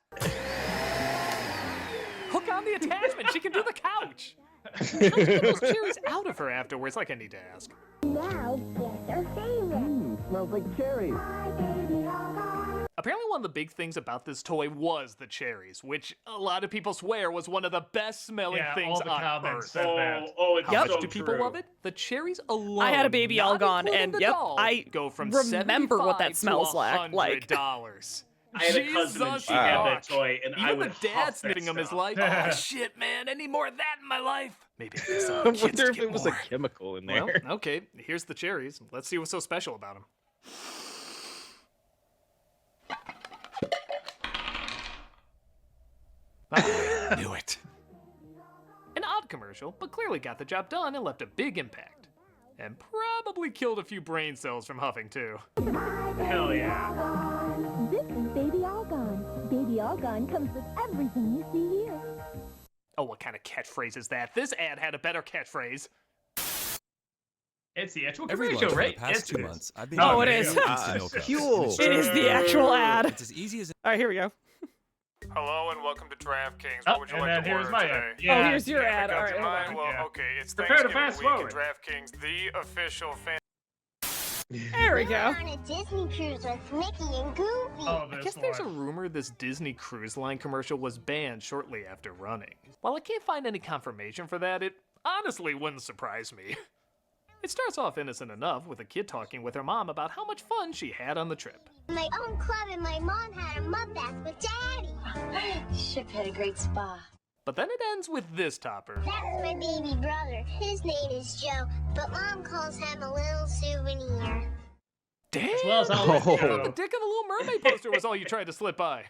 Speaker 10: Hook on the attachment. She can do the couch. How'd you get those cherries out of her afterwards? Like I need to ask.
Speaker 18: Now, guess our favorite.
Speaker 22: Smells like cherries.
Speaker 18: My baby argon.
Speaker 10: Apparently one of the big things about this toy was the cherries, which a lot of people swear was one of the best smelling things
Speaker 2: all the
Speaker 10: on
Speaker 2: comments
Speaker 10: Earth.
Speaker 2: said that.
Speaker 5: It's
Speaker 10: How much
Speaker 5: so
Speaker 10: do people
Speaker 5: true.
Speaker 10: love it? The cherries alone.
Speaker 1: I had a baby all
Speaker 10: not
Speaker 1: gone,
Speaker 10: including
Speaker 1: and
Speaker 10: the
Speaker 1: yep,
Speaker 10: doll,
Speaker 1: I
Speaker 10: go from
Speaker 1: remember what that
Speaker 10: $75
Speaker 1: smells
Speaker 10: to
Speaker 1: like.
Speaker 10: $100.
Speaker 5: I had a cousin and she had that toy, and I
Speaker 10: Even
Speaker 5: would
Speaker 10: the dad
Speaker 5: huff that
Speaker 10: sniffing them is
Speaker 5: stuff.
Speaker 10: like, oh shit, man, I need more of that in my life. Maybe I guess
Speaker 3: I
Speaker 10: kids
Speaker 3: wonder if
Speaker 10: get
Speaker 3: it was
Speaker 10: more.
Speaker 3: a chemical in there.
Speaker 10: Well, okay, here's the cherries. Let's see what's so special about them. I knew it. An odd commercial, but clearly got the job done and left a big impact. And probably killed a few brain cells from huffing, too.
Speaker 5: Hell yeah.
Speaker 18: This is Baby Argon. Baby Argon comes with everything you see here.
Speaker 10: Oh, what kind of catchphrase is that? This ad had a better catchphrase.
Speaker 2: It's the actual
Speaker 11: Everyone
Speaker 2: commercial,
Speaker 11: for
Speaker 2: right?
Speaker 11: the past
Speaker 2: Yes,
Speaker 11: 2
Speaker 2: it is.
Speaker 11: months, I've been
Speaker 1: Oh, it
Speaker 11: eating
Speaker 1: is.
Speaker 11: instant milk cups.
Speaker 3: Fuel.
Speaker 11: It's
Speaker 1: It is the actual ad.
Speaker 11: It's as easy as
Speaker 1: All right, here we go.
Speaker 20: Hello and welcome to DraftKings.
Speaker 2: Oh,
Speaker 20: What would you
Speaker 2: and
Speaker 20: like
Speaker 2: then
Speaker 20: to
Speaker 2: here's
Speaker 20: order
Speaker 2: my
Speaker 20: today?
Speaker 2: ad. Yeah.
Speaker 1: Oh, here's your ad.
Speaker 20: Pick
Speaker 1: All
Speaker 20: up
Speaker 1: right,
Speaker 20: your
Speaker 1: hold
Speaker 20: mind.
Speaker 1: on.
Speaker 20: Well,
Speaker 2: Yeah.
Speaker 20: okay, it's
Speaker 5: Prepare to
Speaker 20: Thanksgiving
Speaker 5: fast
Speaker 20: week
Speaker 5: forward.
Speaker 20: at DraftKings, the official fan.
Speaker 1: There we
Speaker 18: We're
Speaker 1: go.
Speaker 18: on a Disney cruise with Mickey and Goofy.
Speaker 2: Oh,
Speaker 10: I
Speaker 2: this
Speaker 10: guess there's a
Speaker 2: one.
Speaker 10: rumor this Disney Cruise Line commercial was banned shortly after running. While I can't find any confirmation for that, it honestly wouldn't surprise me. It starts off innocent enough with a kid talking with her mom about how much fun she had on the trip.
Speaker 18: My own club and my mom had a mud bath with Daddy. Ship had a great spa.
Speaker 10: But then it ends with this topper.
Speaker 18: That's my baby brother. His name is Joe, but Mom calls him a little souvenir.
Speaker 10: Damn!
Speaker 2: As well as all
Speaker 10: The dick of the Little Mermaid poster was all you tried to slip by.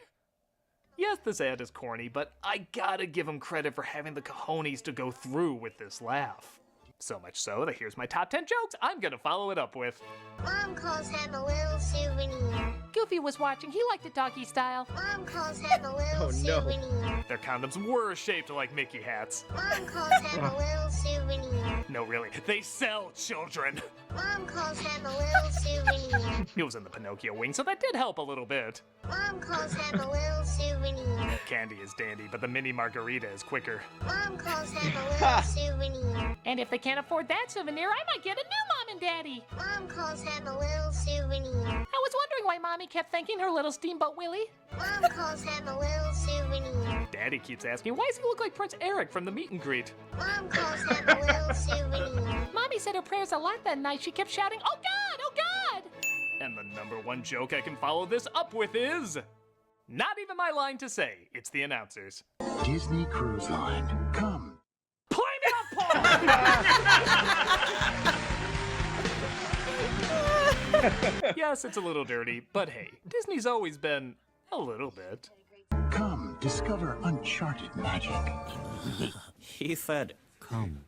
Speaker 10: Yes, this ad is corny, but I gotta give him credit for having the cojones to go through with this laugh. So much so that here's my top 10 jokes I'm gonna follow it up with.
Speaker 18: Mom calls him a little souvenir.
Speaker 21: Goofy was watching. He liked it doggy style.
Speaker 18: Mom calls him a little souvenir.
Speaker 10: Their condoms were shaped like Mickey hats.
Speaker 18: Mom calls him a little souvenir.
Speaker 10: No, really, they sell children.
Speaker 18: Mom calls him a little souvenir.
Speaker 10: He was in the Pinocchio wing, so that did help a little bit.
Speaker 18: Mom calls him a little souvenir.
Speaker 10: Candy is dandy, but the mini margarita is quicker.
Speaker 18: Mom calls him a little souvenir.
Speaker 21: And if they can't afford that souvenir, I might get a new mom and daddy.
Speaker 18: Mom calls him a little souvenir.
Speaker 21: I was wondering why Mommy kept thanking her little Steamboat Willie.
Speaker 18: Mom calls him a little souvenir.
Speaker 10: Daddy keeps asking, why does he look like Prince Eric from the meet and greet?
Speaker 18: Mom calls him a little souvenir.
Speaker 21: Mommy said her prayers a lot that night. She kept shouting, "Oh God, oh God!"
Speaker 10: And the number one joke I can follow this up with is... not even my line to say, it's the announcers.
Speaker 17: Disney Cruise Line, come.
Speaker 10: Play me off, Paul! Yes, it's a little dirty, but hey, Disney's always been a little bit.
Speaker 17: Come, discover uncharted magic.
Speaker 11: He said, come.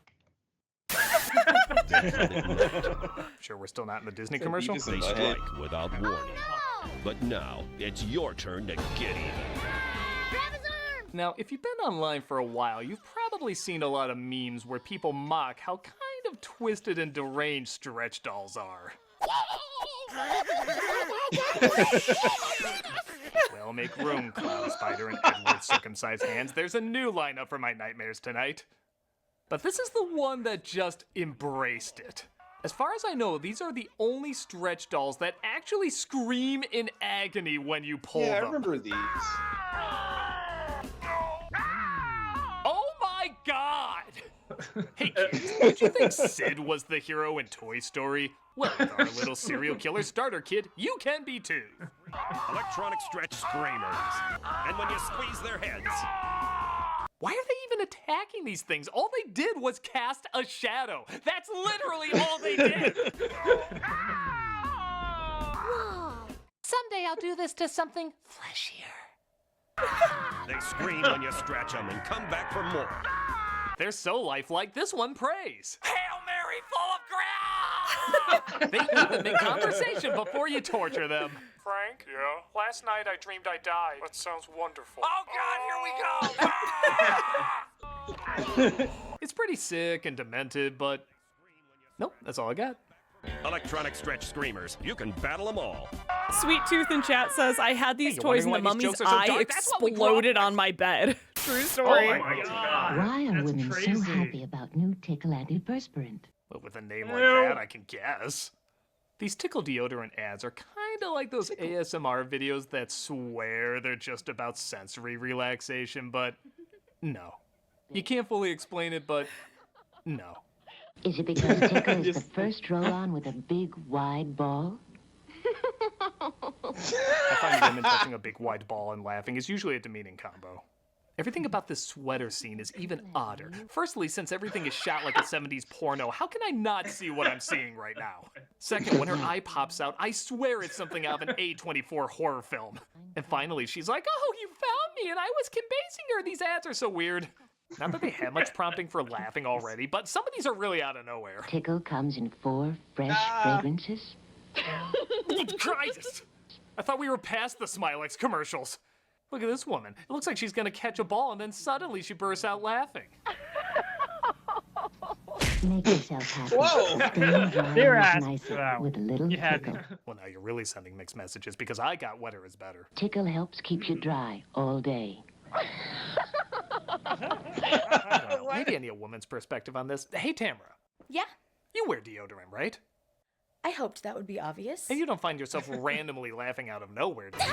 Speaker 10: Sure we're still not in the Disney commercial?
Speaker 8: They strike without warning. But now, it's your turn to get even.
Speaker 10: Now, if you've been online for a while, you've probably seen a lot of memes where people mock how kind of twisted and deranged stretch dolls are. Well, make room, Clown Spider and Edward's circumcised hands. There's a new lineup for my nightmares tonight. But this is the one that just embraced it. As far as I know, these are the only stretch dolls that actually scream in agony when you pull them.
Speaker 3: Yeah, I remember these.
Speaker 10: Oh my God! Hey kids, did you think Sid was the hero in Toy Story? Well, with our little serial killer starter kid, you can be too.
Speaker 8: Electronic stretch screamers. And when you squeeze their heads...
Speaker 10: Why are they even attacking these things? All they did was cast a shadow. That's literally all they did.
Speaker 21: Whoa. Someday I'll do this to something fleshier.
Speaker 8: They scream when you stretch them and come back for more.
Speaker 10: They're so lifelike, this one prays.
Speaker 21: Hail Mary, full of ground!
Speaker 10: They even make conversation before you torture them.
Speaker 20: Frank? Yeah? Last night I dreamed I died. That sounds wonderful.
Speaker 21: Oh God, here we go!
Speaker 10: It's pretty sick and demented, but nope, that's all I got.
Speaker 8: Electronic stretch screamers. You can battle them all.
Speaker 1: Sweet Tooth in chat says, I had these toys and the mummy's eye exploded on my bed. True story.
Speaker 2: Oh my God.
Speaker 9: Why are
Speaker 2: That's
Speaker 9: women
Speaker 2: crazy.
Speaker 9: so happy about new Tickle antiperspirant?
Speaker 10: But with a name like that, I can guess. These Tickle deodorant ads are kind of like those ASMR videos that swear they're just about sensory relaxation, but no. You can't fully explain it, but no.
Speaker 9: Is it because Tickle is the first roll-on with a big, wide ball?
Speaker 10: I find women touching a big wide ball and laughing is usually a demeaning combo. Everything about this sweater scene is even odder. Firstly, since everything is shot like a 70s porno, how can I not see what I'm seeing right now? Second, when her eye pops out, I swear it's something out of an A24 horror film. And finally, she's like, oh, you found me, and I was kibasing her. These ads are so weird. Not that they have much prompting for laughing already, but some of these are really out of nowhere.
Speaker 9: Tickle comes in 4 fresh fragrances.
Speaker 10: Christ! I thought we were past the Smilex commercials. Look at this woman. It looks like she's gonna catch a ball and then suddenly she bursts out laughing.
Speaker 9: Make yourself happy.
Speaker 10: Whoa!
Speaker 9: Your ass nicer with a little Tickle.
Speaker 10: Well, now you're really sending mixed messages because I got wetter is better.
Speaker 9: Tickle helps keep you dry all day.
Speaker 10: I don't know. Maybe I need a woman's perspective on this. Hey, Tamara.
Speaker 12: Yeah?
Speaker 10: You wear deodorant, right?
Speaker 12: I hoped that would be obvious.
Speaker 10: And you don't find yourself randomly laughing out of nowhere, do you?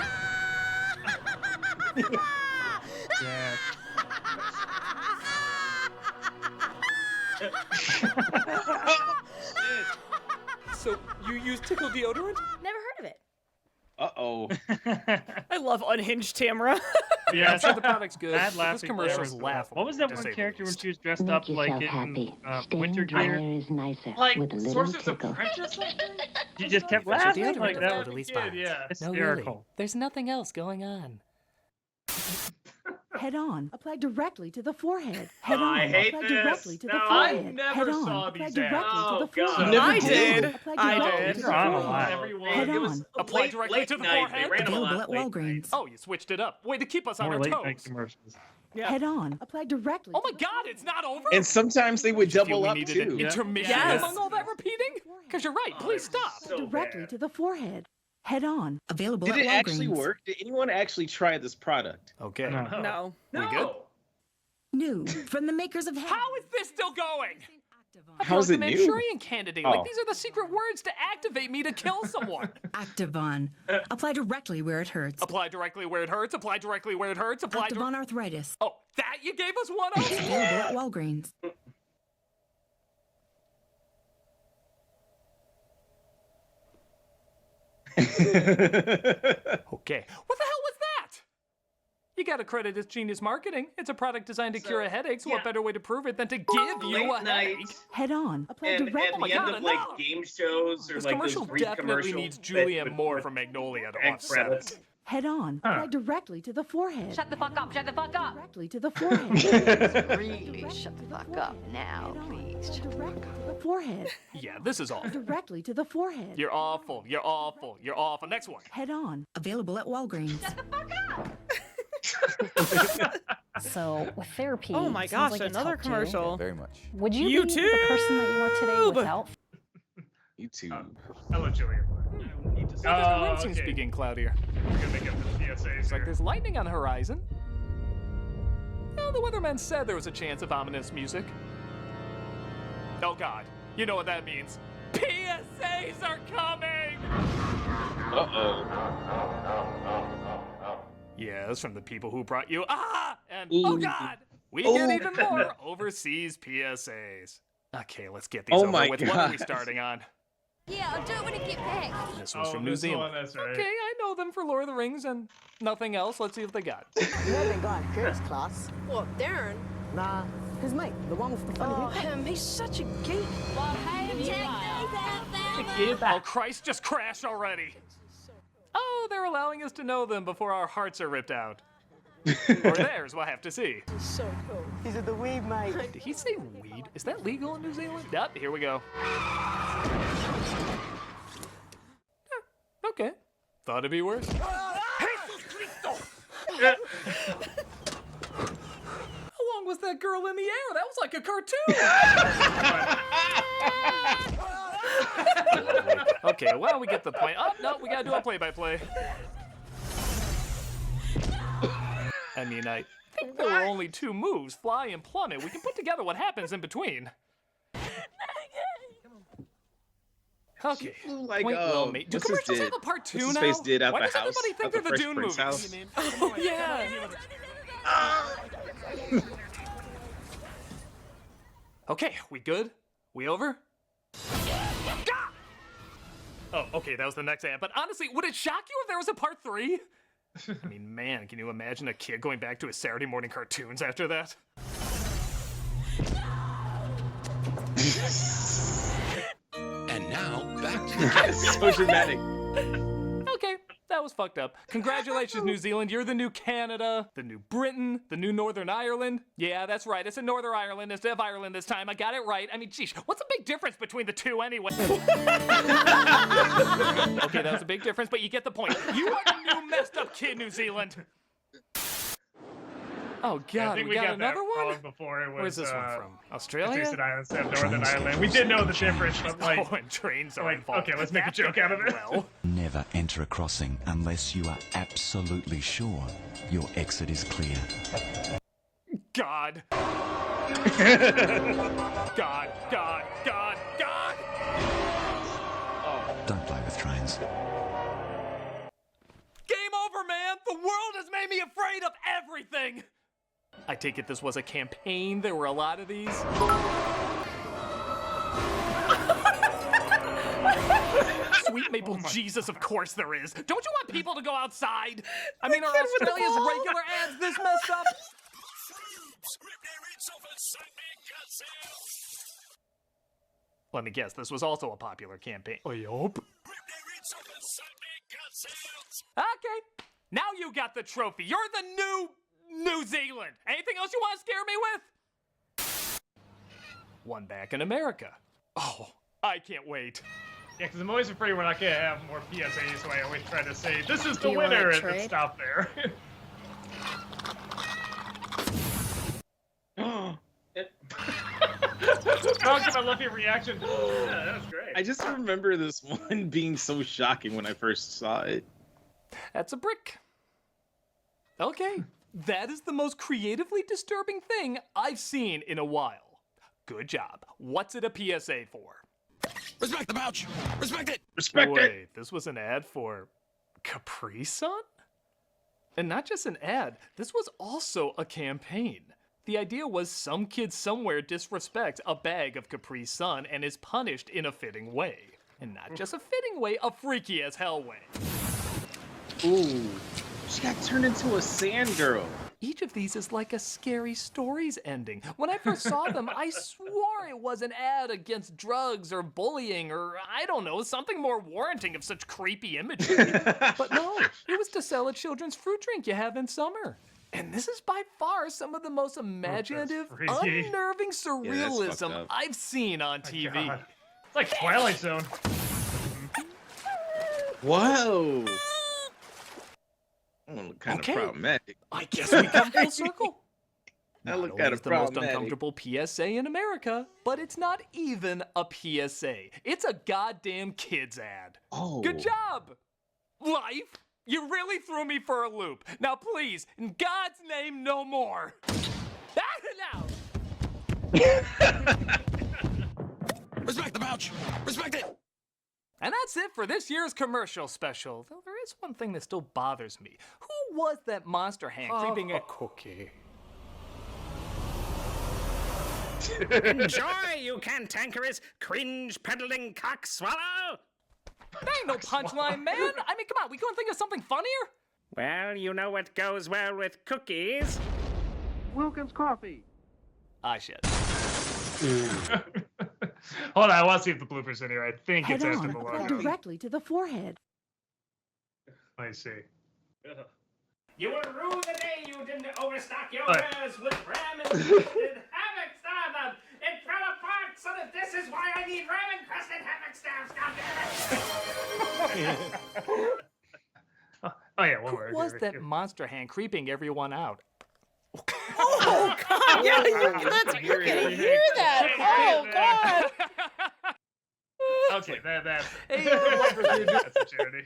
Speaker 4: Yeah.
Speaker 10: you use Tickle deodorant?
Speaker 12: Never heard of it.
Speaker 3: Uh-oh.
Speaker 1: I love unhinged Tamara.
Speaker 10: Yeah, I'm sure the product's good.
Speaker 4: Bad
Speaker 10: This
Speaker 4: laughing
Speaker 10: commercial's
Speaker 4: there was-
Speaker 10: laughable.
Speaker 4: What was that
Speaker 10: to
Speaker 4: one
Speaker 10: say the
Speaker 4: character when
Speaker 10: least.
Speaker 4: she was dressed
Speaker 9: Make
Speaker 4: up like
Speaker 9: yourself
Speaker 4: in
Speaker 9: happy.
Speaker 4: Winter
Speaker 9: Staying
Speaker 4: Gear?
Speaker 9: drier is nicer
Speaker 2: Like
Speaker 9: with a little
Speaker 2: Sorcerer's
Speaker 9: tickle.
Speaker 2: Apprentice, I think?
Speaker 4: She just kept
Speaker 10: That's your
Speaker 4: laughing
Speaker 10: deodorant
Speaker 4: like
Speaker 10: with
Speaker 4: that.
Speaker 10: elderly
Speaker 4: Was
Speaker 10: spots.
Speaker 2: Yeah.
Speaker 10: No, really.
Speaker 4: hysterical.
Speaker 10: There's nothing else going on.
Speaker 15: Head on. Apply directly to the forehead. Head on.
Speaker 5: I hate
Speaker 15: Apply
Speaker 5: this.
Speaker 15: directly to the
Speaker 5: No,
Speaker 15: forehead.
Speaker 2: I never
Speaker 15: Head on.
Speaker 2: saw
Speaker 15: Apply
Speaker 2: these
Speaker 15: directly
Speaker 2: ads.
Speaker 15: to the
Speaker 5: Oh, God.
Speaker 15: forehead.
Speaker 3: You never
Speaker 1: I
Speaker 15: Head
Speaker 1: did.
Speaker 15: on. Apply
Speaker 1: I
Speaker 15: directly
Speaker 1: did.
Speaker 15: to
Speaker 4: You're
Speaker 15: the
Speaker 4: on a
Speaker 15: forehead.
Speaker 4: lot.
Speaker 2: Everyone.
Speaker 15: Head
Speaker 5: It was
Speaker 15: on.
Speaker 10: Apply
Speaker 5: late
Speaker 10: directly to the
Speaker 5: night. They
Speaker 10: forehead.
Speaker 5: ran 'em a
Speaker 15: Available
Speaker 5: lot
Speaker 15: at
Speaker 5: late
Speaker 15: Walgreens.
Speaker 10: Oh, you switched it up. Way to keep us on
Speaker 4: More
Speaker 10: our
Speaker 4: late
Speaker 10: toes.
Speaker 4: night commercials.
Speaker 1: Yeah.
Speaker 15: Head on. Apply directly.
Speaker 10: Oh my
Speaker 15: to the
Speaker 10: God, it's not over?
Speaker 3: And sometimes they would
Speaker 10: Feel
Speaker 3: double
Speaker 10: we
Speaker 3: up
Speaker 10: needed
Speaker 3: too.
Speaker 10: an intermission
Speaker 1: Yes.
Speaker 10: among all that repeating? Because you're right. Please stop.
Speaker 5: So
Speaker 15: directly
Speaker 5: bad.
Speaker 15: to the forehead. Head on. Available
Speaker 3: Did
Speaker 15: at
Speaker 3: it actually
Speaker 15: Walgreens.
Speaker 3: work? Did anyone actually try this product?
Speaker 10: Okay.
Speaker 4: No.
Speaker 1: No.
Speaker 10: We good?
Speaker 5: No.
Speaker 15: New from the makers of
Speaker 10: How is this still going? I feel
Speaker 3: How's
Speaker 10: like
Speaker 3: it
Speaker 10: the
Speaker 3: new?
Speaker 10: Manchurian Candidate. Like
Speaker 3: Oh.
Speaker 10: these are the secret words to activate me to kill someone.
Speaker 15: Activon. Apply directly where it hurts.
Speaker 10: Apply directly where it hurts. Apply directly where it hurts. Apply.
Speaker 15: Activon arthritis.
Speaker 10: Oh, that you gave us one of?
Speaker 15: Available at Walgreens.
Speaker 10: Okay. What the hell was that? You gotta credit its genius marketing. It's a product designed to cure a headache, so what better way to prove it than to give you a
Speaker 5: Late night.
Speaker 10: headache?
Speaker 15: Head on. Apply
Speaker 5: And
Speaker 15: directly.
Speaker 5: at
Speaker 10: my
Speaker 5: the end
Speaker 10: God,
Speaker 5: of like
Speaker 10: enough!
Speaker 5: game shows or
Speaker 10: This
Speaker 5: like
Speaker 10: commercial
Speaker 5: those Greek
Speaker 10: definitely
Speaker 5: commercials
Speaker 10: needs
Speaker 5: that
Speaker 10: Julianne
Speaker 5: would
Speaker 10: Moore
Speaker 5: put
Speaker 10: from Magnolia to
Speaker 5: end
Speaker 10: offset
Speaker 5: credits.
Speaker 10: it.
Speaker 15: Head on. Apply directly to the forehead.
Speaker 21: Shut the fuck up, shut the fuck up.
Speaker 15: Directly to the forehead.
Speaker 21: Really, shut the fuck up now, please.
Speaker 15: Directly to the forehead.
Speaker 10: Yeah, this is awful.
Speaker 15: Directly to the forehead.
Speaker 10: You're awful. You're awful. You're awful. Next one.
Speaker 15: Head on. Available at Walgreens.
Speaker 19: So, with therapy,
Speaker 1: Oh my
Speaker 19: it sounds
Speaker 1: gosh,
Speaker 19: like it's
Speaker 1: another
Speaker 19: helped you.
Speaker 1: commercial.
Speaker 11: Very much.
Speaker 19: Would you be the person that you are today without?
Speaker 3: YouTube.
Speaker 2: Hello, Julian.
Speaker 10: The room seems to be getting cloudier.
Speaker 2: We're gonna make up the PSAs
Speaker 10: It's like
Speaker 2: here.
Speaker 10: there's lightning on the horizon. Well, the weatherman said there was a chance of ominous music. Oh God, you know what that means. PSAs are coming!
Speaker 3: Uh-oh.
Speaker 10: Yeah, that's from the people who brought you. And
Speaker 3: Ooh.
Speaker 10: oh God, we get
Speaker 3: Oh.
Speaker 10: even more overseas PSAs. Okay, let's get these
Speaker 3: Oh
Speaker 10: over
Speaker 3: my
Speaker 10: with. What are we
Speaker 3: God.
Speaker 10: starting on?
Speaker 21: Yeah, I'll do it when I get back.
Speaker 10: This one's from New
Speaker 2: this
Speaker 10: Zealand.
Speaker 2: one, that's right.
Speaker 10: Okay, I know them for Lord of the Rings and nothing else. Let's see what they got.
Speaker 22: You haven't gone Curtis class.
Speaker 21: What, Darren?
Speaker 22: Nah, his mate, the one with the funny
Speaker 21: Oh,
Speaker 22: haircut.
Speaker 21: him, he's such a geek. Well, hey,
Speaker 10: Oh Christ, just crash already. Oh, they're allowing us to know them before our hearts are ripped out. Or theirs, we'll have to see.
Speaker 21: He's so cool.
Speaker 22: He's at the weed, mate.
Speaker 10: Did he say weed? Is that legal in New Zealand? Yep, here we go. Okay. Thought it'd be worse. How long was that girl in the air? That was like a cartoon. Okay, well, we get the point. Oh, no, we gotta do a play-by-play. I mean, I think there were only two moves, fly and plummet. We can put together what happens in between. Okay.
Speaker 3: Like,
Speaker 10: Point well made. Do
Speaker 3: what's his
Speaker 10: commercials
Speaker 3: did?
Speaker 10: have a part two
Speaker 3: What's his
Speaker 10: now?
Speaker 3: face did out
Speaker 10: Why
Speaker 3: the
Speaker 10: does
Speaker 3: house?
Speaker 10: everybody think
Speaker 3: Out
Speaker 10: they're
Speaker 3: the
Speaker 10: the
Speaker 3: Fresh
Speaker 10: Dune
Speaker 3: Prince
Speaker 10: movies?
Speaker 3: house?
Speaker 1: Oh yeah.
Speaker 10: Okay, we good? We over? Gah! Oh, okay, that was the next ad. But honestly, would it shock you if there was a part 3? I mean, man, can you imagine a kid going back to his Saturday morning cartoons after that?
Speaker 11: And now, back to
Speaker 3: It's so dramatic.
Speaker 10: Okay, that was fucked up. Congratulations, New Zealand. You're the new Canada, the new Britain, the new Northern Ireland. Yeah, that's right. It's a Northern Ireland instead of Ireland this time. I got it right. I mean, geez, what's the big difference between the two anyway? Okay, that was a big difference, but you get the point. You are the new messed up kid, New Zealand. Oh, God,
Speaker 2: Yeah, I think we got
Speaker 10: another
Speaker 2: that
Speaker 10: one?
Speaker 2: wrong before. It was,
Speaker 10: Where's this one from? Australia?
Speaker 2: Adjacent islands have Northern Ireland. We did know the difference, but like,
Speaker 10: Oh, and trains are
Speaker 2: like
Speaker 10: involved.
Speaker 2: okay, let's make a joke out of it.
Speaker 10: Well,
Speaker 23: Never enter a crossing unless you are absolutely sure your exit is clear.
Speaker 10: God. God.
Speaker 23: Don't play with trains.
Speaker 10: Game over, man! The world has made me afraid of everything! I take it this was a campaign. There were a lot of these. Sweet maple Jesus, of course there is. Don't you want people to go outside? I mean, are Australia's regular ads this messed up? Let me guess, this was also a popular campaign. I hope. Okay, now you got the trophy. You're the new New Zealand. Anything else you want to scare me with? One back in America. Oh, I can't wait.
Speaker 2: Yeah, because I'm always afraid we're not going to have more PSAs, so I always try to say, this is the winner, and then stop there. I love your reaction. Yeah, that was great.
Speaker 3: I just remember this one being so shocking when I first saw it.
Speaker 10: That's a brick. Okay, that is the most creatively disturbing thing I've seen in a while. Good job. What's it a PSA for?
Speaker 11: Respect the pouch! Respect it!
Speaker 3: Respect it!
Speaker 10: Wait, this was an ad for Capri Sun? And not just an ad, this was also a campaign. The idea was some kid somewhere disrespects a bag of Capri Sun and is punished in a fitting way. And not just a fitting way, a freaky as hell way.
Speaker 3: Ooh, she got turned into a sand girl.
Speaker 10: Each of these is like a scary stories ending. When I first saw them, I swore it was an ad against drugs or bullying or, I don't know, something more warranting of such creepy imagery. But no, it was to sell a children's fruit drink you have in summer. And this is by far some of the most imaginative, unnerving surrealism I've seen on TV.
Speaker 2: God. It's like Twilight Zone.
Speaker 3: Whoa. I look kind of problematic.
Speaker 10: I guess we come full circle.
Speaker 3: I look
Speaker 10: Not
Speaker 3: kind
Speaker 10: only
Speaker 3: of
Speaker 10: is the most
Speaker 3: problematic.
Speaker 10: uncomfortable PSA in America, but it's not even a PSA. It's a goddamn kids ad.
Speaker 3: Oh.
Speaker 10: Good job, Life. You really threw me for a loop. Now, please, in God's name, no more. Now.
Speaker 11: Respect the pouch! Respect it!
Speaker 10: And that's it for this year's commercial special. Though there is one thing that still bothers me. Who was that monster hand creeping a cookie?
Speaker 14: Enjoy, you cantankerous, cringe-peddling cock-swallow!
Speaker 10: That ain't no punchline, man. I mean, come on, we couldn't think of something funnier?
Speaker 14: Well, you know what goes well with cookies.
Speaker 22: Wilkins Coffee.
Speaker 10: I should.
Speaker 2: Hold on, I want to see if the blooper's in here. I think
Speaker 15: Head
Speaker 2: it's after
Speaker 15: on,
Speaker 2: the
Speaker 15: apply
Speaker 2: logo.
Speaker 15: directly to the forehead.
Speaker 2: Let me see.
Speaker 14: You will rue the day you didn't overstock your
Speaker 2: Alright.
Speaker 14: wares with ram-encrusted havoc staff. It fell apart, so that this is why I need ram-encrusted havoc staffs. Goddamn it!
Speaker 2: Oh yeah, one more.
Speaker 10: Who was that monster hand creeping everyone out?
Speaker 1: Oh, God. Yeah, you're gonna hear that. Oh, God.
Speaker 2: Okay, that's
Speaker 10: Hey,
Speaker 2: that's a charity.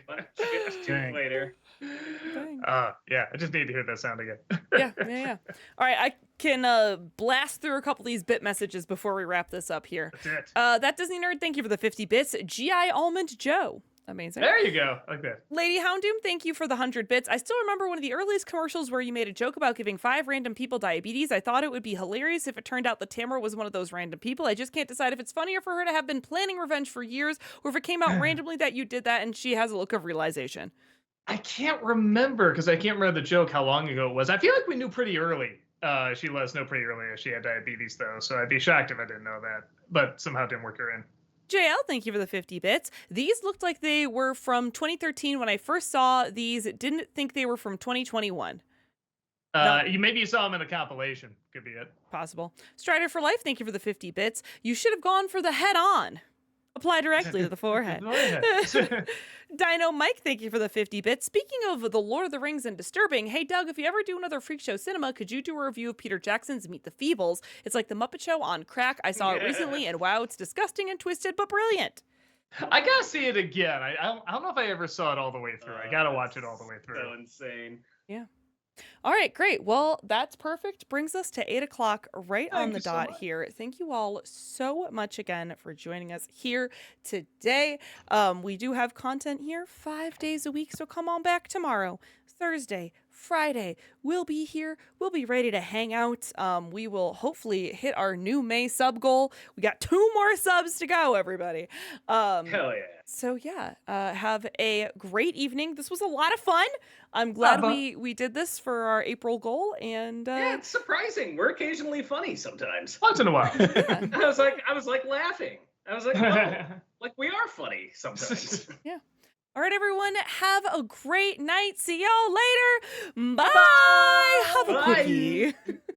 Speaker 5: Dang. Later.
Speaker 2: Yeah, I just need to hear that sound again.
Speaker 1: Yeah. All right, I can blast through a couple of these bit messages before we wrap this up here.
Speaker 2: That's it.
Speaker 1: That Disney Nerd, thank you for the 50 bits. GI Almond Joe. Amazing.
Speaker 2: There you go. Like that.
Speaker 1: Lady Houndoom, thank you for the 100 bits. I still remember one of the earliest commercials where you made a joke about giving 5 random people diabetes. I thought it would be hilarious if it turned out that Tamara was one of those random people. I just can't decide if it's funnier for her to have been planning revenge for years or if it came out randomly that you did that and she has a look of realization.
Speaker 2: I can't remember because I can't remember the joke how long ago it was. I feel like we knew pretty early. She let us know pretty early that she had diabetes though, so I'd be shocked if I didn't know that. But somehow didn't work her in.
Speaker 1: JL, thank you for the 50 bits. These looked like they were from 2013 when I first saw these. Didn't think they were from 2021.
Speaker 2: Maybe you saw them in a compilation. Could be it.
Speaker 1: Possible. Strider for Life, thank you for the 50 bits. You should have gone for the head-on. Apply directly to the forehead. Dino Mike, thank you for the 50 bits. Speaking of the Lord of the Rings and disturbing, hey Doug, if you ever do another Freak Show Cinema, could you do a review of Peter Jackson's Meet the Feebles? It's like the Muppet Show on crack. I saw it recently, and wow, it's disgusting and twisted, but brilliant.
Speaker 2: I gotta see it again. I don't know if I ever saw it all the way through. I gotta watch it all the way through.
Speaker 5: So insane.
Speaker 1: Yeah. All right, great. Well, that's perfect. Brings us to 8 o'clock right on the dot here. Thank you all so much again for joining us here today. We do have content here 5 days a week, so come on back tomorrow, Thursday, Friday. We'll be here. We'll be ready to hang out. We will hopefully hit our new May sub goal. We got 2 more subs to go, everybody.
Speaker 5: Hell yeah.
Speaker 1: So yeah, have a great evening. This was a lot of fun. I'm glad we did this for our April goal, and
Speaker 5: yeah, it's surprising. We're occasionally funny sometimes.
Speaker 2: Once in a while.
Speaker 1: Yeah.
Speaker 5: I was like laughing. I was like, oh, like we are funny sometimes.
Speaker 1: Yeah. All right, everyone, have a great night. See y'all later. Bye. Have a
Speaker 5: Bye.
Speaker 1: cookie.